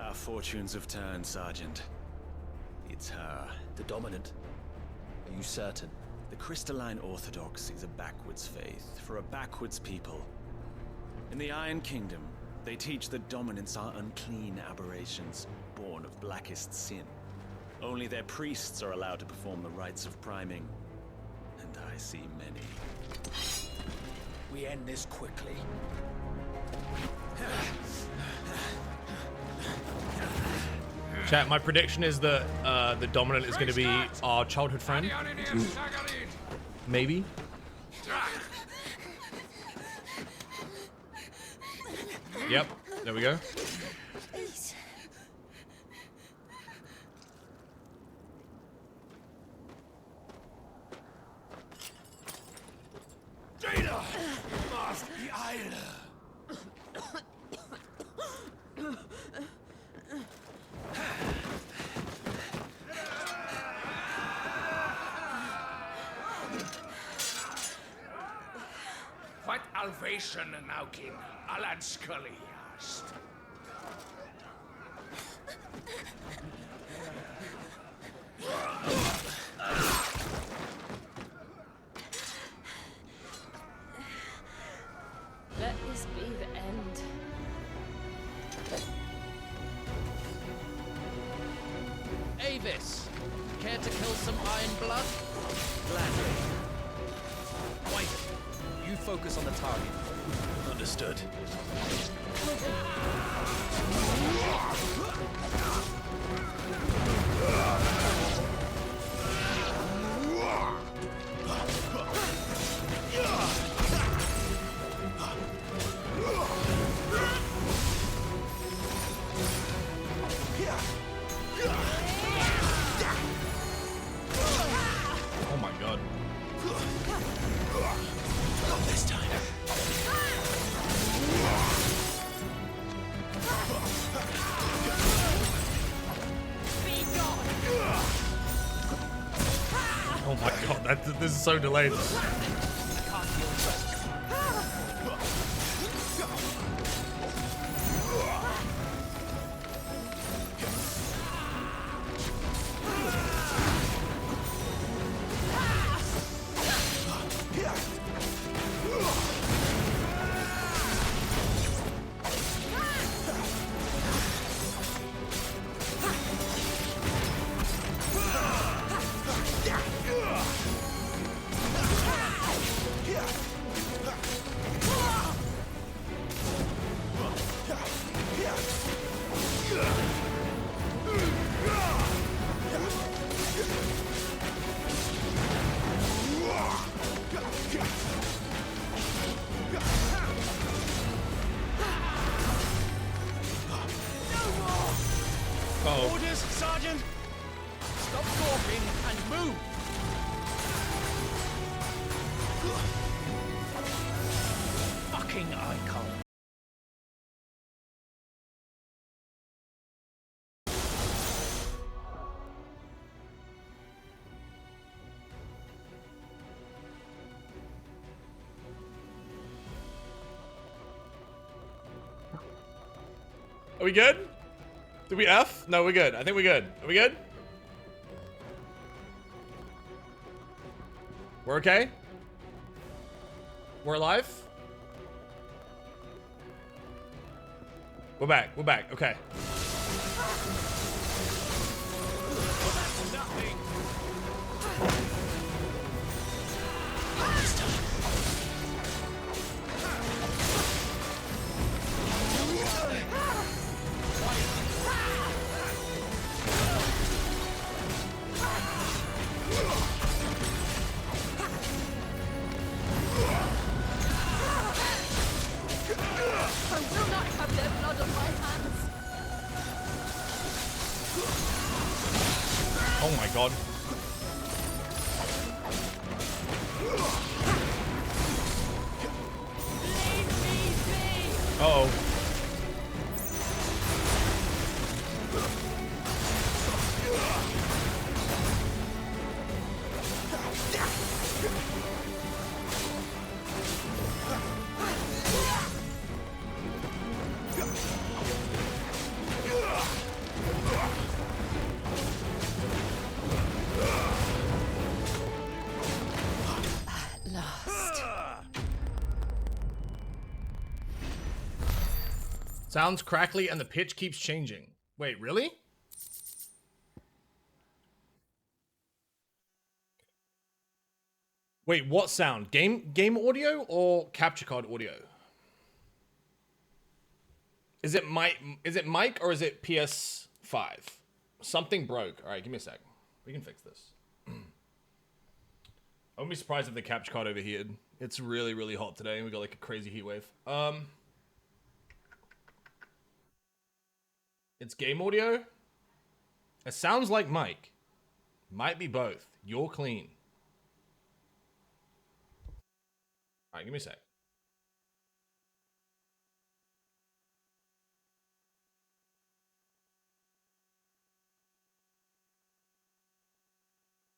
Our fortunes have turned, Sergeant. It's her. The Dominant? Are you certain? The Crystalline Orthodox is a backwards faith for a backwards people. In the Iron Kingdom, they teach that dominants are unclean aberrations, born of blackest sin. Only their priests are allowed to perform the rites of priming, and I see many. We end this quickly. Chat, my prediction is that the Dominant is going to be our childhood friend. Maybe. Yep, there we go. Data! The Isle. What Alvation Naukin, Alan Scully asked. Let this be the end. Avis, care to kill some Iron Blood? Gladly. Wyvern, you focus on the target. Understood. Oh my god. Not this time. Oh my god, this is so delayed. Orders, Sergeant! Stop talking and move! Fucking icon. Are we good? Did we F? No, we're good. I think we're good. Are we good? We're okay? We're alive? We're back. We're back. Okay. I will not have their blood on my hands. Oh my god. Uh-oh. Last. Sounds crackly and the pitch keeps changing. Wait, really? Wait, what sound? Game audio or capture card audio? Is it mic or is it PS5? Something broke. All right, give me a sec. We can fix this. I wouldn't be surprised if the capture card overheated. It's really, really hot today and we got like a crazy heat wave. It's game audio. It sounds like mic. Might be both. You're clean. All right, give me a sec.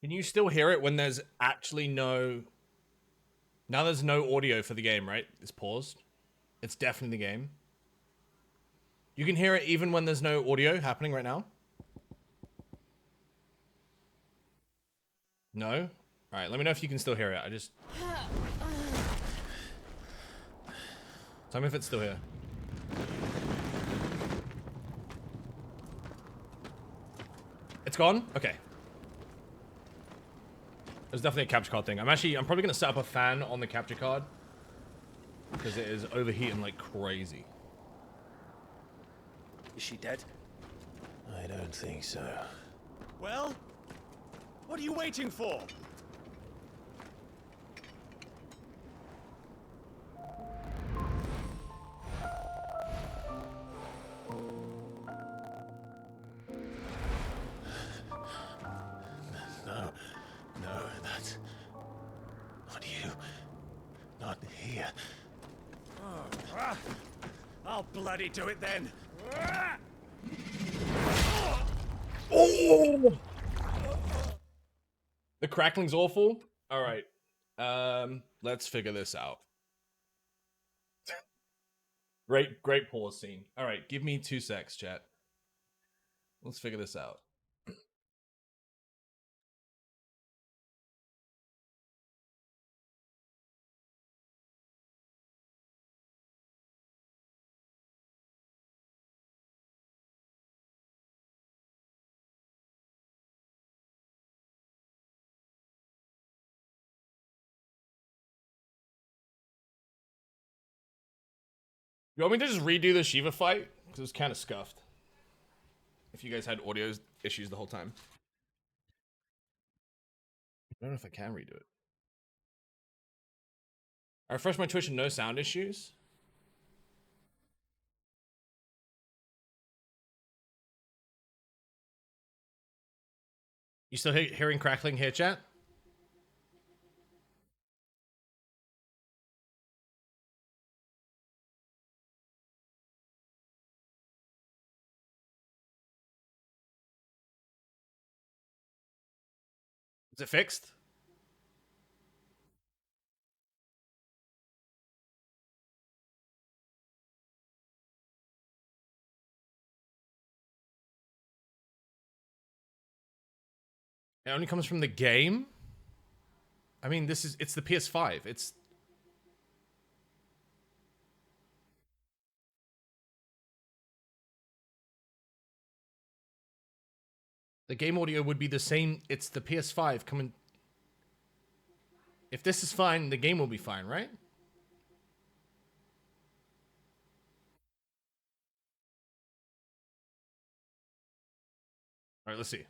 Can you still hear it when there's actually no... Now there's no audio for the game, right? It's paused. It's definitely the game. You can hear it even when there's no audio happening right now? No? Alright, let me know if you can still hear it. I just... Tell me if it's still here. It's gone? Okay. There's definitely a capture card thing. I'm probably gonna set up a fan on the capture card because it is overheating like crazy. Is she dead? I don't think so. Well, what are you waiting for? No, that's not you. Not here. I'll bloody do it then. Oh! The crackling's awful. All right. Let's figure this out. Great pause scene. All right, give me 2 secs, chat. Let's figure this out. You want me to just redo the Shiva fight? Because it was kind of scuffed. If you guys had audio issues the whole time. I don't know if I can redo it. I refreshed my Twitch and no sound issues. You still hearing crackling here, chat? Is it fixed? It only comes from the game? I mean, it's the PS5. The game audio would be the same. It's the PS5 coming. If this is fine, the game will be fine, right? All right, let's see.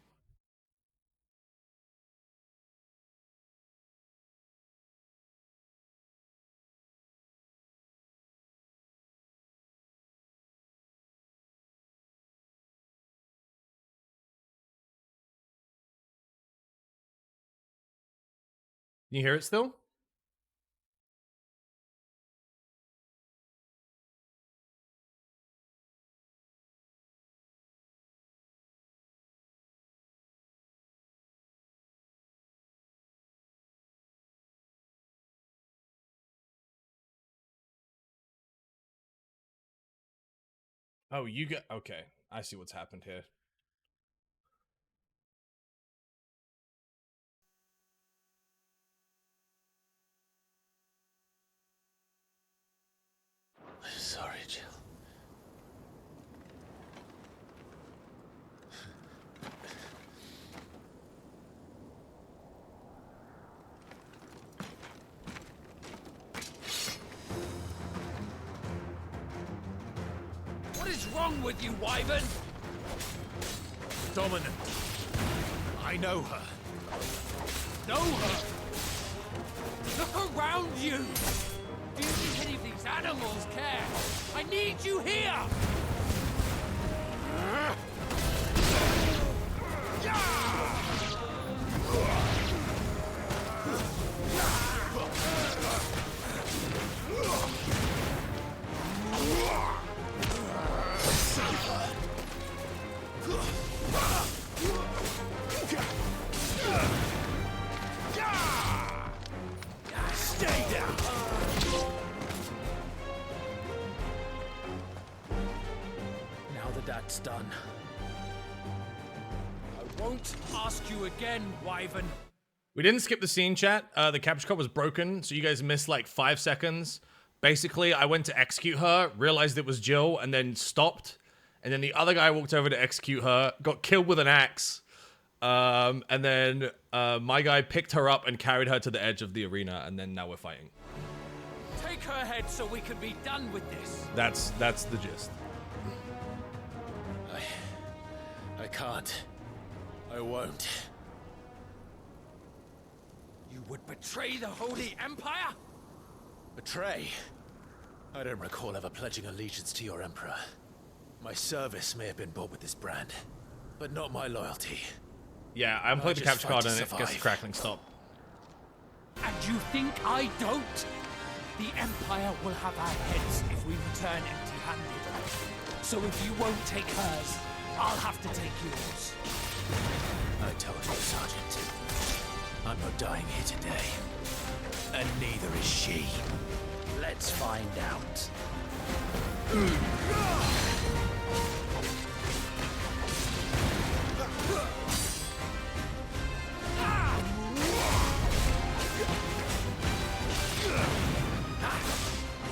Can you hear it still? Oh, you got... Okay, I see what's happened here. I'm sorry, Jill. What is wrong with you, Wyvern? Dominant. I know her. Know her? Look around you! Do you think any of these animals care? I need you here! Stay down! Now that that's done, I won't ask you again, Wyvern. We didn't skip the scene, chat. The capture card was broken, so you guys missed like 5 seconds. Basically, I went to execute her, realized it was Jill, and then stopped. And then the other guy walked over to execute her, got killed with an axe. And then my guy picked her up and carried her to the edge of the arena, and then now we're fighting. Take her head so we can be done with this. That's the gist. I can't. I won't. You would betray the Holy Empire? Betray? I don't recall ever pledging allegiance to your Emperor. My service may have been bought with this brand, but not my loyalty. Yeah, I unplugged the capture card and it gets the crackling stop. And you think I don't? The Empire will have our heads if we return empty-handed. So if you won't take hers, I'll have to take yours. I told you, Sergeant. I'm not dying here today. And neither is she. Let's find out.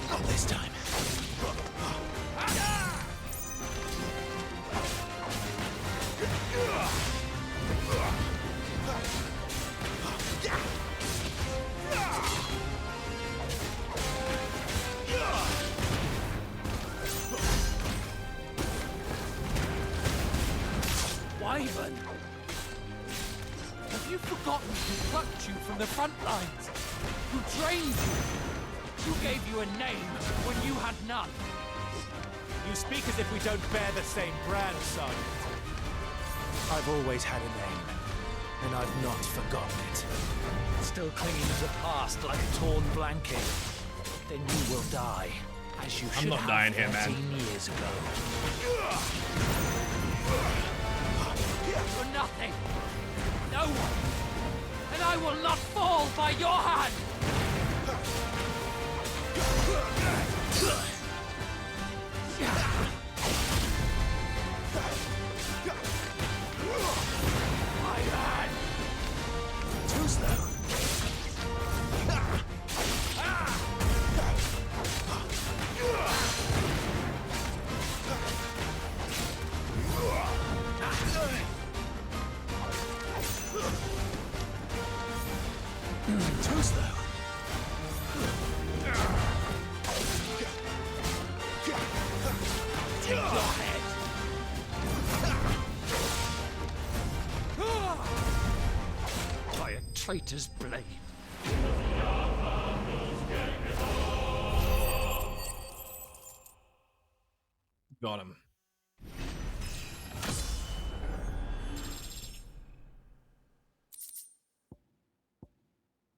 Not this time. Wyvern! Have you forgotten who plucked you from the front lines? Who trained you? Who gave you a name when you had none? You speak as if we don't bear the same brand, Sergeant. I've always had a name, and I've not forgotten it. Still clinging to the past like a torn blanket. Then you will die, as you should I'm not have dying here, 13 man. years ago. For nothing. No one. And I will not fall by your hand. My hand. Too slow. Too slow. Take your head. By a traitor's blade. Got him.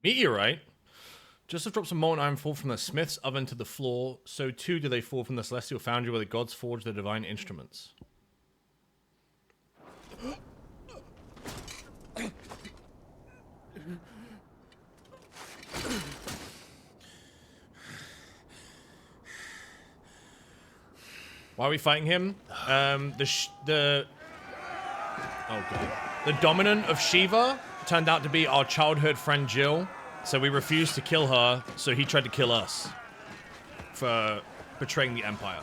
Meteorite? Just as drops of molten iron fall from the smith's oven to the floor, so too do they fall from the celestial foundry where the gods forge their divine instruments. Why are we fighting him? The dominant of Shiva turned out to be our childhood friend Jill, so we refused to kill her, so he tried to kill us for betraying the Empire.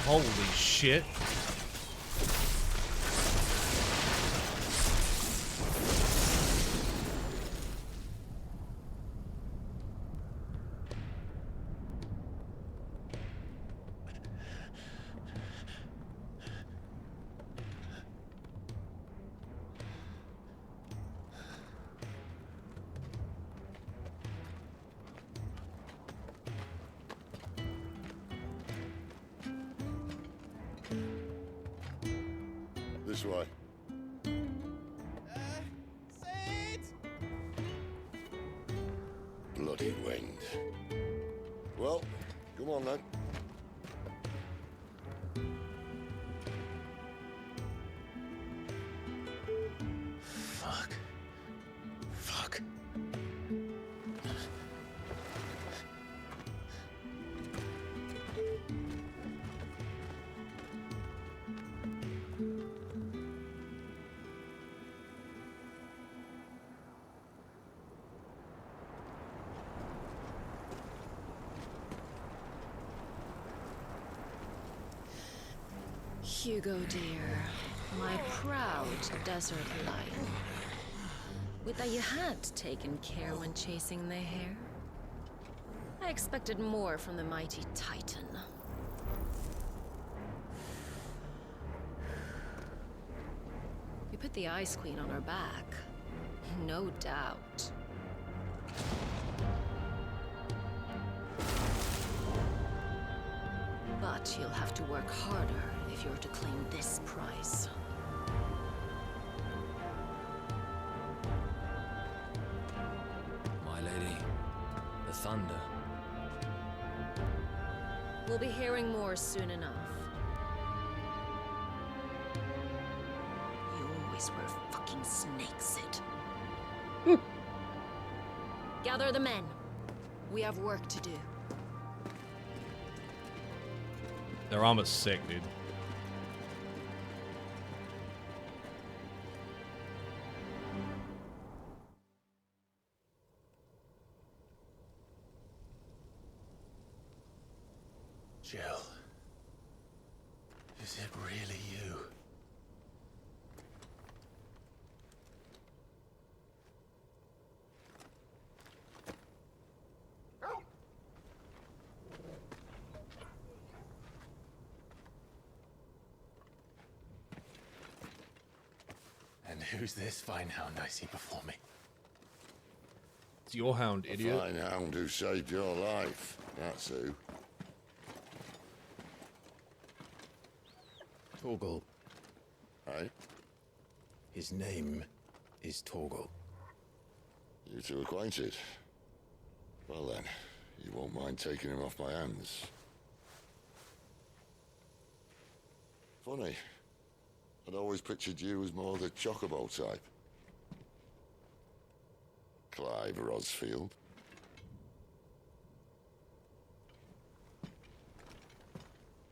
Holy shit. This way. Sid! Bloody wind. Well, come on then. Fuck. Fuck. Hugo, dear, my proud desert lion. Would that you had taken care when chasing the hare. I expected more from the mighty Titan. We put the Ice Queen on our back, no doubt. But you'll have to work harder if you're to claim this prize. My lady, the thunder. We'll be hearing more soon enough. You always were a fucking snake, Sid. Gather the men. We have work to do. Their armor's sick, dude. Jill. Is it really you? And who's this fine hound I see before me? It's your hound, idiot. A fine hound who saved your life. That's who. Torgal. Hey? His name is Torgal. You two acquainted? Well then, you won't mind taking him off my hands. Funny. I'd always pictured you as more the chocobo type. Clive Rosfield.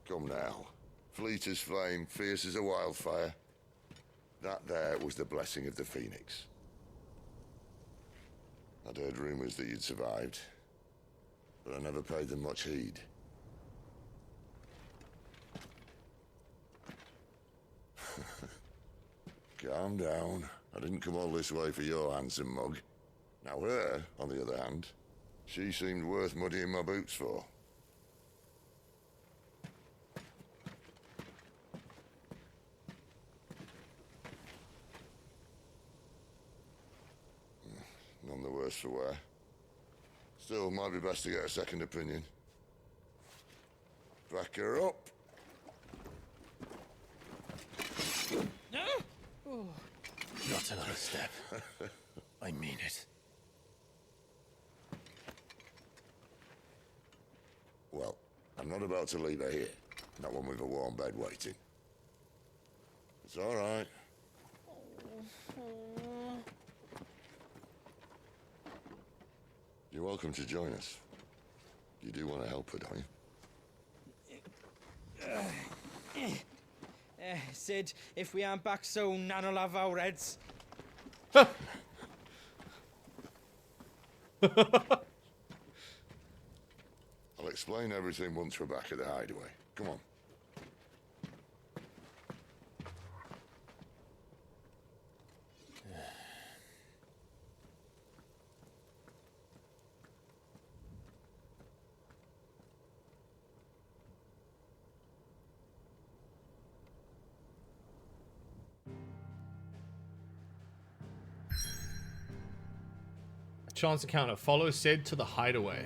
Come now. Fleet as flame, fierce as a wildfire. That there was the blessing of the Phoenix. I'd heard rumors that you'd survived, but I never paid them much heed. Calm down. I didn't come all this way for your handsome mug. Now her, on the other hand, she seemed worth muddying my boots for. None the worse for wear. Still, might be best to get a second opinion. Back her up. No! Oh. Not another step. I mean it. Well, I'm not about to leave her here. Not one with a warm bed waiting. It's all right. You're welcome to join us. You do want to help her, don't you? Sid, if we aren't back soon, Nan'll have our heads. I'll explain everything once we're back at the hideaway. Come on. Chance encounter. Follow Sid to the hideaway.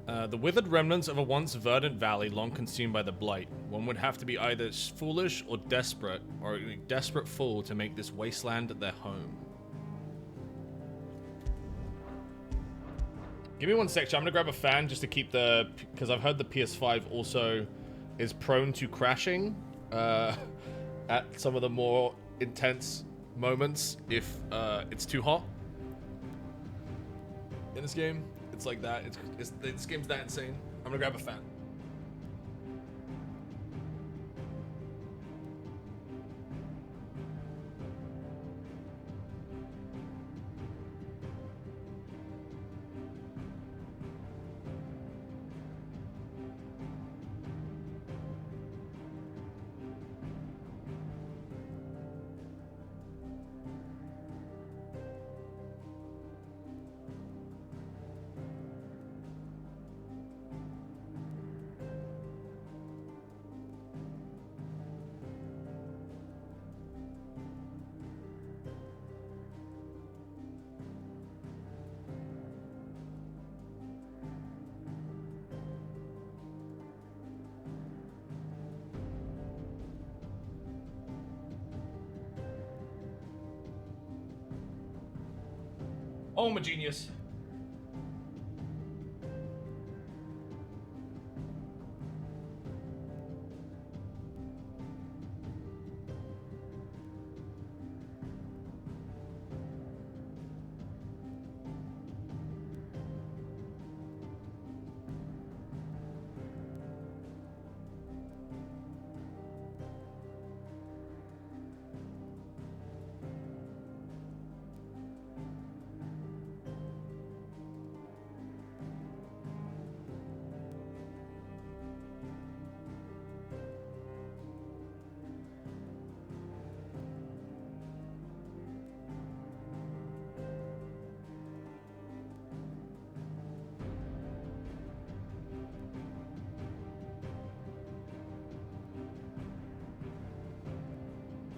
The withered remnants of a once verdant valley long consumed by the blight. One would have to be either foolish or a desperate fool to make this wasteland their home. Give me one sec, I'm gonna grab a fan just to keep the, because I've heard the PS5 also is prone to crashing at some of the more intense moments if it's too hot. In this game, it's like that. This game's that insane. I'm gonna grab a fan. Oh, I'm a genius.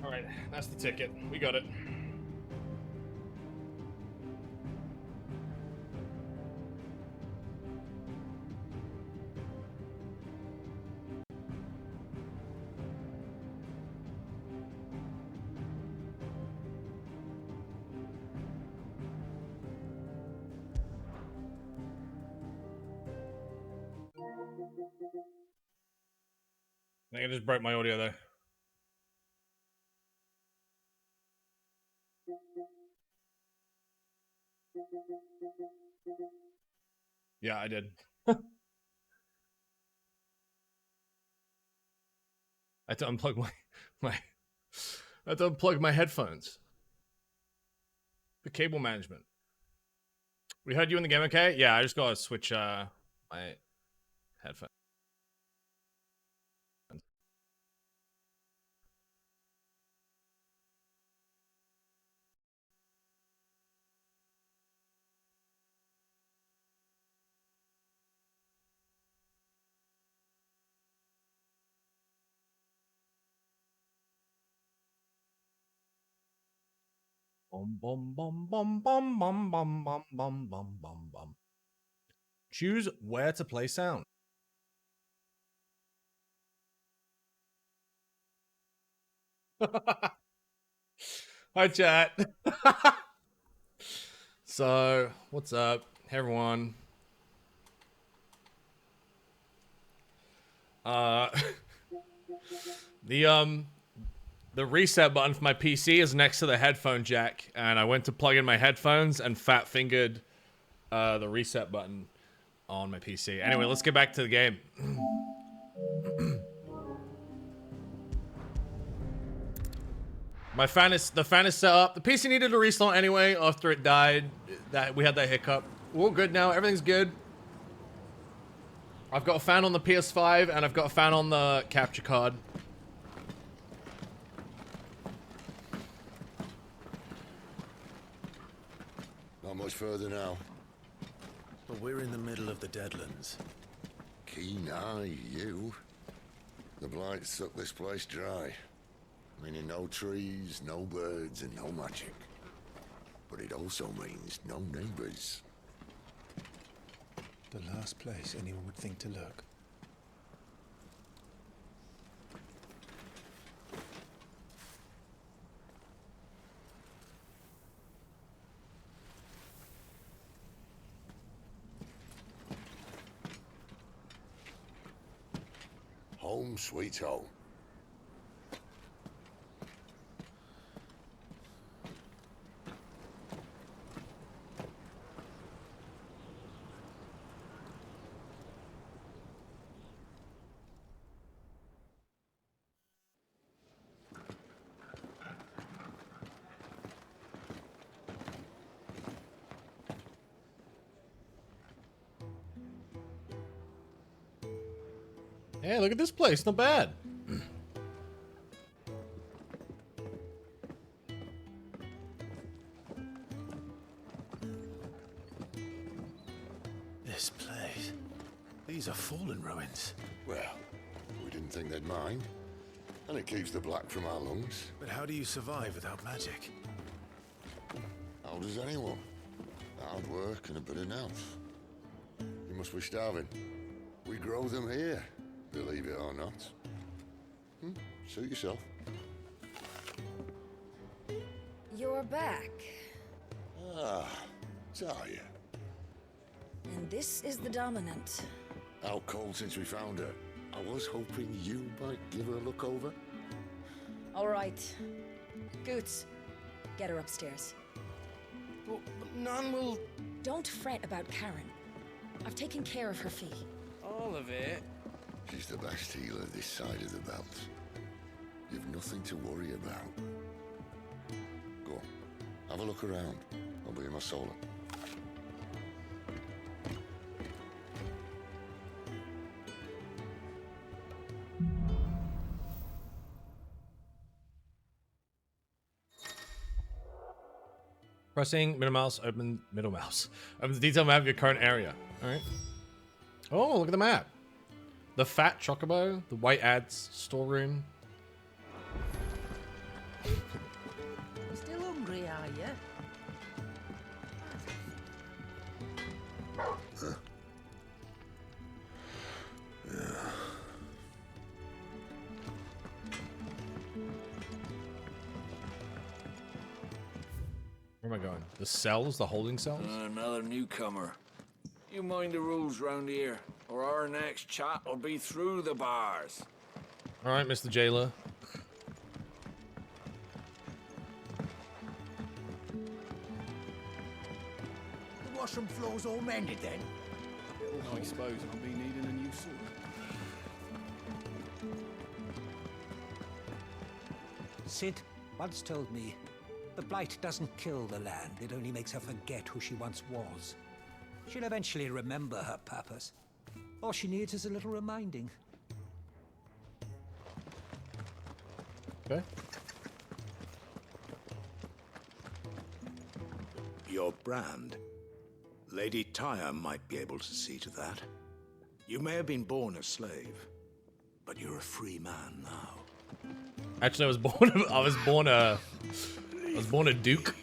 Alright, that's the ticket. We got it. I think I just broke my audio there. Yeah, I did. I had to unplug I had to unplug my headphones. The cable management. We heard you in the game, okay? Yeah, I just gotta switch my headphones. Bum bum bum bum bum bum bum bum bum bum bum bum. Choose where to play sound. Hi chat. So, what's up? Hey everyone. The reset button for my PC is next to the headphone jack, and I went to plug in my headphones and fat fingered the reset button on my PC. Anyway, let's get back to the game. The fan is set up. The PC needed a restart anyway after it died. We had that hiccup. We're all good now. Everything's good. I've got a fan on the PS5 and I've got a fan on the capture card. Not much further now. But we're in the middle of the Deadlands. Keen eye, you. The blight sucked this place dry. Meaning no trees, no birds, and no magic. But it also means no neighbors. The last place anyone would think to look. Home sweet home. Hey, look at this place. Not bad. This place. These are fallen ruins. Well, we didn't think they'd mind. And it keeps the black from our lungs. But how do you survive without magic? How does anyone? Hard work and a bit of nerve. You must be starving. We grow them here, believe it or not. Suit yourself. You're back. Ah, Talia. And this is the Dominant. Out cold since we found her. I was hoping you might give her a look over. All right. Goots, get her upstairs. Well, none will... Don't fret about Karen. I've taken care of her fee. All of it? She's the best healer this side of the belt. You've nothing to worry about. Go on, have a look around. I'll be in my solar. Pressing middle mouse, open middle mouse. Open the detail map of your current area. Alright. Oh, look at the map. The fat chocobo, the white ads, storeroom. Still hungry, are you? Where am I going? The cells? The holding cells? Another newcomer. You mind the rules round here, or our next chat will be through the bars. Alright, Mr. Jailer. The washroom floor's all mended then? I suppose I'll be needing a new sword. Sid once told me, the blight doesn't kill the land, it only makes her forget who she once was. She'll eventually remember her purpose. All she needs is a little reminding. Okay. Your brand. Lady Tyre might be able to see to that. You may have been born a slave, but you're a free man now. Actually, I was born a duke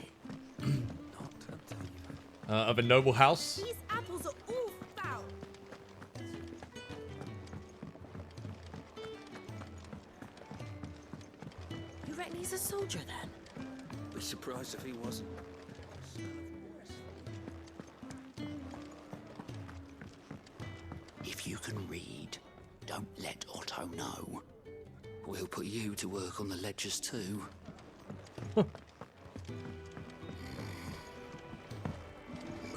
of a noble house. These apples are all foul. You reckon he's a soldier then? Be surprised if he wasn't. If you can read, don't let Otto know. We'll put you to work on the ledgers too.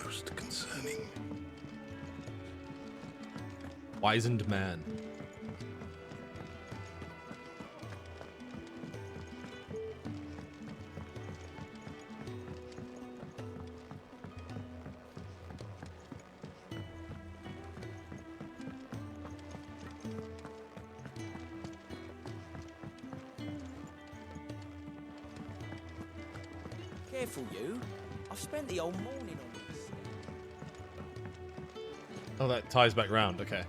Most concerning. Wizened man. Careful, you. I've spent the whole morning on this. Oh, that ties back round. Okay.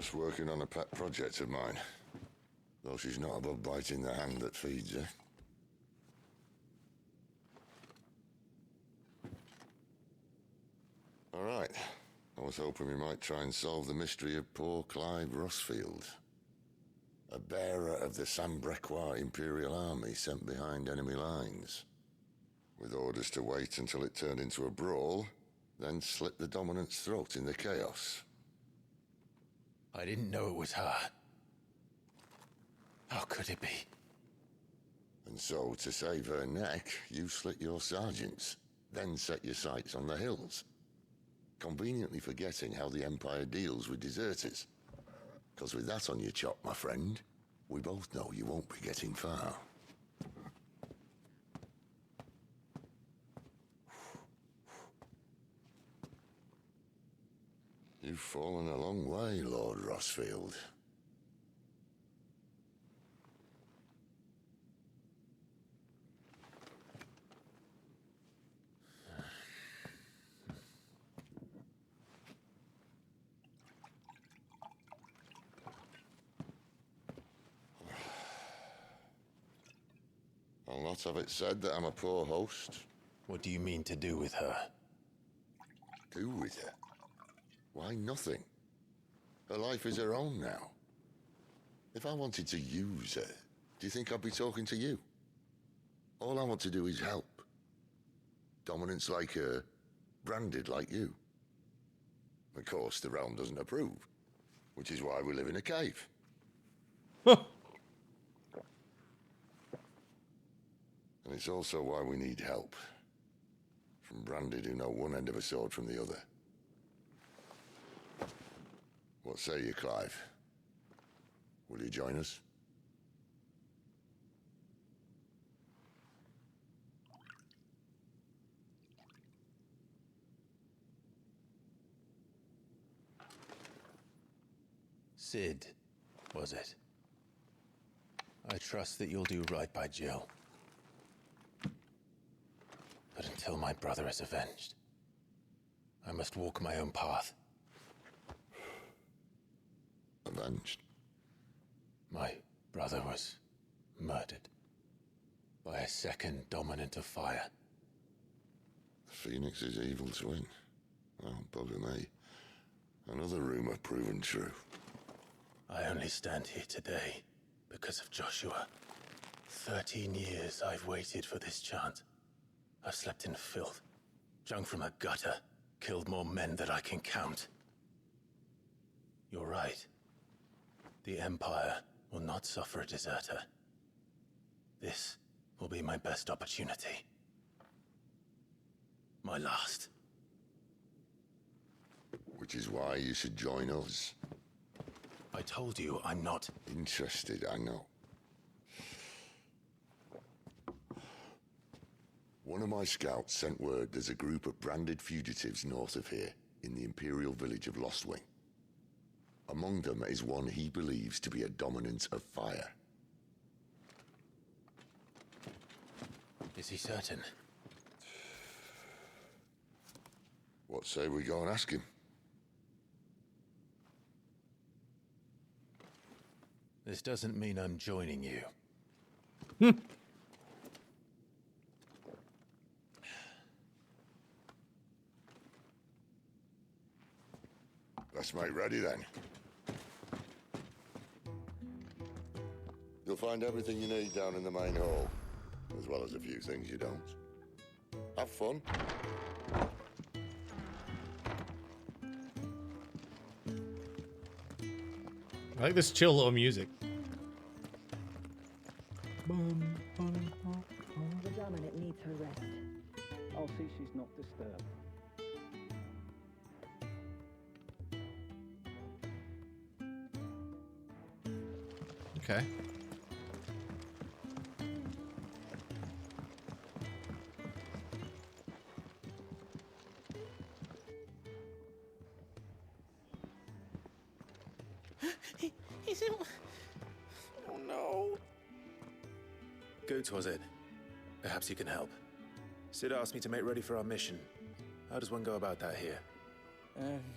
Just working on a pet project of mine. Though she's not above biting the hand that feeds her. All right. I was hoping we might try and solve the mystery of poor Clive Rossfield. A bearer of the Sambrequois Imperial Army sent behind enemy lines. With orders to wait until it turned into a brawl, then slit the Dominant's throat in the chaos. I didn't know it was her. How could it be? And so, to save her neck, you slit your sergeants, then set your sights on the hills. Conveniently forgetting how the Empire deals with deserters. Because with that on your chop, my friend, we both know you won't be getting far. You've fallen a long way, Lord Rossfield. I'll not have it said that I'm a poor host. What do you mean to do with her? Do with her? Why, nothing. Her life is her own now. If I wanted to use her, do you think I'd be talking to you? All I want to do is help. Dominants like her, branded like you. Of course, the realm doesn't approve, which is why we live in a cave. And it's also why we need help. From branded who know one end of a sword from the other. What say you, Clive? Will you join us? Sid, was it? I trust that you'll do right by Jill. But until my brother is avenged, I must walk my own path. Avenged? My brother was murdered by a second Dominant of Fire. Phoenix's evil twin. Oh, bugger me. Another rumor proven true. I only stand here today because of Joshua. 13 years I've waited for this chance. I've slept in filth, drunk from a gutter, killed more men than I can count. You're right. The Empire will not suffer a deserter. This will be my best opportunity. My last. Which is why you should join us. I told you I'm not interested, I know. One of my scouts sent word there's a group of branded fugitives north of here, in the Imperial village of Lostwing. Among them is one he believes to be a Dominant of Fire. Is he certain? What say we go and ask him? This doesn't mean I'm joining you. Let's make ready then. You'll find everything you need down in the main hall, as well as a few things you don't. Have fun. I like this chill little music. The Dominant needs her rest. I'll see she's not disturbed. Okay. He's in... Oh no. Goat, was it? Perhaps you can help. Sid asked me to make ready for our mission. How does one go about that here?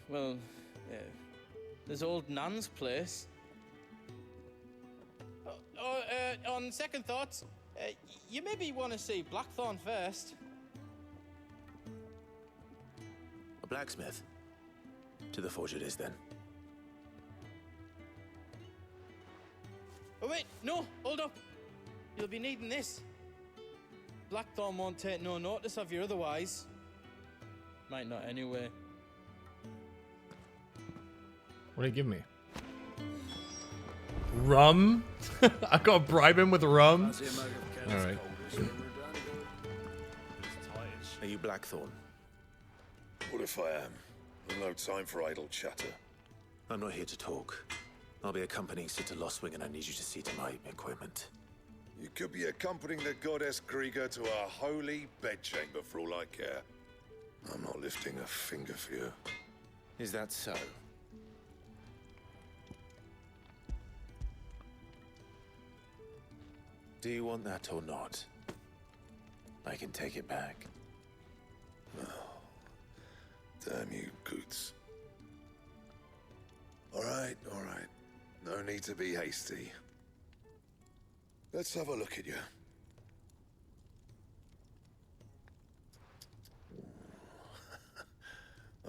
Well, There's old Nan's place. On second thoughts, you maybe want to see Blackthorn first. A blacksmith? To the forge it is, then. Oh wait, no, hold up. You'll be needing this. Blackthorn won't take no notice of you otherwise. Might not anyway. What do you give me? Rum? I gotta bribe him with rum? Alright. Are you Blackthorn? What if I am? No time for idle chatter. I'm not here to talk. I'll be accompanying Sid to Lostwing, and I need you to see to my equipment. You could be accompanying the goddess Krieger to our holy bedchamber for all I care. I'm not lifting a finger for you. Is that so? Do you want that or not? I can take it back. Oh, damn you, Goots. All right. No need to be hasty. Let's have a look at you.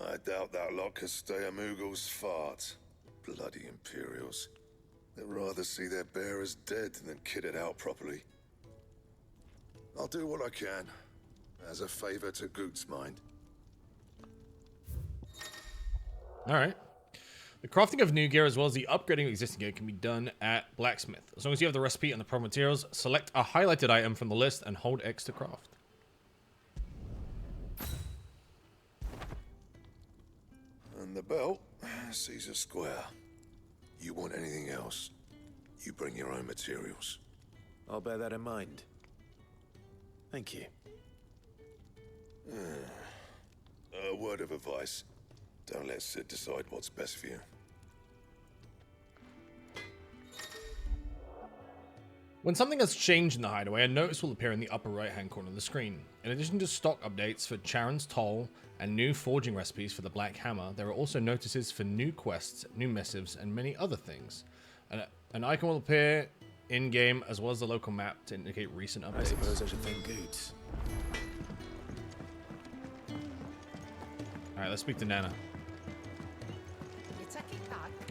I doubt that lot could stay a Moogle's fart. Bloody Imperials. They'd rather see their bearers dead than kitted out properly. I'll do what I can, as a favor to Goot's mind. Alright. The crafting of new gear as well as the upgrading of existing gear can be done at Blacksmith. As long as you have the recipe and the proper materials, select a highlighted item from the list and hold X to craft. And the belt, Caesar Square. You want anything else, you bring your own materials. I'll bear that in mind. Thank you. A word of advice. Don't let Sid decide what's best for you. When something has changed in the hideaway, a notice will appear in the upper right-hand corner of the screen. In addition to stock updates for Charon's Toll and new forging recipes for the Black Hammer, there are also notices for new quests, new missives, and many other things. An icon will appear in-game as well as the local map to indicate recent updates. I suppose I should thank Goots. Alright, let's speak to Nana.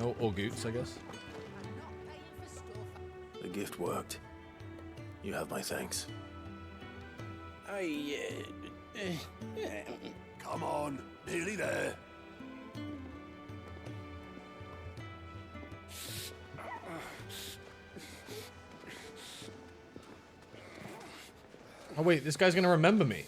Oh, or Goots, I guess. The gift worked. You have my thanks. Come on, nearly there. Oh wait, this guy's gonna remember me.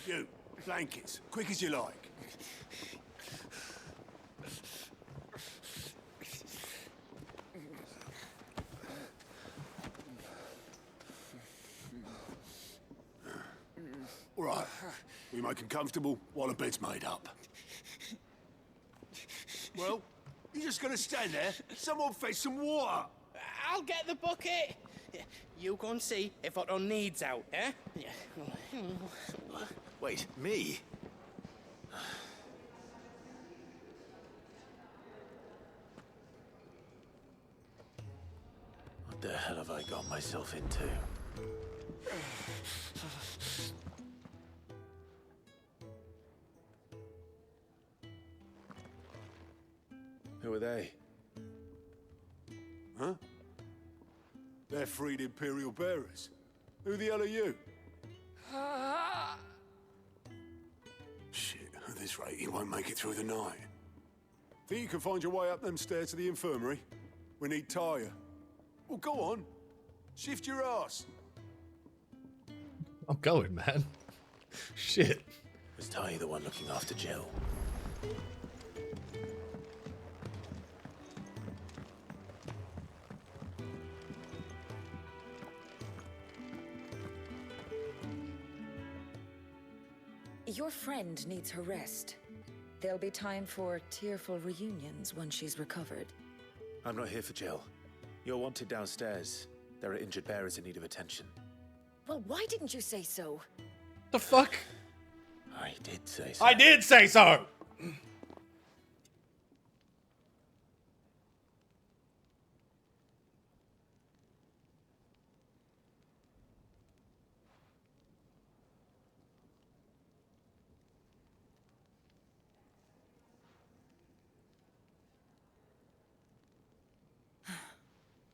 You, blankets, quick as you like. All right, we make him comfortable while the bed's made up. Well, you're just gonna stand there? Someone fetch some water. I'll get the bucket. You go and see if Otto needs out, eh? Wait, me? What the hell have I got myself into? Who are they? Huh? They're freed Imperial bearers. Who the hell are you? Shit, at this rate, he won't make it through the night. Think you can find your way up them stairs to the infirmary? We need Tyre. Well, go on. Shift your ass. I'm going, man. Shit. Was Ty the one looking after Jill? Your friend needs her rest. There'll be time for tearful reunions once she's recovered. I'm not here for Jill. You're wanted downstairs. There are injured bearers in need of attention. Well, why didn't you say so? The fuck? I did say so. I did say so!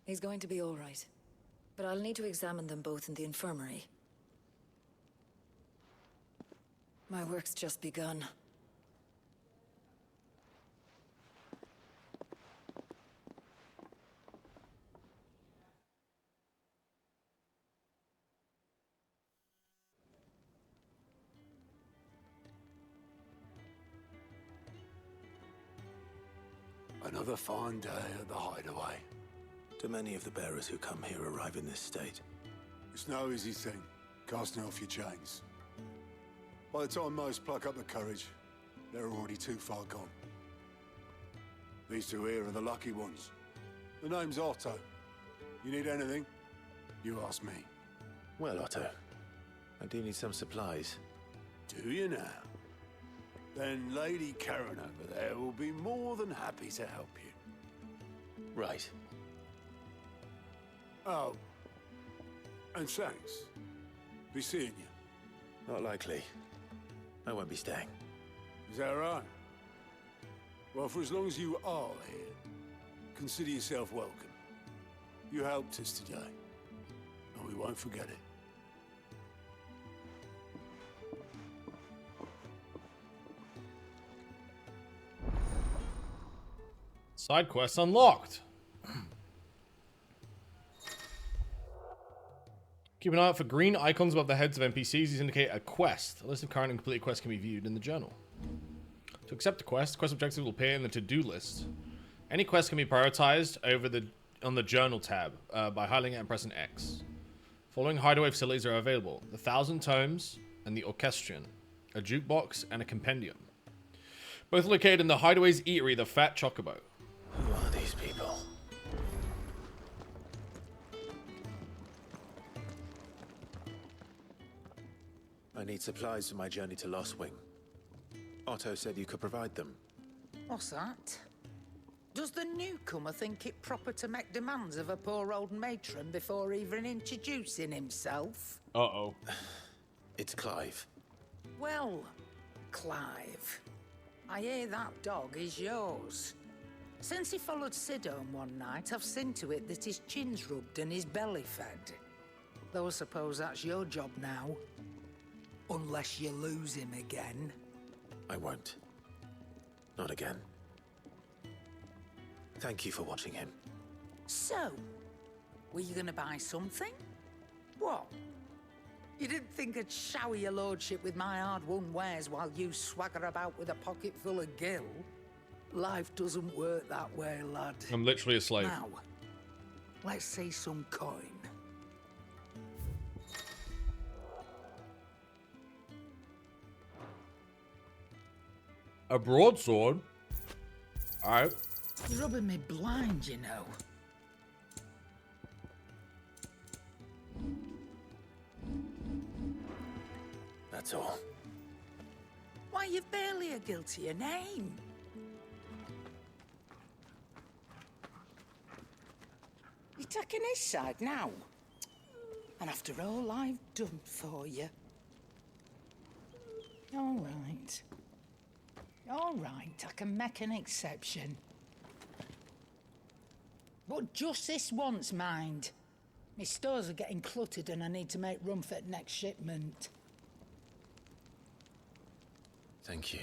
He's going to be all right. But I'll need to examine them both in the infirmary. My work's just begun. Another fine day at the hideaway. Do many of the bearers who come here arrive in this state? It's no easy thing, casting off your chains. By the time most pluck up the courage, they're already too far gone. These two here are the lucky ones. The name's Otto. You need anything? You ask me. Well, Otto, I do need some supplies. Do you now? Then Lady Karen over there will be more than happy to help you. Right. Oh. And thanks. Be seeing you. Not likely. I won't be staying. Is that right? Well, for as long as you are here, consider yourself welcome. You helped us today, and we won't forget it. Side quests unlocked. Keep an eye out for green icons above the heads of NPCs. These indicate a quest. A list of current and completed quests can be viewed in the journal. To accept a quest objectives will appear in the to-do list. Any quest can be prioritized on the journal tab by highlighting it and pressing X. Following hideaway facilities are available: the 1,000 Tomes and the Orchestrion, a jukebox, and a compendium. Both located in the hideaway's eatery, the Fat Chocobo. Who are these people? I need supplies for my journey to Lost Wing. Otto said you could provide them. What's that? Does the newcomer think it proper to make demands of a poor old matron before even introducing himself? Uh-oh. It's Clive. Well, Clive, I hear that dog is yours. Since he followed Sid home one night, I've seen to it that his chin's rubbed and his belly fed. Though I suppose that's your job now. Unless you lose him again. I won't. Not again. Thank you for watching him. So, were you gonna buy something? What? You didn't think I'd shower your lordship with my hard-won wares while you swagger about with a pocket full of gil? Life doesn't work that way, lad. I'm literally a slave. Now, let's see some coin. A broadsword? Alright. You're rubbing me blind, you know. That's all. Why, you've barely a guilty a name. You're taking his side now. And after all I've done for you. All right. All right, I can make an exception. But just this once, mind. My stores are getting cluttered and I need to make room for the next shipment. Thank you.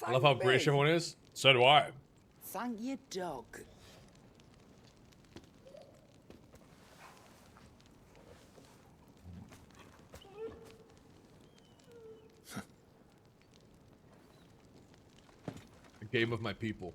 I love how British everyone is. So do I. Thank your dog. A game of my people.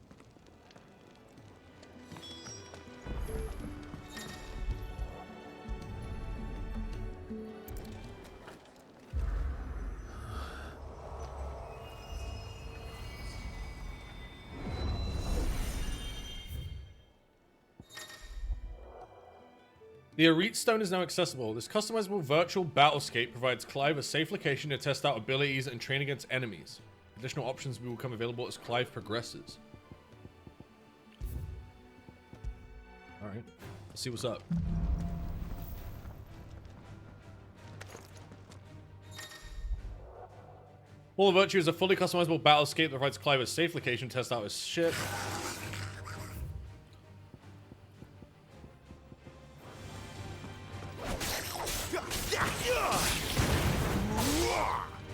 The Arete Stone is now accessible. This customizable virtual battlescape provides Clive a safe location to test out abilities and train against enemies. Additional options will become available as Clive progresses. Alright, let's see what's up. Wall of Virtue is a fully customizable battlescape that provides Clive a safe location to test out his ship.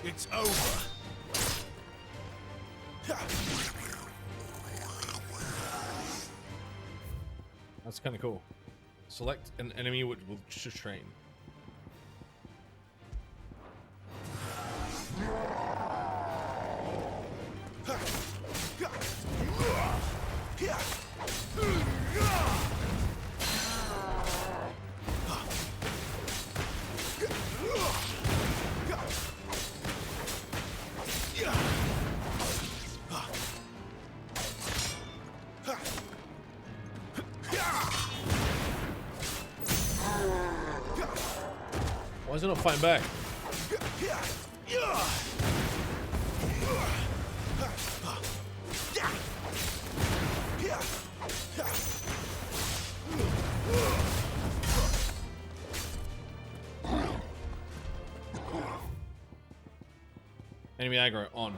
It's over. That's kind of cool. Select an enemy which will just train. Why is it not fighting back? Enemy aggro on.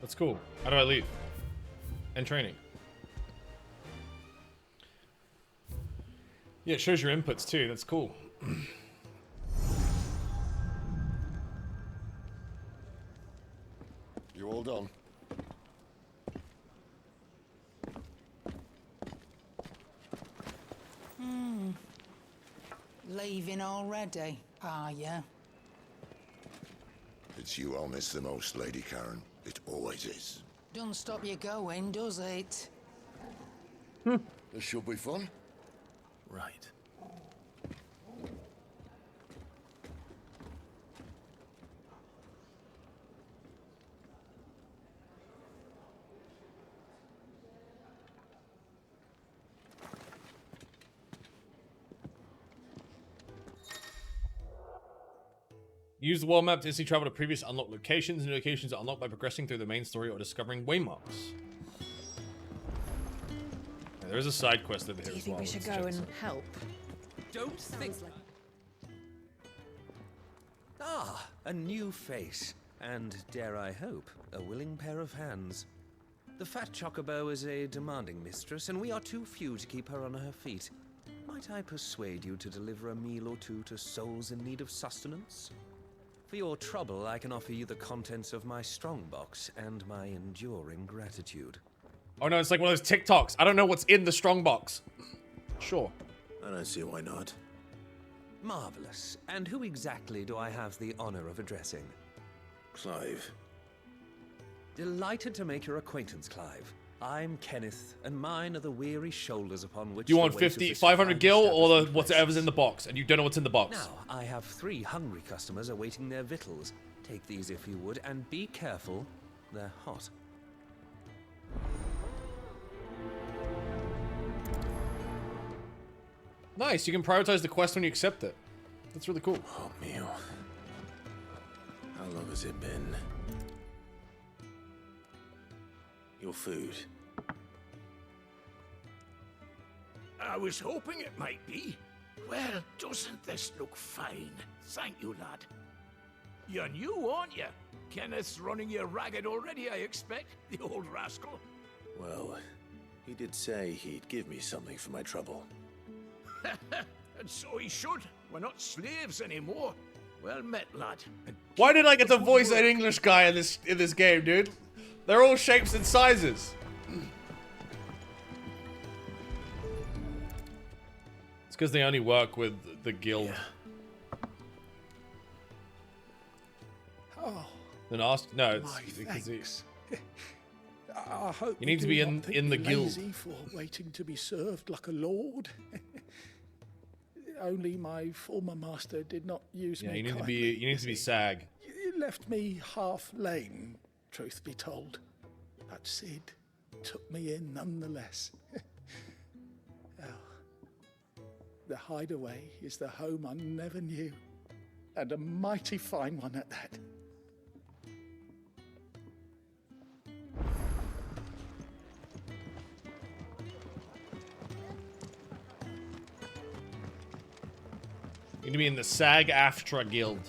That's cool. How do I leave? And training. Yeah, it shows your inputs too. That's cool. You all done? Leaving already, are ya? It's you I'll miss the most, Lady Karen. It always is. Don't stop you going, does it? This should be fun. Right. Use the world map to instantly travel to previous unlocked locations. New locations are unlocked by progressing through the main story or discovering waymarks. Yeah, there is a side quest over here as well. We should go and help. Don't think like... Ah, a new face. And, dare I hope, a willing pair of hands. The fat chocobo is a demanding mistress, and we are too few to keep her on her feet. Might I persuade you to deliver a meal or two to souls in need of sustenance? For your trouble, I can offer you the contents of my strongbox and my enduring gratitude. Oh no, it's like one of those TikToks. I don't know what's in the strongbox. Sure. I don't see why not. Marvelous. And who exactly do I have the honor of addressing? Clive. Delighted to make your acquaintance, Clive. I'm Kenneth, and mine are the weary shoulders upon which Do you the want weight of 50, this 500 fine gil, or the establishment whatever's rests. in the box? And you don't know what's in the box. Now, I have 3 hungry customers awaiting their victuals. Take these if you would, and be careful. They're hot. Nice, you can prioritize the quest when you accept it. That's really cool. Oh, meal. How long has it been? Your food. I was hoping it might be. Well, doesn't this look fine? Thank you, lad. You're new, aren't you? Kenneth's running you ragged already, I expect, the old rascal. Well, he did say he'd give me something for my trouble. And so he should. We're not slaves anymore. Well met, lad. Why did I get to voice an English guy in this game, dude? They're all shapes and sizes. It's because they only work with the guild. Oh, Then ask. No, it's my because thanks. I hope you need to be do not think in the me guild. lazy for waiting to be served like a lord. Only my former master did not use Yeah, me you need kindly, to be SAG. You left me half lame, truth be told. But Sid took me in nonetheless. Well, the hideaway is the home I never knew. And a mighty fine one at that. You need to be in the SAG-AFTRA guild.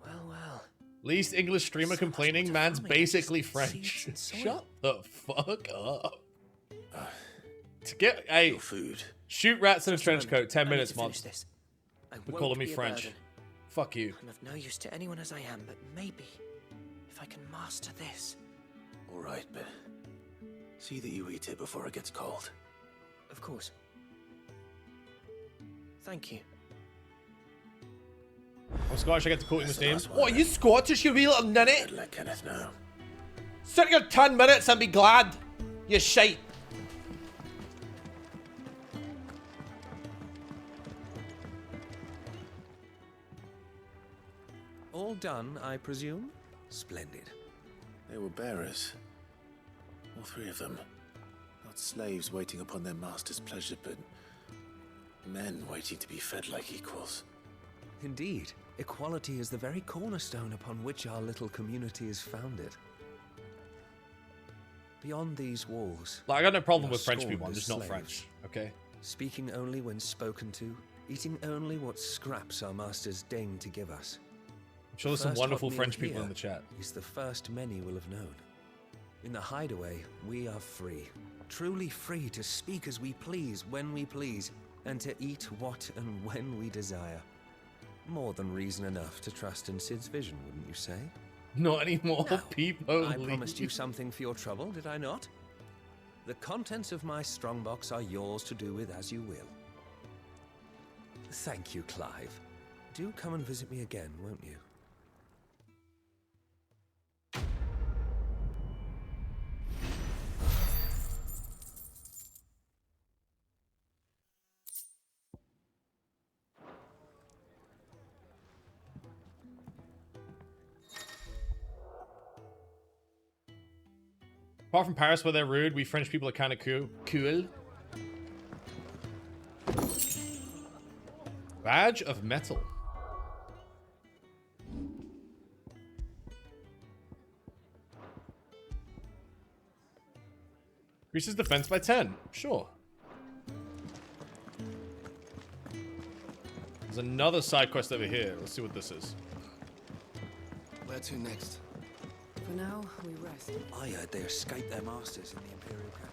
Well. Least English streamer complaining, man's basically French. Shut the fuck up. To get food. Shoot rats in a trench coat. 10 minutes, mod. I Quit won't calling me be a French. burden. Fuck you. I'm of no use to anyone as I am, but maybe if I can master this. All right, but see that you eat it before it gets cold. Of course. Thank you. I'm Scottish, I get to call him his name. What, are you Scottish, you wee little ninny? Let Kenneth know. Sit your 10 minutes and be glad. You shite. All done, I presume? Splendid. They were bearers. All three of them. Not slaves waiting upon their master's pleasure, but men waiting to be fed like equals. Indeed. Equality is the very cornerstone upon which our little community is founded. Beyond these walls... Like, I got no problem we are with French scorned people, I'm as just not slaves. French, okay? Speaking only when spoken to, eating only what scraps our masters deign to give us. I'm sure there's some First wonderful hot meal French people here in the chat. Is the first many will have known. In the hideaway, we are free. Truly free to speak as we please, when we please, and to eat what and when we desire. More than reason enough to trust in Sid's vision, wouldn't you say? Not anymore, people. I promised you something for your trouble, did I not? The contents of my strongbox are yours to do with as you will. Thank you, Clive. Do come and visit me again, won't you? Apart from Paris where they're rude, we French people are kind of cool. Cool. Badge of metal. Increases defense by 10. Sure. There's another side quest over here. Let's see what this is. Where to next? For now, we rest. I heard they escaped their masters in the Imperial camp.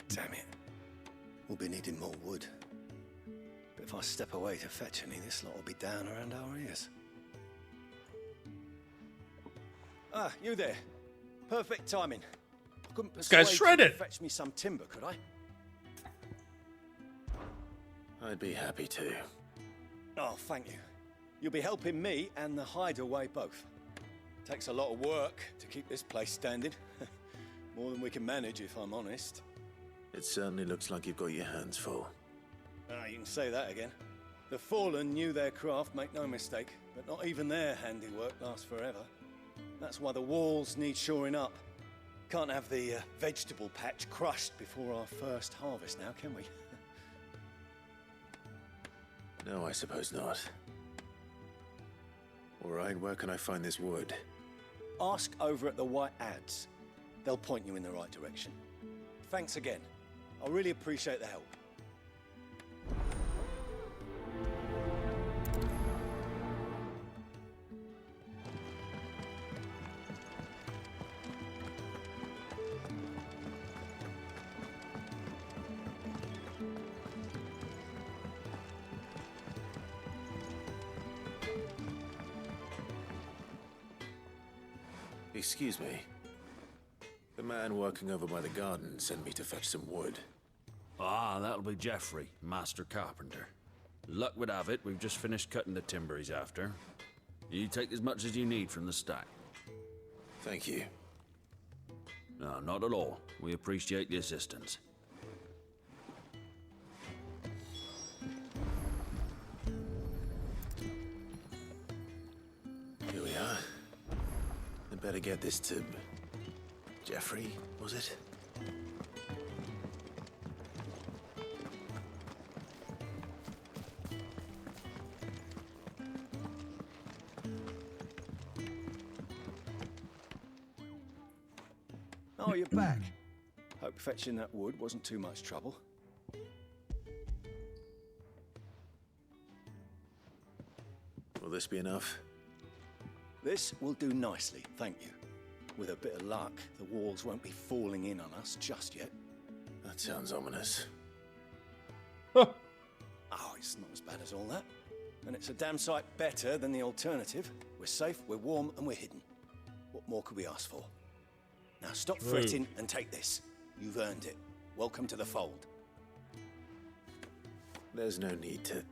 Damn it. We'll be needing more wood. But if I step away to fetch any, this lot will be down around our ears. Ah, you there. Perfect timing. I couldn't This guy's persuade you shredded. to fetch me some timber, could I? I'd be happy to. Oh, thank you. You'll be helping me and the hideaway both. Takes a lot of work to keep this place standing. More than we can manage, if I'm honest. It certainly looks like you've got your hands full. Ah, you can say that again. The Fallen knew their craft, make no mistake, but not even their handiwork lasts forever. That's why the walls need shoring up. Can't have the vegetable patch crushed before our first harvest now, can we? No, I suppose not. All right, where can I find this wood? Ask over at the White Ads. They'll point you in the right direction. Thanks again. I really appreciate the help. Excuse me. The man working over by the garden sent me to fetch some wood. Ah, that'll be Geoffrey, master carpenter. Luck would have it, we've just finished cutting the timber he's after. You take as much as you need from the stack. Thank you. No, not at all. We appreciate the assistance. Here we are. I better get this to... Geoffrey, was it? Oh, you're back. Hope fetching that wood wasn't too much trouble. Will this be enough? This will do nicely, thank you. With a bit of luck, the walls won't be falling in on us just yet. That sounds ominous. Oh, it's not as bad as all that. And it's a damn sight better than the alternative. We're safe, we're warm, and we're hidden. What more could we ask for? Now stop fretting and take this. You've earned it. Welcome to the fold. There's no need to...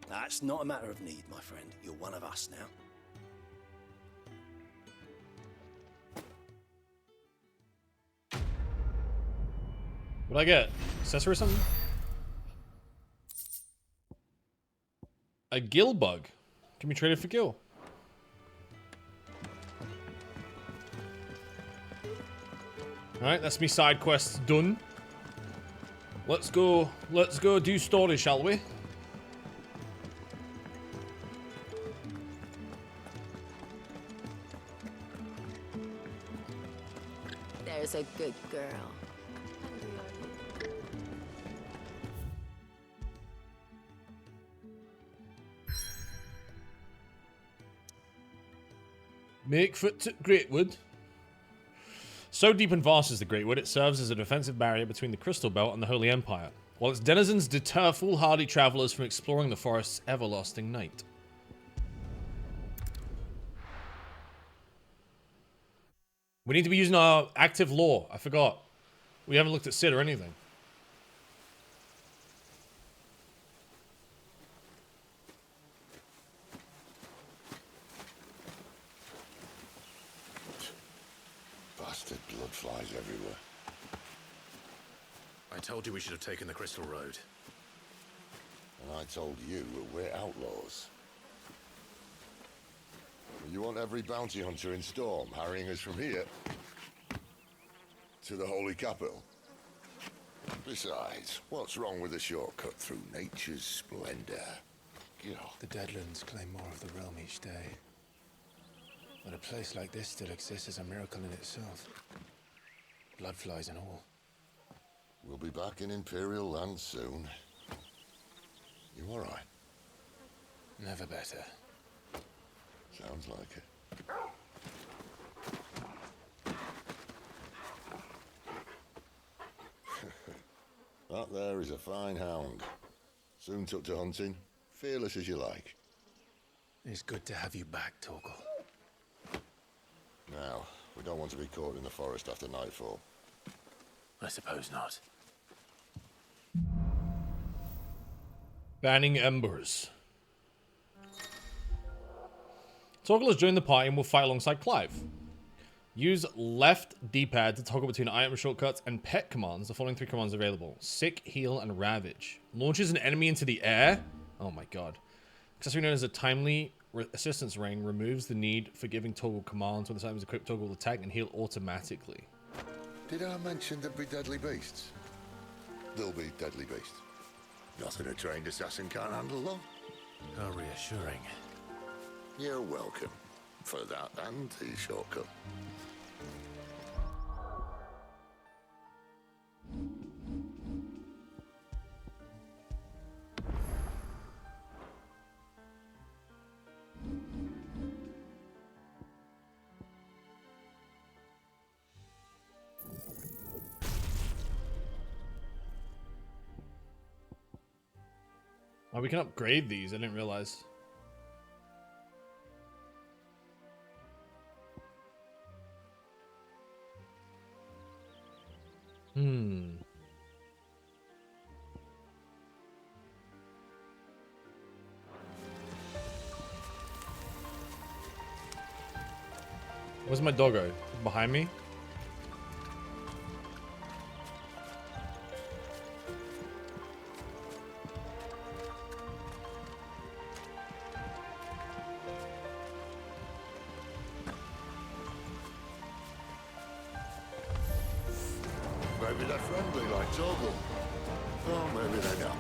That's not a matter of need, my friend. You're one of us now. What'd I get? Accessory or something? A gill bug. Can be traded for gill. Alright, that's me side quests done. Let's go do story, shall we? There's a good girl. Make foot to Greatwood. So deep and vast is the Greatwood, it serves as a defensive barrier between the Crystal Belt and the Holy Empire, while its denizens deter foolhardy travelers from exploring the forest's everlasting night. We need to be using our active lore. I forgot. We haven't looked at Sid or anything. Bastard blood flies everywhere. I told you we should have taken the Crystal Road. And I told you that we're outlaws. You want every bounty hunter in Storm harrying us from here to the Holy Capital? Besides, what's wrong with a shortcut through nature's splendor? The Deadlands claim more of the realm each day. But a place like this still exists is a miracle in itself. Bloodflies and all. We'll be back in Imperial land soon. You all right? Never better. Sounds like it. That there is a fine hound. Soon took to hunting. Fearless as you like. It's good to have you back, Torgal. Now, we don't want to be caught in the forest after nightfall. I suppose not. Banning Embers. Torgal has joined the party and will fight alongside Clive. Use left D-pad to toggle between item shortcuts and pet commands. The following 3 commands are available. Sick, Heal, and Ravage. Launches an enemy into the air. Oh my god. Accessory known as a timely assistance ring removes the need for giving Torgal commands when the item is equipped. Torgal will attack and heal automatically. Did I mention there'd be deadly beasts? There'll be deadly beasts. Nothing a trained assassin can't handle, though. How reassuring. You're welcome for that and the shortcut. Oh, we can upgrade these. I didn't realize. Where's my doggo? Behind me? Maybe they're friendly like Torgal. Oh, maybe they're not.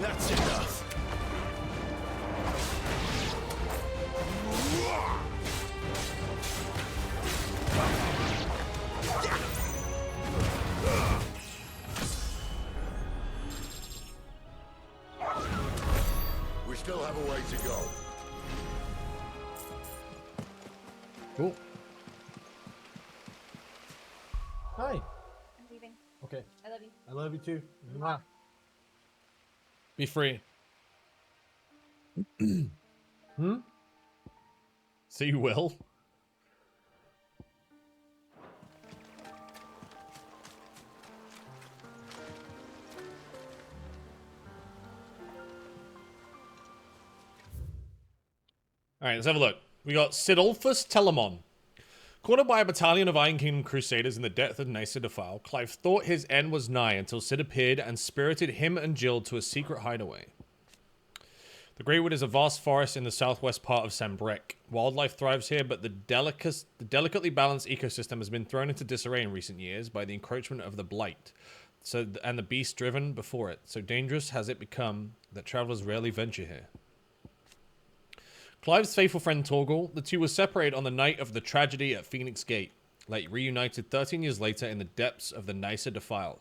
That's enough. We still have a way to go. Cool. Hi. I'm leaving. Okay. I love you. I love you too. Mwah. Be free. So you will? Alright, let's have a look. We got Sidolphus Telamon. Cornered by a battalion of Iron Kingdom Crusaders in the depth of Nysa Defile, Clive thought his end was nigh until Cid appeared and spirited him and Jill to a secret hideaway. The Greatwood is a vast forest in the southwest part of Sambrec. Wildlife thrives here, but the delicately balanced ecosystem has been thrown into disarray in recent years by the encroachment of the Blight, and the beast driven before it. So dangerous has it become that travelers rarely venture here. Clive's faithful friend Torgal, the two were separated on the night of the tragedy at Phoenix Gate, reunited 13 years later in the depths of the Nysa Defile.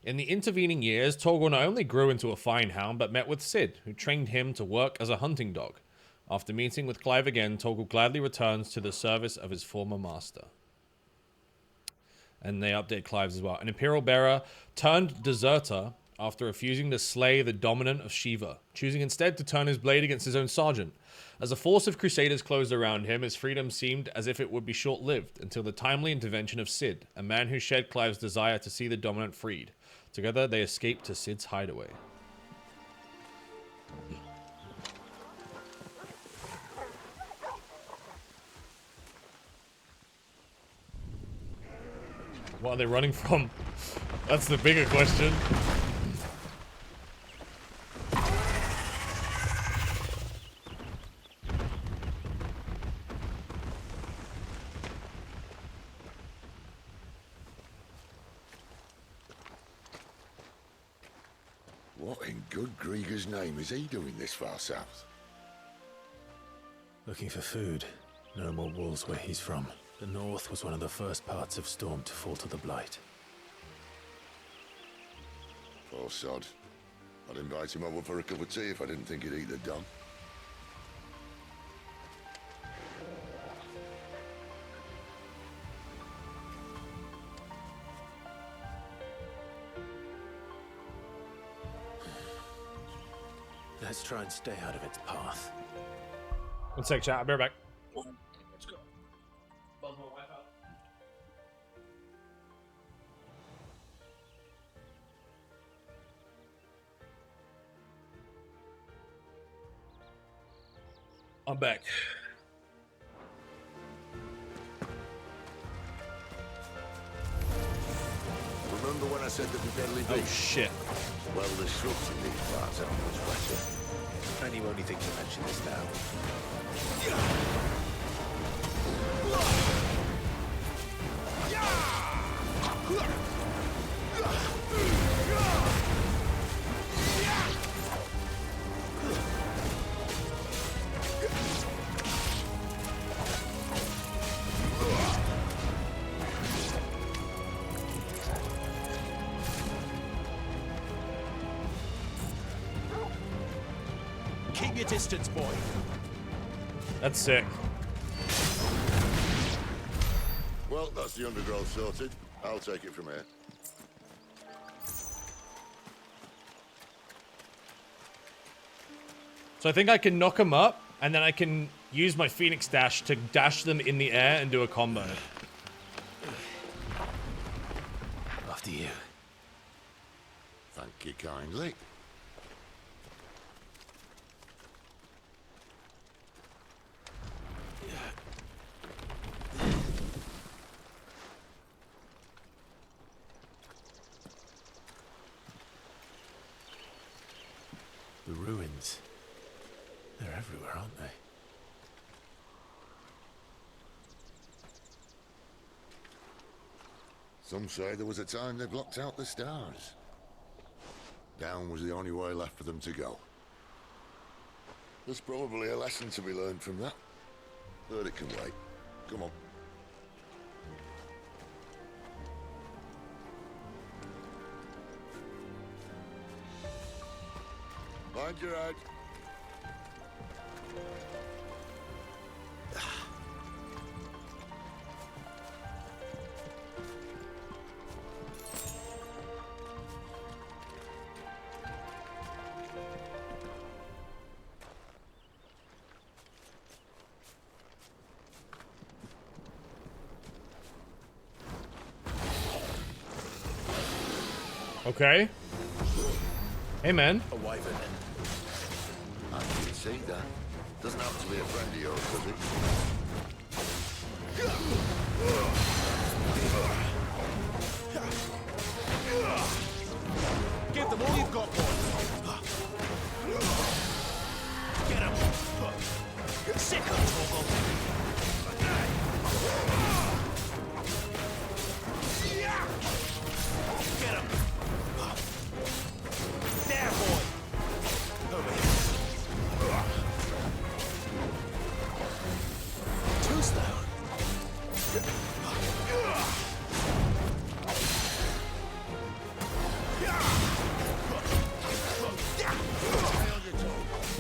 In the intervening years, Torgal not only grew into a fine hound, but met with Cid, who trained him to work as a hunting dog. After meeting with Clive again, Torgal gladly returns to the service of his former master. And they update Clive's as well. An Imperial bearer turned deserter after refusing to slay the dominant of Shiva, choosing instead to turn his blade against his own sergeant. As a force of crusaders closed around him, his freedom seemed as if it would be short-lived, until the timely intervention of Cid, a man who shared Clive's desire to see the dominant freed. Together, they escaped to Cid's hideaway. What are they running from? That's the bigger question. What in good Grieger's name is he doing this far south? Looking for food. No more wolves where he's from. The north was one of the first parts of Storm to fall to the Blight. Poor sod. I'd invite him over for a cup of tea if I didn't think he'd eat the dog. Let's try and stay out of its path. One sec, chat. I'll be right back. Let's go. I'm back. Remember when I said that the deadly beast? Oh shit. Well, the shrubs in these parts aren't much better. And you only think to mention this now. Keep your distance, boy. That's sick. Well, that's the undergrowth sorted. I'll take it from here. So I think I can knock them up, and then I can use my Phoenix Dash to dash them in the air and do a combo. After you. Thank you kindly. The ruins. They're everywhere, aren't they? Some say there was a time they blocked out the stars. Down was the only way left for them to go. There's probably a lesson to be learned from that. But it can wait. Come on. Mind your head. Okay. Hey, man. A wyvern. I can see that. Doesn't have to be a friend of yours, does it? Give them all you've got, boy. Get him. Sick of Torgal. Get him. There, boy. Over here. Too slow.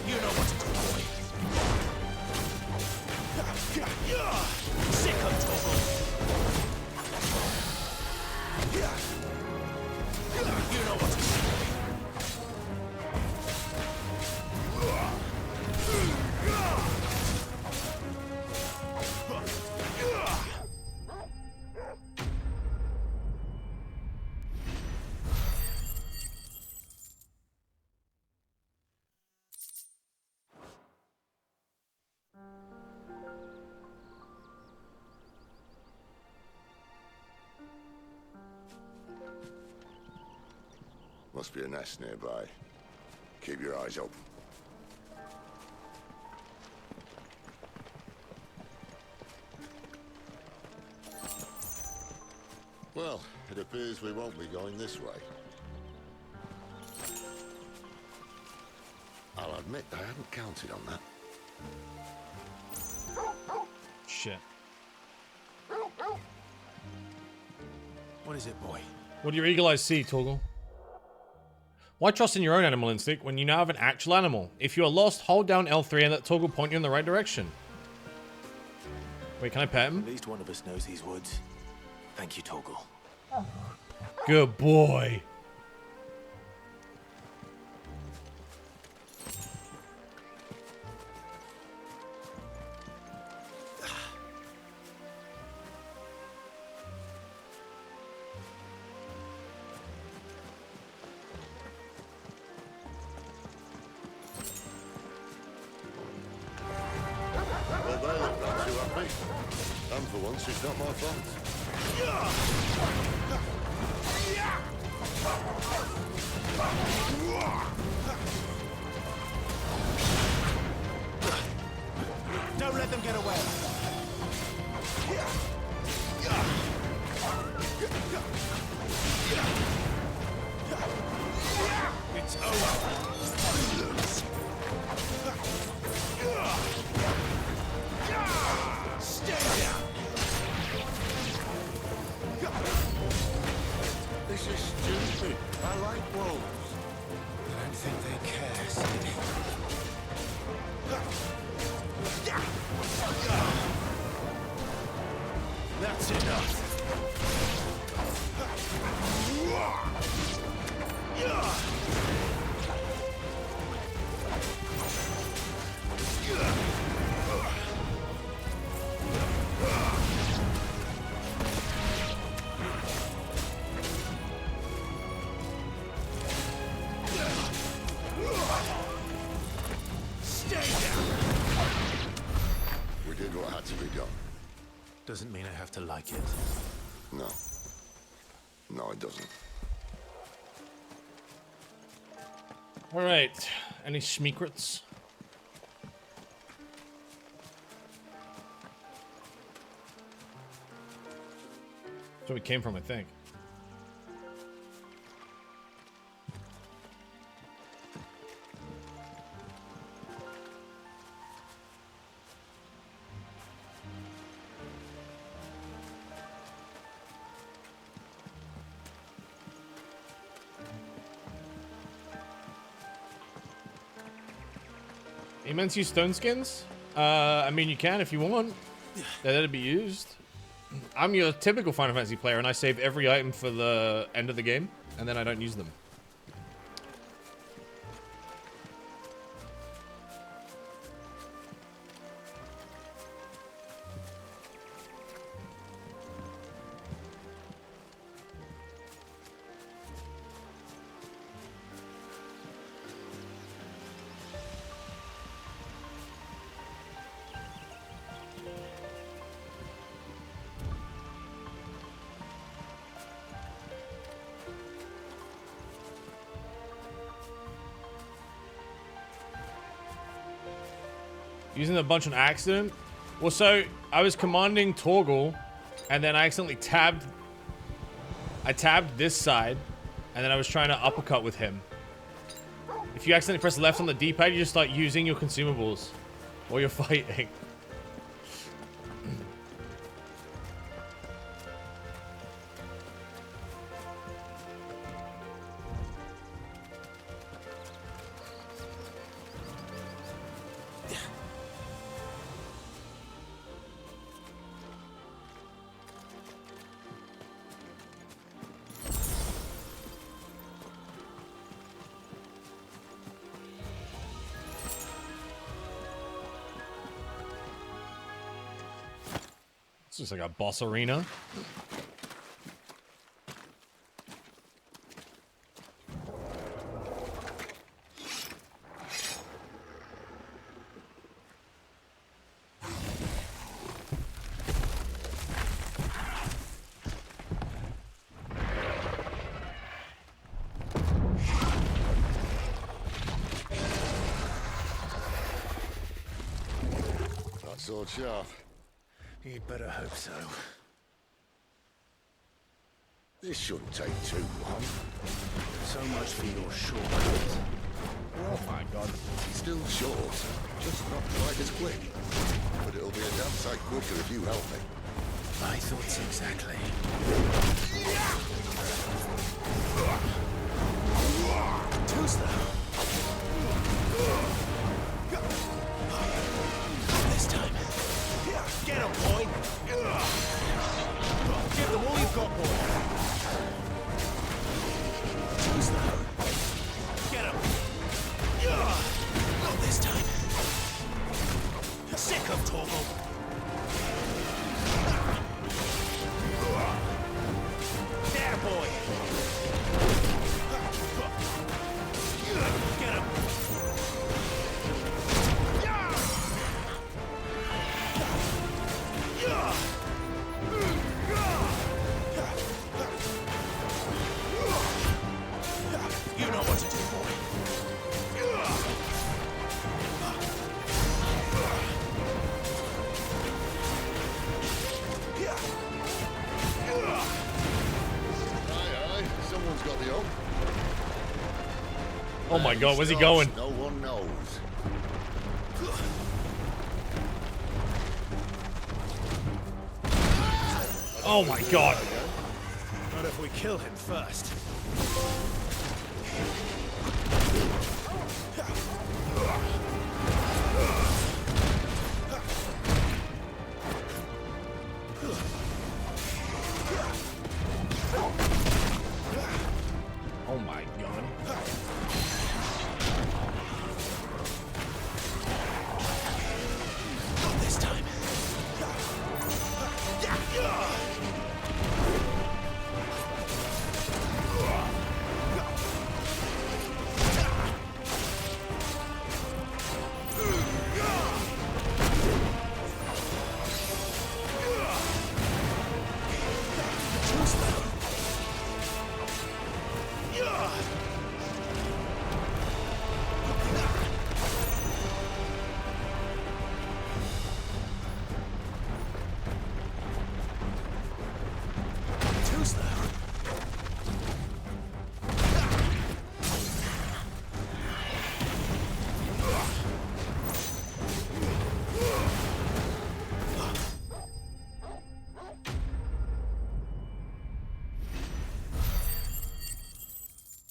You know what to do, boy. Sick of Torgal. You know what to do. Must be a nest nearby. Keep your eyes open. Well, it appears we won't be going this way. I'll admit I hadn't counted on that. Shit. What is it, boy? What do your eagle eyes see, Torgal? Why trust in your own animal instinct when you now have an actual animal? If you are lost, hold down L3 and let Torgal point you in the right direction. Wait, can I pet him? At least one of us knows these woods. Thank you, Torgal. Good boy. Well, they look not too happy. And for once, it's not my fault. Don't let them get away. It's over. Stay down. This is stupid. I like wolves. I don't think they care, Sid. That's enough. Stay down. We did what had to be done. Doesn't mean I have to like it. No. No, it doesn't. All right. Any secrets? That's where we came from, I think. You meant to use stone skins? I mean, you can if you want. They're there to be used. I'm your typical Final Fantasy player, and I save every item for the end of the game, and then I don't use them. Using a bunch on accident. Well, so I was commanding Torgal, and then I accidentally tabbed. I tabbed this side, and then I was trying to uppercut with him. If you accidentally press left on the D-pad, you just start using your consumables while you're fighting. It's just like a boss arena. That sword sharp. You'd better hope so. This shouldn't take too long. So much for your shortcut. Oh my god. Still short, just not quite as quick. But it'll be a damn sight quicker if you help me. My thoughts exactly. Too slow. This time. Get him, boy! Give them all you've got, boy! Too slow. Get him! Not this time. Sick of Torgal. There, boy! Get him! You know what to do, boy. Aye, someone's got the hook. Oh my god, where's he going? No one knows. Oh my god. Not if we kill him first.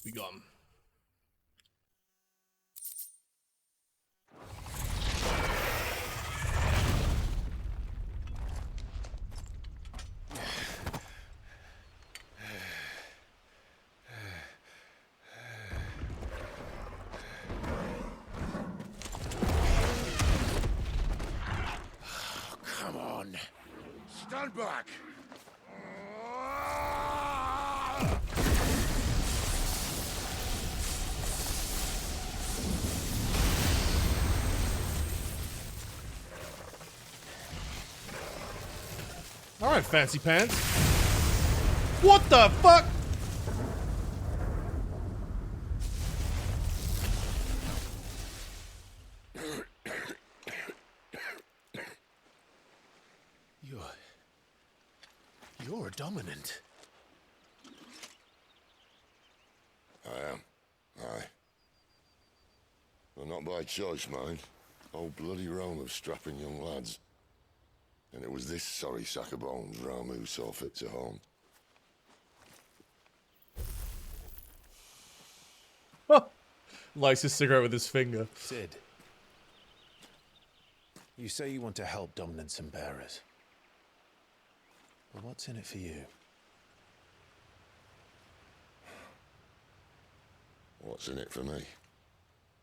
we got? Come on. Stand back. All right, fancy pants. What the fuck? You're a dominant. I am. Aye. Well, not by choice, mind. Whole bloody realm of strapping young lads. And it was this sorry sack of bones Ramu saw fit to haunt. Lights his cigarette with his finger. Sid, you say you want to help dominants and bearers. But what's in it for you? What's in it for me?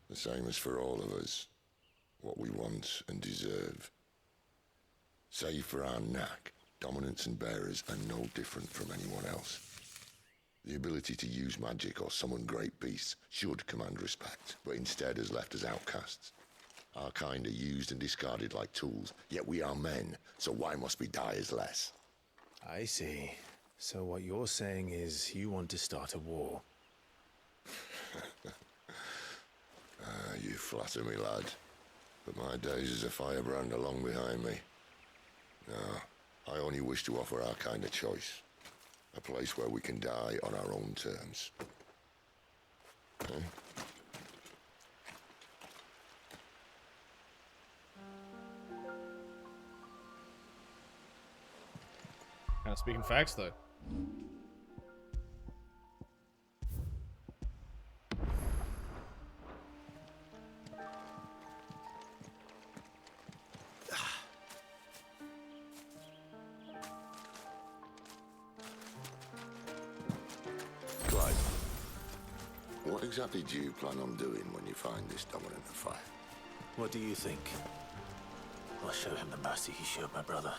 The same as for all of us. What we want and deserve. Save for our knack, dominants and bearers are no different from anyone else. The ability to use magic or summon great beasts should command respect, but instead has left us outcasts. Our kind are used and discarded like tools, yet we are men, so why must we die as less? I see. So what you're saying is you want to start a war. You flatter me, lad. But my days as a firebrand are long behind me. No, I only wish to offer our kind a choice. A place where we can die on our own terms. Eh? Kind of speaking facts, though. Clyde, what exactly do you plan on doing when you find this dominant of fire? What do you think? I'll show him the mercy he showed my brother.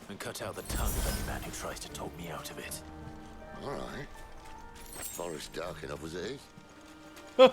And cut out the tongue of any man who tries to talk me out of it. All right. Forest dark enough as it is.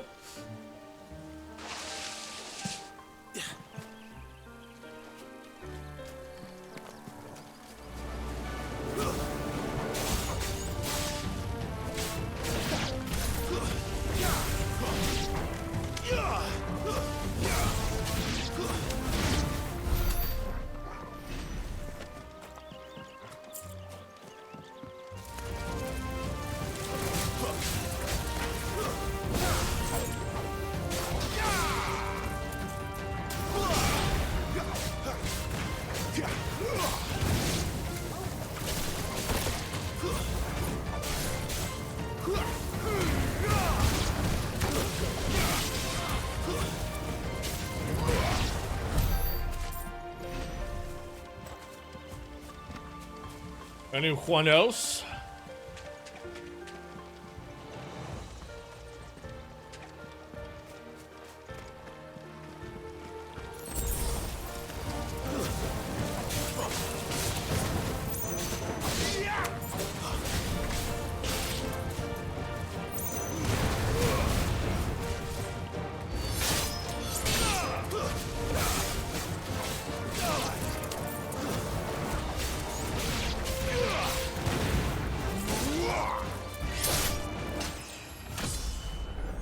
Anyone else?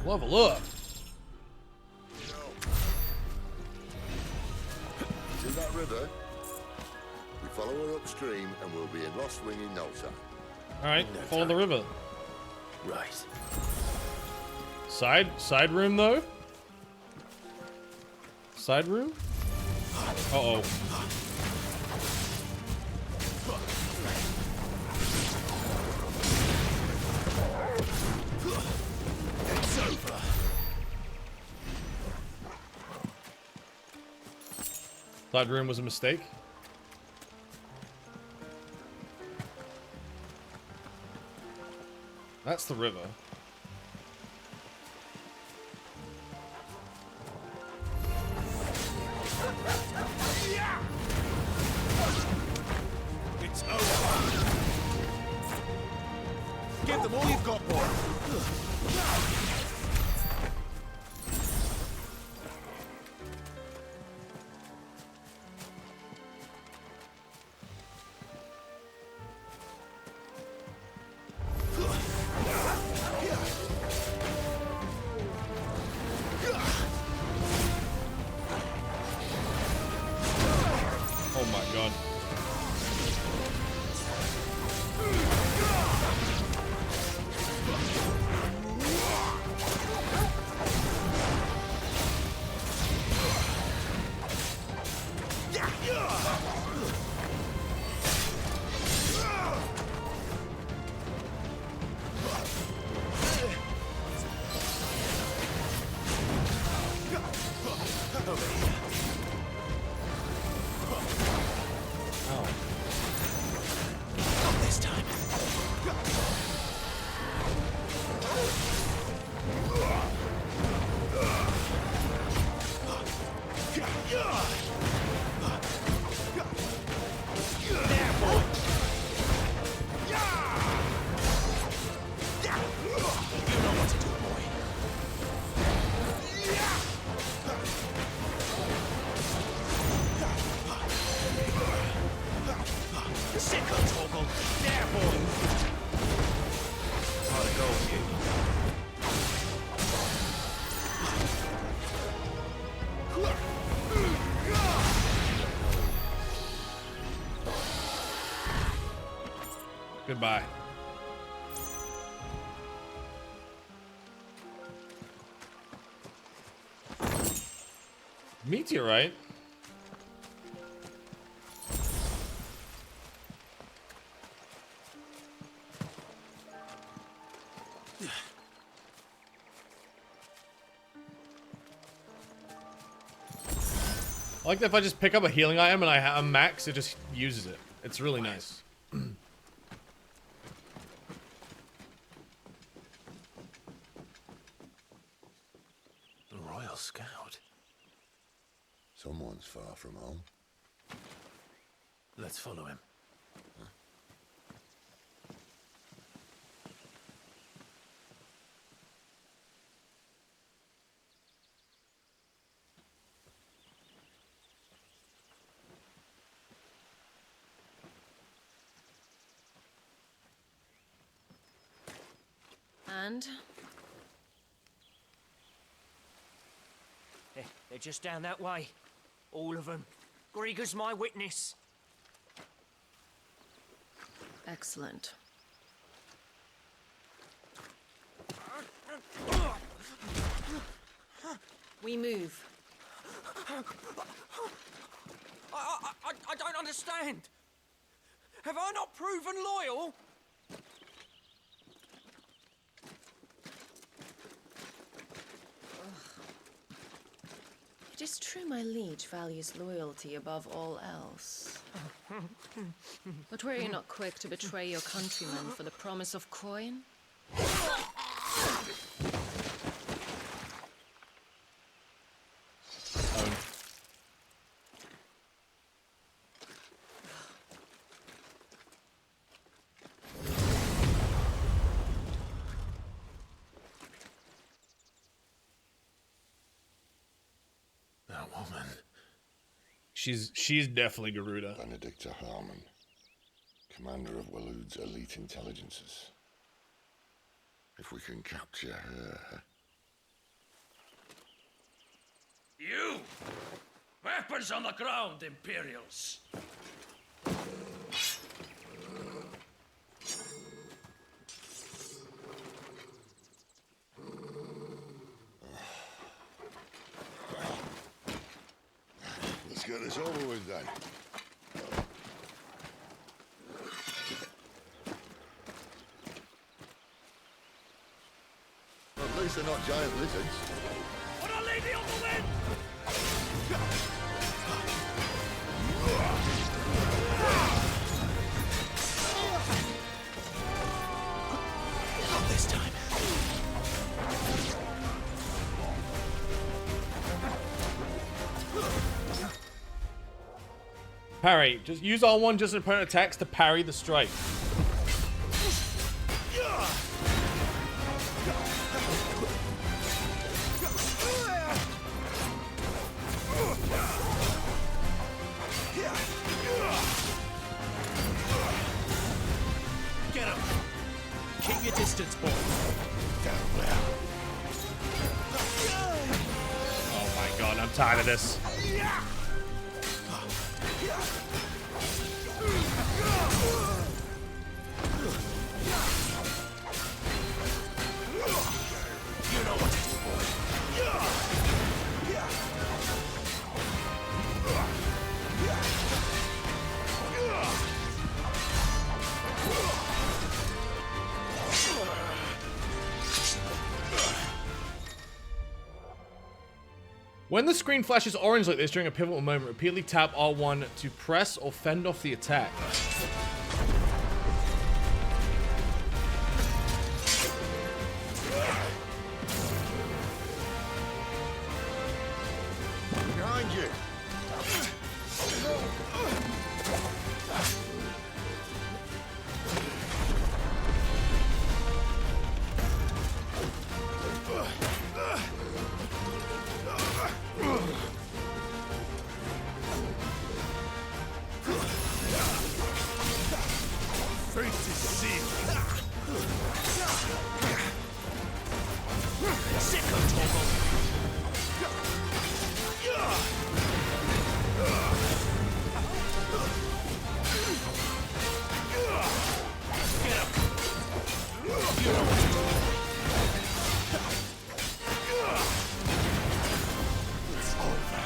Level up. See that river? We follow her upstream and we'll be in Lost Wing in no time. Alright, follow the river. Right. Side room though? Side room? Uh-oh. Side room was a mistake. That's the river. It's over. Give them all you've got, boy. Oh my god. Not this time. There, boy. You know what to do, boy. Sickle toggle. There, boy. How'd it go with you? Goodbye. Meteorite? I like that if I just pick up a healing item and I'm max, it just uses it. It's really nice. The Royal Scout. Someone's far from home. Let's follow him. And? They're just down that way. All of them. Grieger's my witness. Excellent. We move. I don't understand. Have I not proven loyal? It is true my liege values loyalty above all else. But were you not quick to betray your countrymen for the promise of coin? That woman. She's definitely Garuda. Benedicta Harmon, commander of Walood's elite intelligences. If we can capture her... You! Weapons on the ground, Imperials! Let's get this over with then. At least they're not giant lizards. What a lady on the wind! this time. Parry. Just use R1 just as opponent attacks to parry the strike. Get him! Keep your distance, boy. Oh my god, I'm tired of this. You know what to do, boy. When the screen flashes orange like this during a pivotal moment, repeatedly tap R1 to press or fend off the attack. Behind you. Fate is sealed. Sicko Togo. Get up. You know what to do. It's over.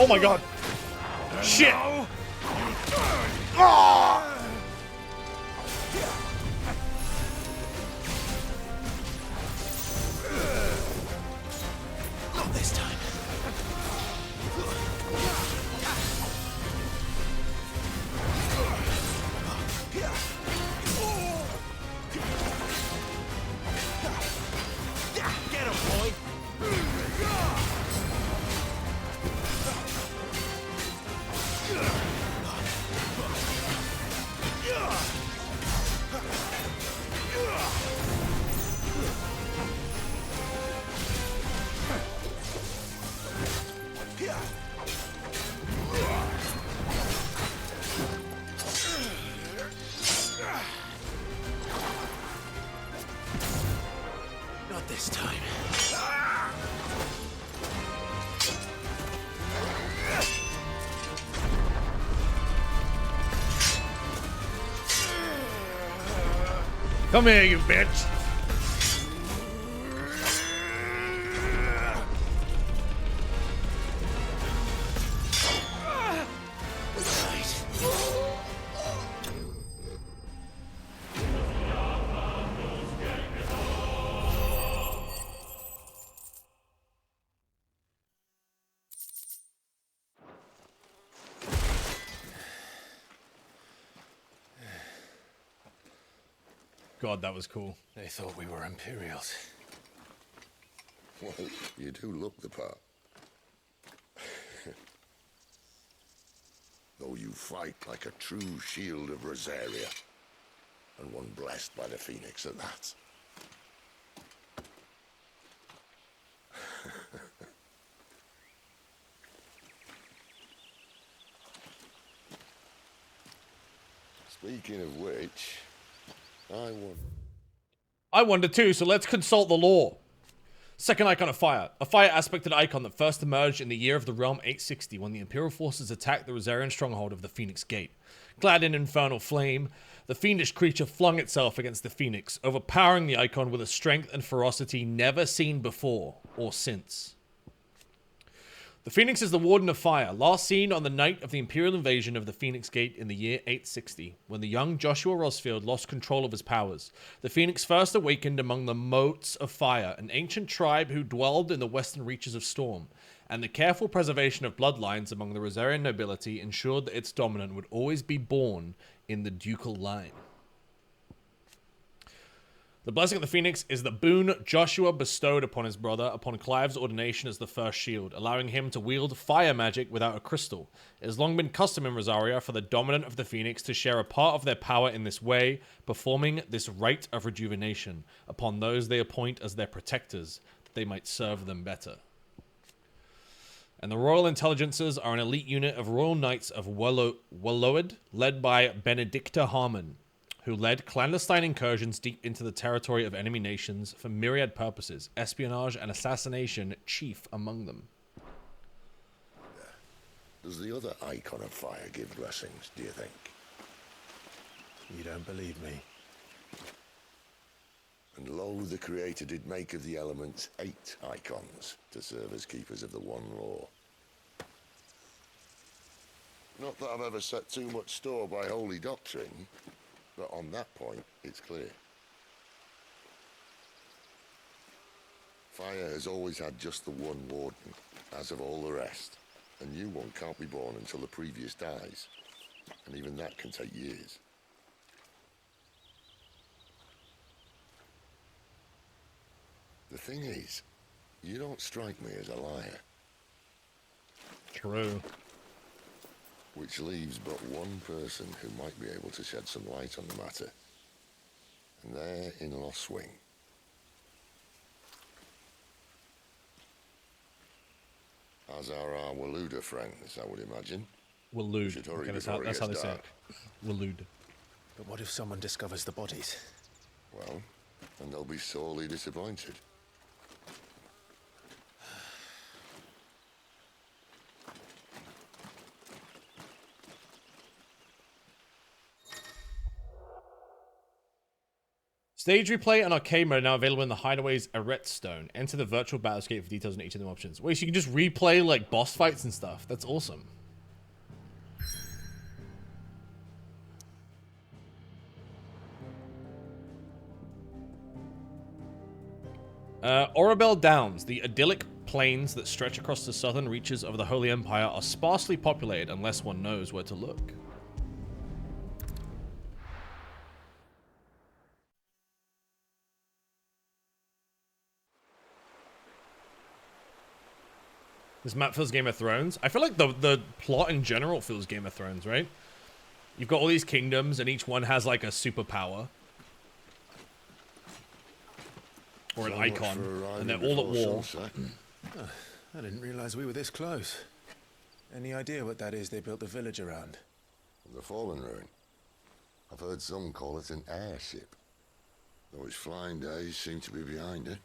Oh my god. Shit. Ah! Not this time. Get him, boy. Not this time. Come here, you bitch. God, that was cool. They thought we were Imperials. Well, you do look the part. Though you fight like a true shield of Rosaria, and one blessed by the Phoenix at that. Speaking of which, I wonder too, so let's consult the lore. Second icon of fire. A fire aspected icon that first emerged in the year of the realm 860 when the Imperial forces attacked the Rosarian stronghold of the Phoenix Gate. Clad in infernal flame, the fiendish creature flung itself against the Phoenix, overpowering the icon with a strength and ferocity never seen before or since. The Phoenix is the Warden of Fire, last seen on the night of the Imperial invasion of the Phoenix Gate in the year 860, when the young Joshua Rosfield lost control of his powers. The Phoenix first awakened among the Motes of Fire, an ancient tribe who dwelled in the western reaches of Storm. and the careful preservation of bloodlines among the Rosarian nobility ensured that its dominant would always be born in the ducal line. The blessing of the Phoenix is the boon Joshua bestowed upon his brother upon Clive's ordination as the first shield, allowing him to wield fire magic without a crystal. It has long been custom in Rosaria for the dominant of the Phoenix to share a part of their power in this way, performing this rite of rejuvenation upon those they appoint as their protectors, that they might serve them better. And the Royal Intelligencers are an elite unit of Royal Knights of Walloed, led by Benedicta Harmon, who led clandestine incursions deep into the territory of enemy nations for myriad purposes, espionage and assassination chief among them. Does the other icon of fire give blessings, do you think? You don't believe me? And lo, the Creator did make of the elements 8 icons to serve as keepers of the one law. Not that I've ever set too much store by holy doctrine, but on that point, it's clear. Fire has always had just the one warden, as of all the rest. A new one can't be born until the previous dies, and even that can take years. The thing is, you don't strike me as a liar. True. Which leaves but one person who might be able to shed some light on the matter. And they're in Lost Swing. As are our Waluda friends, I would imagine. Walud. Okay, that's how they say it. Walud. But what if someone discovers the bodies? Well, then they'll be sorely disappointed. Stage replay and arcade mode are now available in the Hideaway's Arretstone. Enter the virtual battlescape for details on each of them options. Wait, so you can just replay like boss fights and stuff. That's awesome. Orabel Downs, the idyllic plains that stretch across the southern reaches of the Holy Empire, are sparsely populated unless one knows where to look. This map feels Game of Thrones. I feel like the plot in general feels Game of Thrones, right? You've got all these kingdoms, and each one has like a superpower. Or an icon, and they're all at war. I didn't realize we were this close. Any idea what that is they built the village around? The Fallen Ruin. I've heard some call it an airship. Though its flying days seem to be behind it.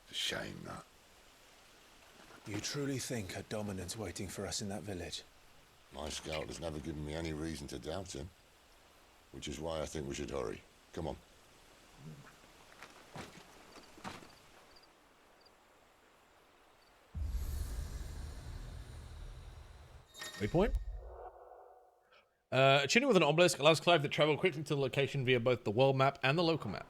It's a shame, that. You truly think a dominant's waiting for us in that village? My scout has never given me any reason to doubt him. Which is why I think we should hurry. Come on. Waypoint? Achievement with an obelisk allows Clive to travel quickly to the location via both the world map and the local map.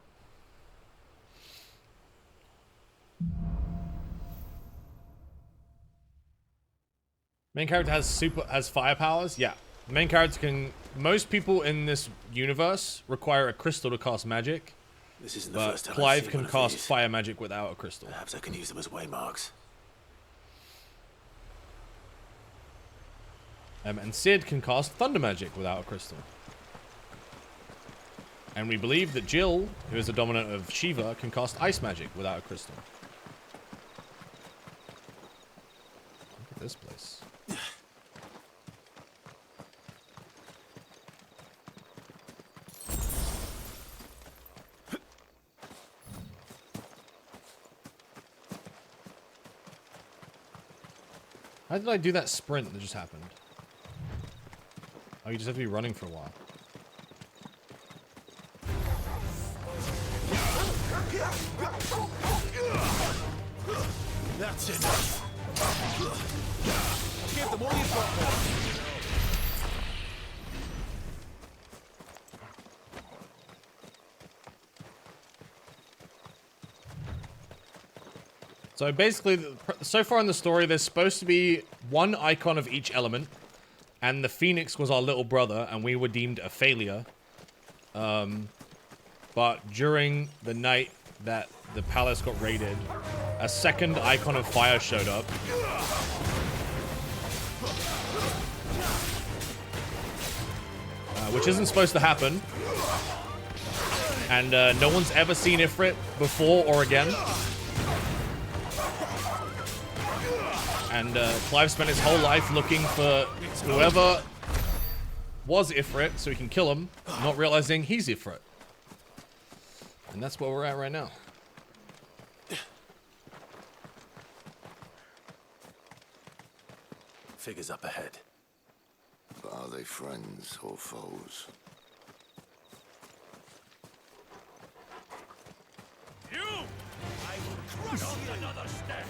Main character has fire powers? Yeah. The main character can... Most people in this universe require a crystal to cast magic. This isn't the but first time Clive can cast fire magic without a crystal. Perhaps I can use them as waymarks. And Sid can cast thunder magic without a crystal. And we believe that Jill, who is the dominant of Shiva, can cast ice magic without a crystal. Look at this place. How did I do that sprint that just happened? Oh, you just have to be running for a while. That's enough. Give them all you've got, boys. So basically, so far in the story, there's supposed to be one icon of each element, and the Phoenix was our little brother, and we were deemed a failure. But during the night that the palace got raided, a second icon of fire showed up. Which isn't supposed to happen. And no one's ever seen Ifrit before or again. And Clive spent his whole life looking for whoever was Ifrit so he can kill him, not realizing he's Ifrit. And that's where we're at right now. Figures up ahead. But are they friends or foes? You! I will crush you another step!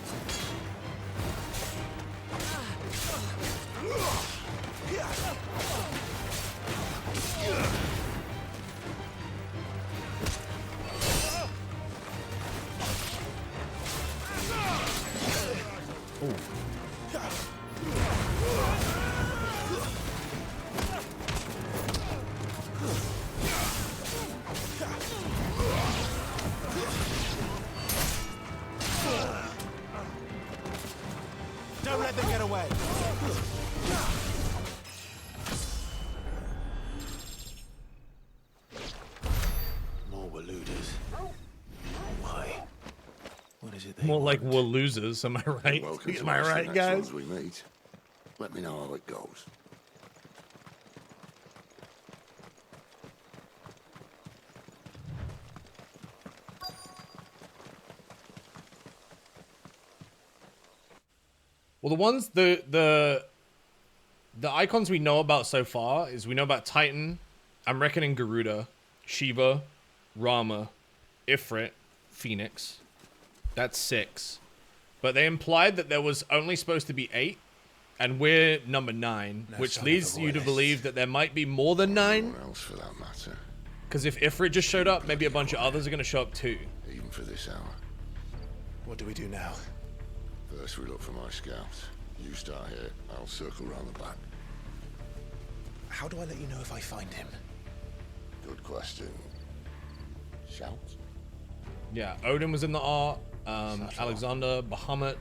Don't let them get away. More Waluders. Why? What is it they More want? like we're losers, am I right? Welcome to Am I us the right, next guys? ones we meet. Let me know how it goes. Well, the ones the icons we know about so far is we know about Titan, I'm reckoning Garuda, Shiva, Rama, Ifrit, Phoenix. That's 6. But they implied that there was only supposed to be 8, and we're number 9, No which son of leads a you to Royalist. believe that there might be more than 9. Anyone else for that matter. Because if Ifrit just showed up, maybe a bunch of others are going to show up too. Even for this hour. What do we do now? First we look for my scouts. You start here, I'll circle round the back. How do I let you know if I find him? Good question. Shout? Yeah, Odin was in the art, Alexander, Bahamut.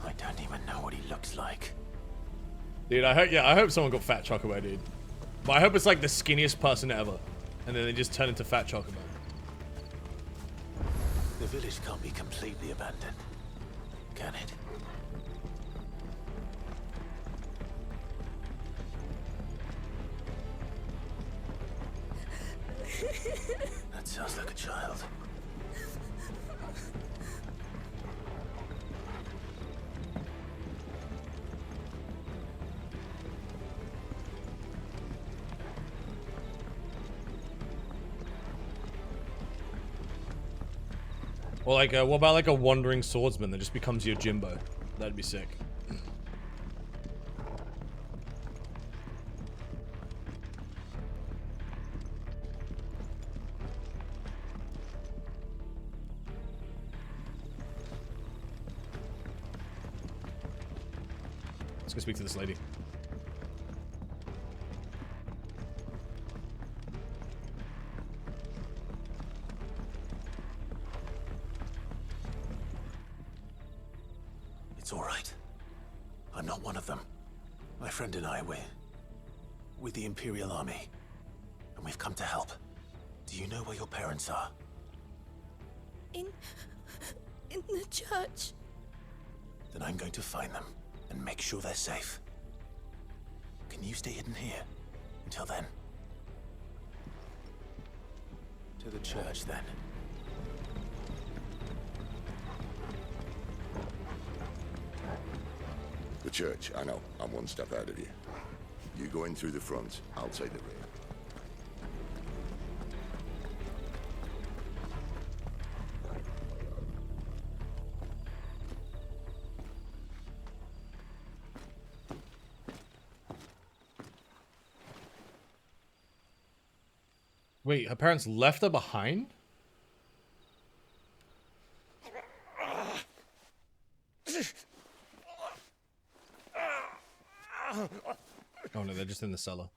I don't even know what he looks like. Dude, I hope someone got Fat Chocobo, dude. But I hope it's like the skinniest person ever. And then they just turn into Fat Chocobo. The village can't be completely abandoned, can it? That sounds like a child. Or like, what about like a wandering swordsman that just becomes your Jimbo? That'd be sick. Let's go speak to this lady. It's all right. I'm not one of them. My friend and I, we're with the Imperial Army. And we've come to help. Do you know where your parents are? In the church. Then I'm going to find them and make sure they're safe. Can you stay hidden here until then? To the church, then. The church, I know. I'm one step ahead of you. You go in through the front, I'll take the rear. Wait, her parents left her behind? Oh no, they're just in the cellar.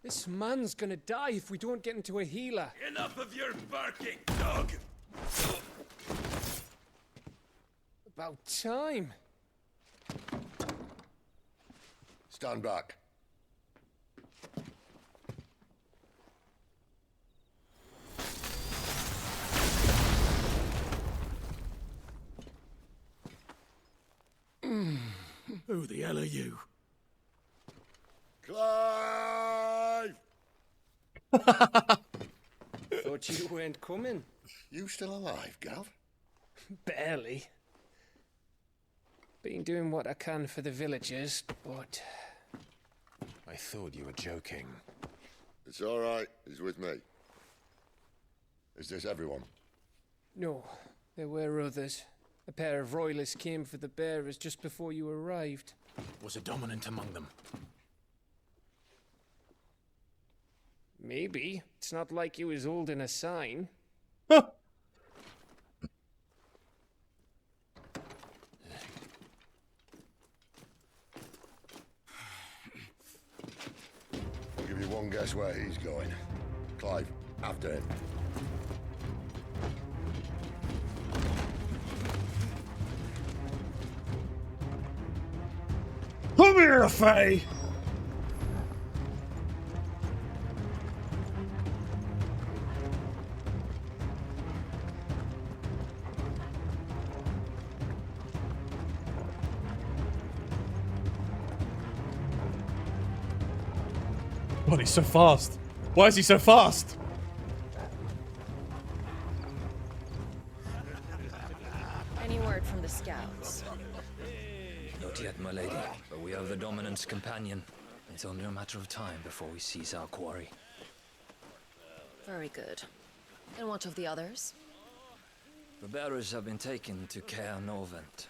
This man's gonna die if we don't get into a healer. Enough of your barking, dog! About time. Stand back. Who the hell are you? Clive! Thought you weren't coming. You still alive, Gav? Barely. Been doing what I can for the villagers, but... I thought you were joking. It's all right. He's with me. Is this everyone? No, there were others. A pair of royalists came for the bearers just before you arrived. Was a dominant among them? Maybe. It's not like he was holding a sign. I'll give you one guess where he's going. Clive, after him. Come here, Faye! What, he's so fast? Why is he so fast? Any word from the scouts? Not yet, my lady, but we have the Dominant's companion. It's only a matter of time before we seize our quarry. Very good. And what of the others? The bearers have been taken to Caer Novent.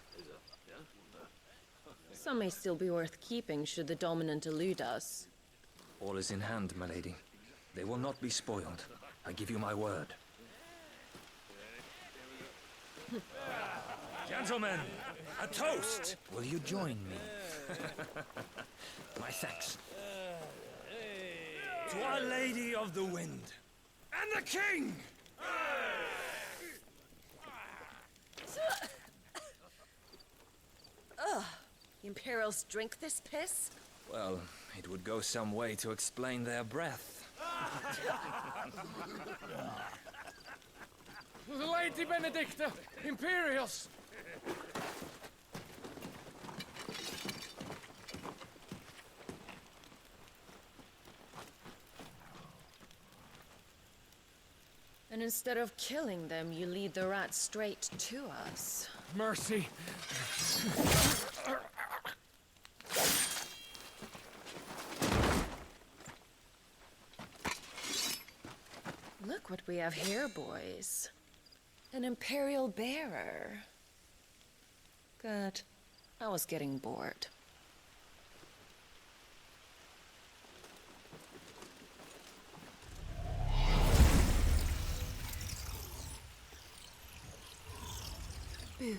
Some may still be worth keeping should the Dominant elude us. All is in hand, my lady. They will not be spoiled. I give you my word. Gentlemen, a toast! Will you join me? My thanks. To Our Lady of the Wind and the King! Ugh. The Imperials drink this piss? Well, it would go some way to explain their breath. Lady Benedicta! Imperials! And instead of killing them, you lead the rats straight to us. Mercy! Look what we have here, boys. An Imperial bearer. Good. I was getting bored. Boo.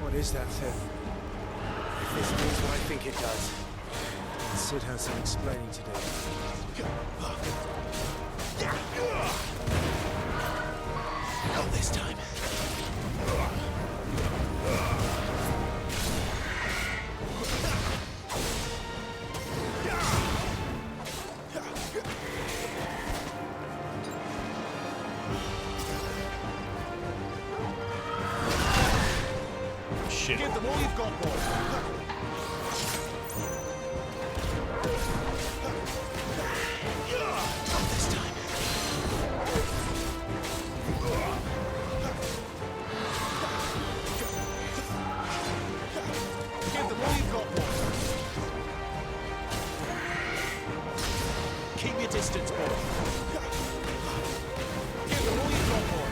What is that thing? If this means what I think it does, then Sid has some explaining to do. Not this time. shit. Give them all you've got, boys. Not this time. Give them all you've got, boys. Keep your distance, boys. Give them all you've got, boys.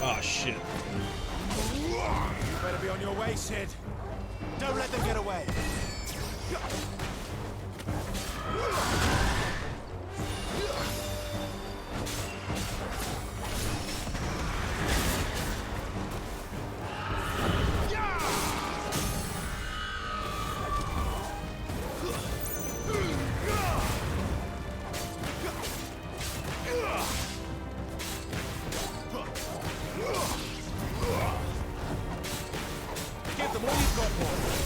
Oh shit. You better be on your way, Sid. Don't let them get away. Give them all you've got, boys.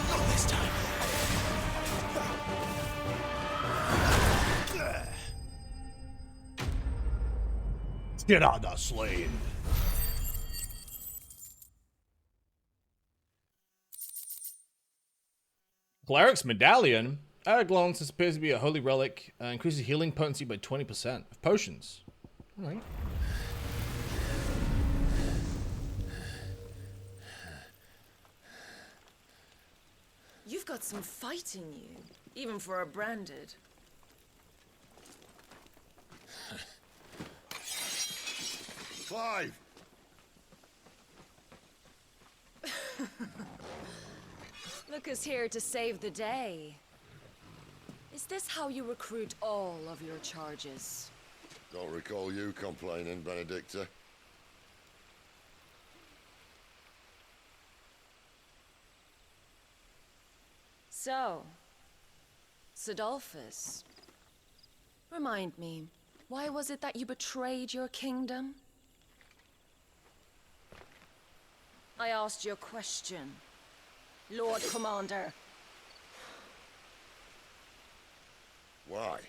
Not this time. Get on the slave. Cleric's medallion. Glowance appears to be a holy relic. Increases healing potency by 20% of potions. All right. You've got some fight in you, even for a branded. Clive! Look who's here to save the day. Is this how you recruit all of your charges? Don't recall you complaining, Benedicta. So, Sidolphus, remind me, why was it that you betrayed your kingdom? I asked you a question, Lord Commander. Why?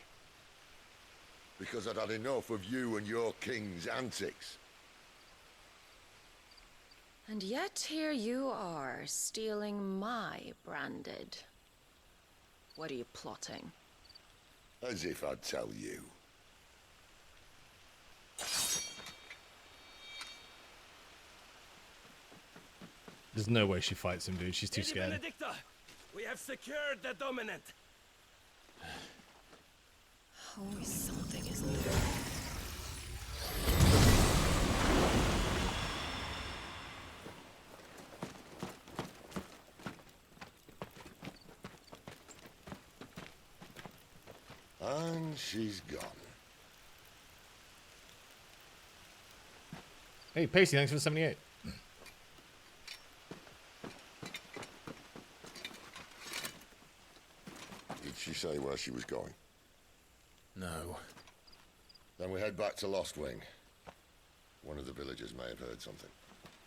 Because I'd had enough of you and your king's antics. And yet here you are, stealing my branded. What are you plotting? As if I'd tell you. There's no way she fights him, dude. She's too Lady scared. Benedicta, we have secured the dominant. Always something, isn't there? And she's gone. Hey, Pacey, thanks for the 78. Did she say where she was going? No. Then we head back to Lost Wing. One of the villagers may have heard something.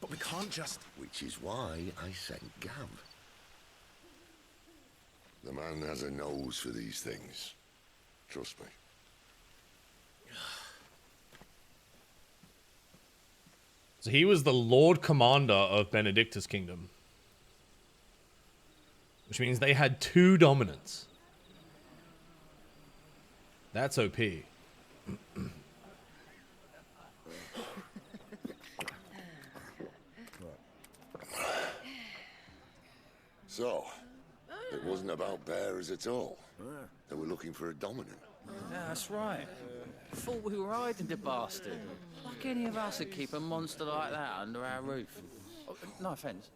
But we can't just... Which is why I sent Gav. The man has a nose for these things. Trust me. So he was the Lord Commander of Benedicta's kingdom. Which means they had 2 dominants. That's OP. So, it wasn't about bearers at all. They were looking for a dominant. Yeah, that's right. Thought we were hiding the bastard. Like any of us would keep a monster like that under our roof. Oh, no offence.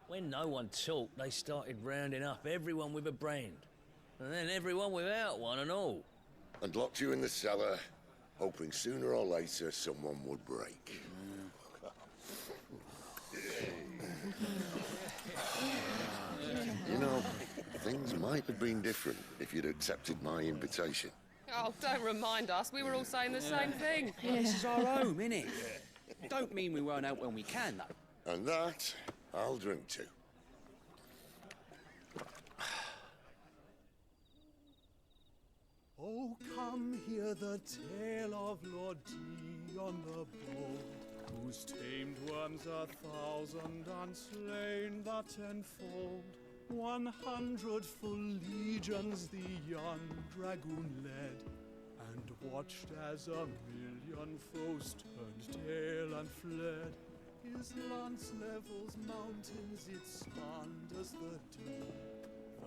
When no one talked, they started rounding up everyone with a brand. And then everyone without one and all. And locked you in the cellar, hoping sooner or later someone would break. You know, things might have been different if you'd accepted my invitation. Oh, don't remind us. We were all saying the same thing. Yeah, this is our home, innit? Don't mean we won't out when we can, though. And that, I'll drink to. Oh, come here, hear the tale of Lord Dion the Bold, whose tamed worms 1,000 and slain the tenfold. 100 full legions the young dragoon led, and watched as 1,000,000 foes turned tail and fled. His lance levels mountains, it spanned as the dew.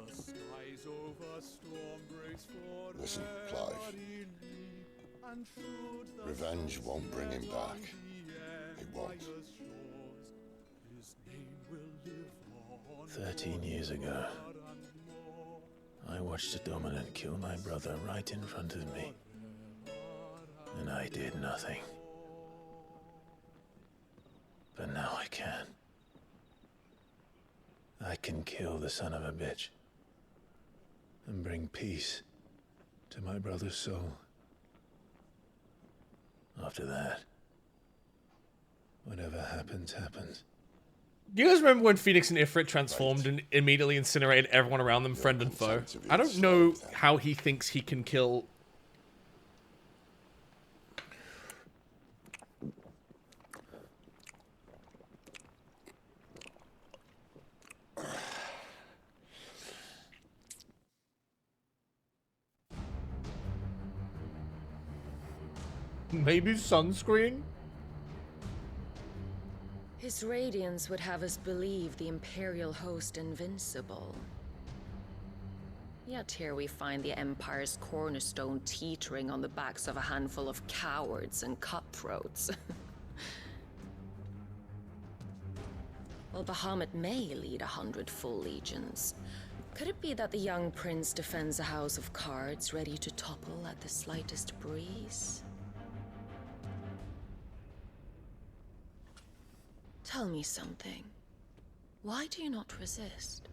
The skies over storm breaks for Listen, Clive. Revenge won't bring him back. It won't. 13 years ago, I watched the Dominant kill my brother right in front of me. And I did nothing. But now I can. I can kill the son of a bitch. And bring peace to my brother's soul. After that, whatever happens, happens. Do you guys remember when Phoenix and Ifrit transformed and immediately incinerated everyone around them, friend and foe? I don't know how he thinks he can kill... Maybe sunscreen? His radiance would have us believe the Imperial host invincible. Yet here we find the Empire's cornerstone teetering on the backs of a handful of cowards and cutthroats. Well, Bahamut may lead 100 full legions. Could it be that the young prince defends a house of cards ready to topple at the slightest breeze? Tell me something. Why do you not resist?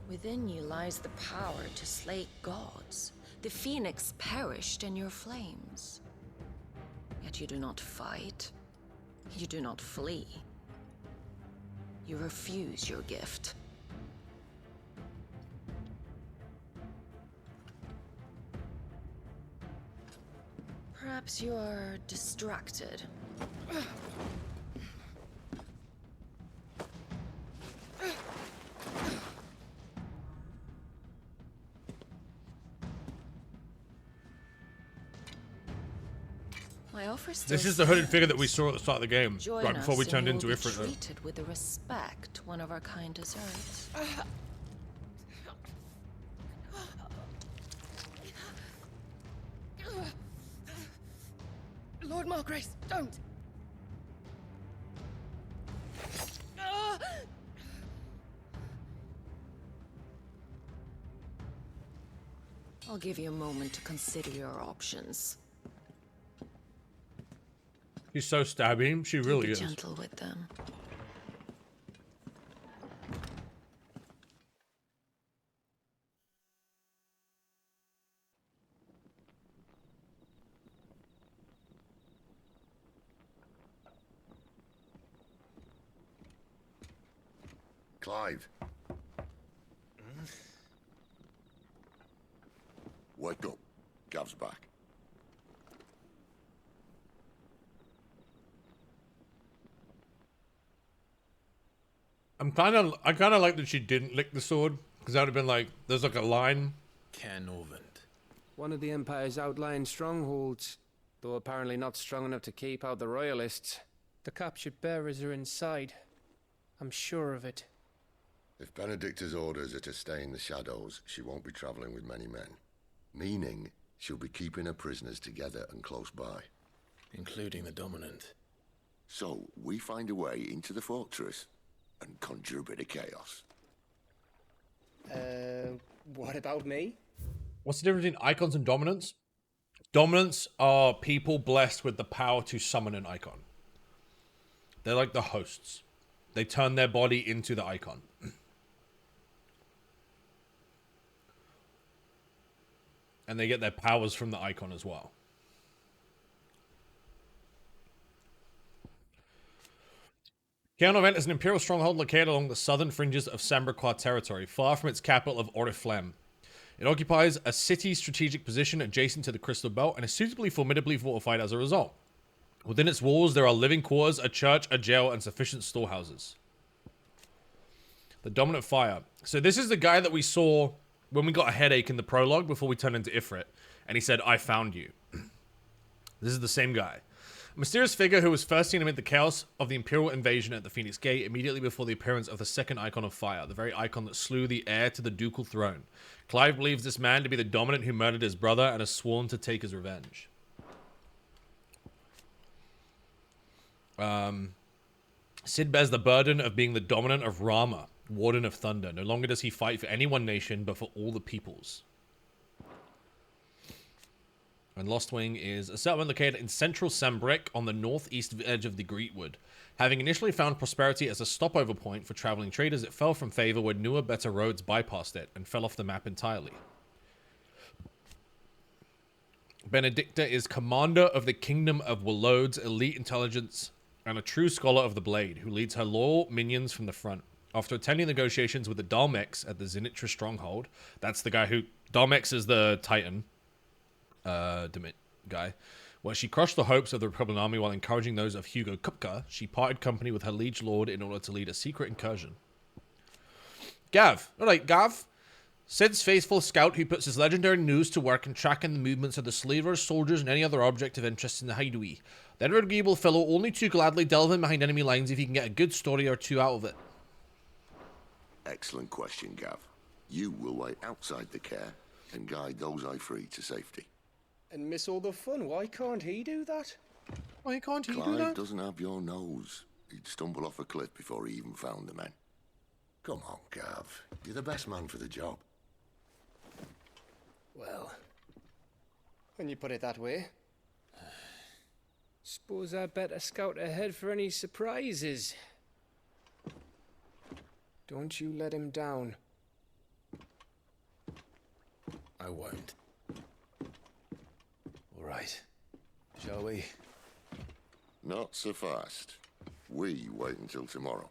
Within you lies the power to slay gods. The Phoenix perished in your flames. Yet you do not fight. You do not flee. You refuse your gift. Perhaps you are distracted. My offer still This is the hooded stands. figure that we saw at the start of the game, Join right before we us turned and into you will be Ifrit, though. treated with the respect one of our kind deserves. Lord Margrace, don't! I'll give you a moment to consider your options. She's so stabby. She really Be is. gentle with them. Clive. Wake up. Gav's back. I kind of like that she didn't lick the sword, because that would have been like, there's like a line. Canovant. One of the Empire's outlying strongholds, though apparently not strong enough to keep out the Royalists. The captured bearers are inside. I'm sure of it. If Benedicta's orders are to stay in the shadows, she won't be traveling with many men. Meaning, she'll be keeping her prisoners together and close by. Including the Dominant. So, we find a way into the fortress and conjure a bit of chaos. What about me? What's the difference between icons and dominants? Dominants are people blessed with the power to summon an icon. They're like the hosts. They turn their body into the icon. And they get their powers from the icon as well. Canovant is an imperial stronghold located along the southern fringes of Sambraquois territory, far from its capital of Oriflame. It occupies a city strategic position adjacent to the Crystal Belt and is suitably formidably fortified as a result. Within its walls, there are living quarters, a church, a jail, and sufficient storehouses. The Dominant Fire. So this is the guy that we saw when we got a headache in the prologue before we turned into Ifrit. And he said, I found you. This is the same guy. A mysterious figure who was first seen amid the chaos of the Imperial invasion at the Phoenix Gate immediately before the appearance of the second icon of fire, the very icon that slew the heir to the ducal throne. Clive believes this man to be the Dominant who murdered his brother and has sworn to take his revenge. Sid bears the burden of being the Dominant of Rama, Warden of Thunder. No longer does he fight for any one nation, but for all the peoples. And Lost Wing is a settlement located in central Sambrick on the northeast edge of the Greetwood. Having initially found prosperity as a stopover point for traveling traders, it fell from favor when newer, better roads bypassed it and fell off the map entirely. Benedicta is commander of the Kingdom of Wallode's elite intelligence and a true scholar of the Blade, who leads her loyal minions from the front. After attending negotiations with the Dalmex at the Zenitra stronghold, that's the guy who... Dalmex is the Titan guy. Where she crushed the hopes of the Republican army while encouraging those of Hugo Kupka, she parted company with her liege lord in order to lead a secret incursion. Gav. Alright, Gav. Sid's faithful scout who puts his legendary news to work in tracking the movements of the slavers, soldiers, and any other object of interest in the hideaway. The agreeable fellow only too gladly delve in behind enemy lines if he can get a good story or two out of it. Excellent question, Gav. You will wait outside the care and guide those I free to safety. And miss all the fun. Why can't he do that? Why can't he do Clive that? doesn't have your nose. He'd stumble off a cliff before he even found the men. Come on, Gav. You're the best man for the job. Well, when you put it that way. Suppose I better scout ahead for any surprises. Don't you let him down. I won't. All right. Shall we? Not so fast. We wait until tomorrow.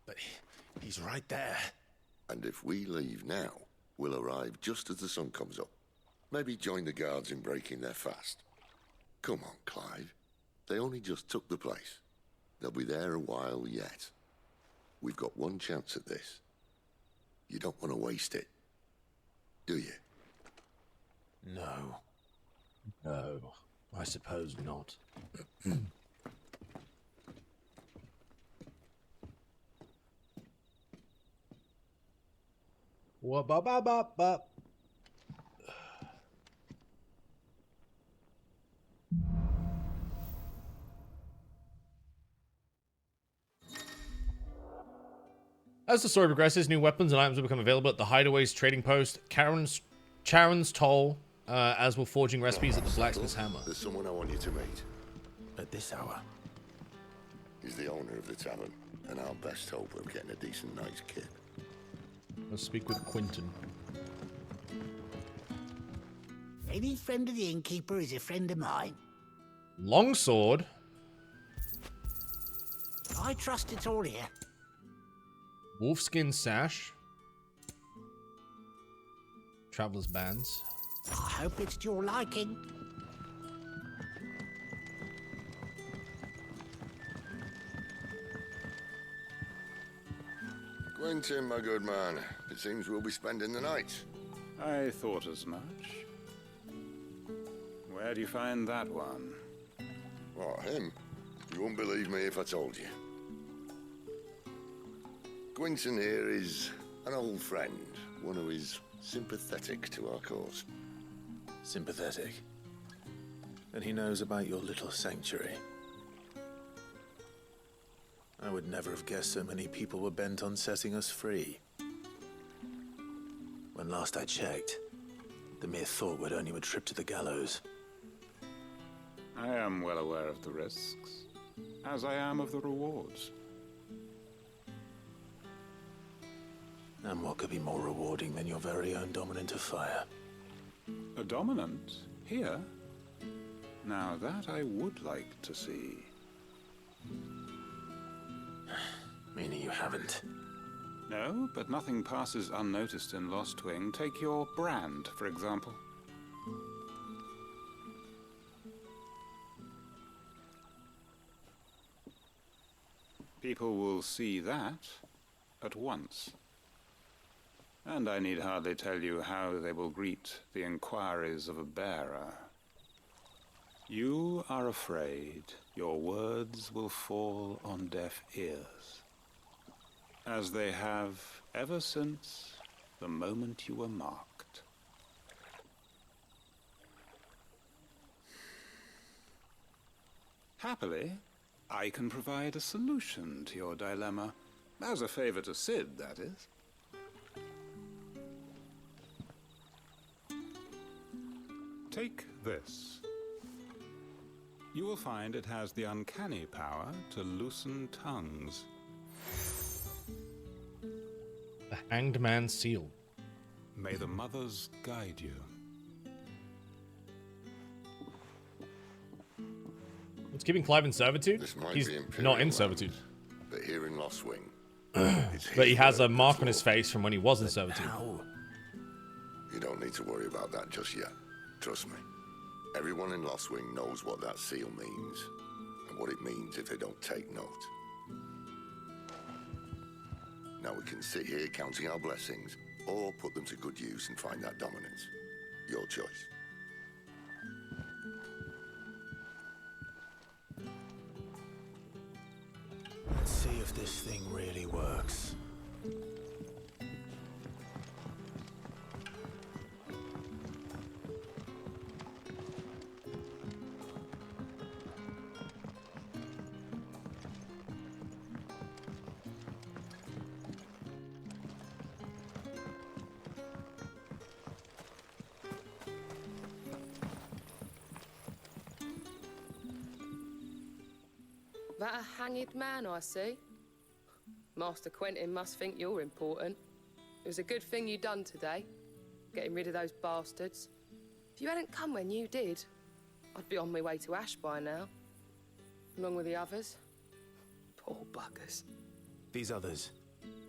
But he's right there. And if we leave now, we'll arrive just as the sun comes up. Maybe join the guards in breaking their fast. Come on, Clive. They only just took the place. They'll be there a while yet. We've got one chance at this. You don't want to waste it, do you? No. No, I suppose not. Wa-ba-ba-ba-ba. As the story progresses, new weapons and items will become available at the Hideaway's trading post, Charon's Toll, as will forging recipes at the Blacksmith's Hammer. There's someone I want you to meet. At this hour? He's the owner of the tavern, and our best hope of getting a decent night's kip. Let's speak with Quinton. Any friend of the innkeeper is a friend of mine. Longsword? I trust it's all here. Wolfskin sash. Traveler's bands. I hope it's to your liking. Quentin, my good man. It seems we'll be spending the night. I thought as much. Where do you find that one? Oh, him? You wouldn't believe me if I told you. Quinton here is an old friend, one who is sympathetic to our cause. Sympathetic? And he knows about your little sanctuary. I would never have guessed so many people were bent on setting us free. When last I checked, the mere thought would earn you a trip to the gallows. I am well aware of the risks, as I am of the rewards. And what could be more rewarding than your very own dominant of fire? A dominant? Here? Now that I would like to see. Meaning you haven't. No, but nothing passes unnoticed in Lost Wing. Take your brand, for example. People will see that at once. And I need hardly tell you how they will greet the inquiries of a bearer. You are afraid your words will fall on deaf ears, as they have ever since the moment you were marked. Happily, I can provide a solution to your dilemma. As a favor to Sid, that is. Take this. You will find it has the uncanny power to loosen tongues. The Hanged Man's Seal. May the mothers guide you. It's keeping Clive in servitude? This might He's be Imperial not in land, servitude. But here in Lost Wing, But he has a mark on his face from when he was in servitude. You don't need to worry about that just yet. Trust me. Everyone in Lost Wing knows what that seal means, and what it means if they don't take note. Now we can sit here counting our blessings, or put them to good use and find that dominance. Your choice. Let's see if this thing really works. That a hanged man I see? Master Quentin must think you're important. It was a good thing you done today, getting rid of those bastards. If you hadn't come when you did, I'd be on my way to Ash by now, along with the others. Poor buggers. These others,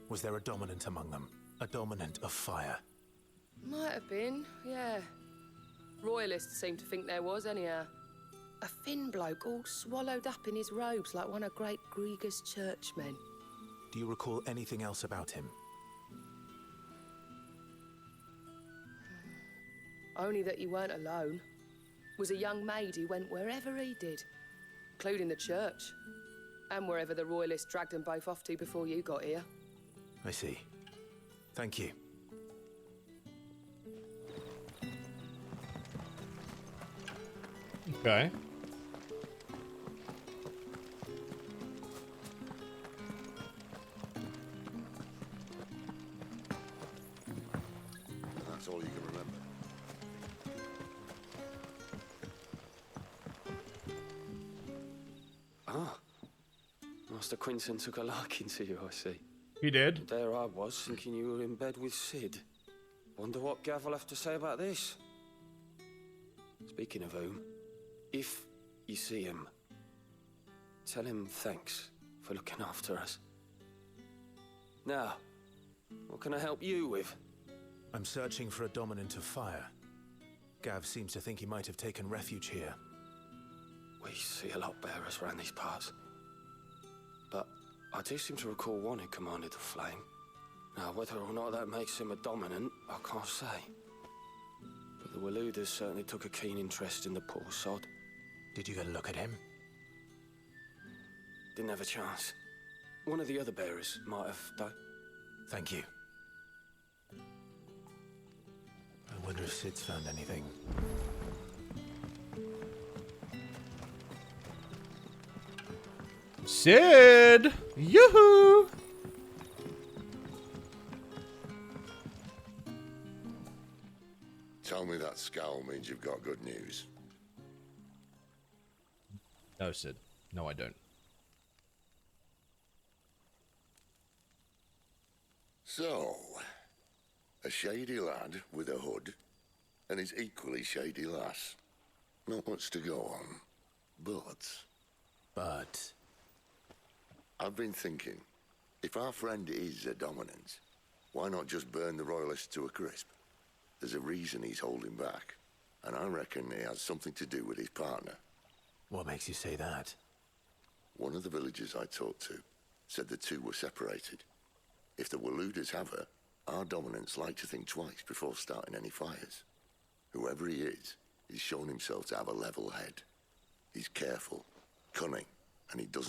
was there a dominant among them? A dominant of fire? Might have been, yeah. Royalists seem to think there was, anyhow. A thin bloke all swallowed up in his robes like one of Great Grieger's churchmen. Do you recall anything else about him? Only that he weren't alone. Was a young maid who went wherever he did, including the church, and wherever the Royalists dragged them both off to before you got here. I see. Thank you. Okay. That's all you can remember. Ah. Master Quinton took a liking to you, I see. He did? There I was, thinking you were in bed with Sid. Wonder what Gav will have to say about this. Speaking of whom, if you see him, tell him thanks for looking after us. Now, what can I help you with? I'm searching for a dominant of fire. Gav seems to think he might have taken refuge here. We see a lot bearers around these parts. But I do seem to recall one who commanded the flame. Now, whether or not that makes him a dominant, I can't say. But the Waluders certainly took a keen interest in the poor sod. Did you get a look at him? Didn't have a chance. One of the other bearers might have, though. Thank you. I wonder if Sid's found anything. Sid! Yoo-hoo! Tell me that scowl means you've got good news. No, Sid. No, I don't. So, a shady lad with a hood, and his equally shady lass. Not much to go on, but... But... I've been thinking, If our friend is a dominant, why not just burn the royalists to a crisp? There's a reason he's holding back, and I reckon it has something to do with his partner. What makes you say that? One of the villagers I talked to said the two were separated. If the Waluders have her, our dominants like to think twice before starting any fires. Whoever he is, he's shown himself to have a level head. He's careful, cunning, and he doesn't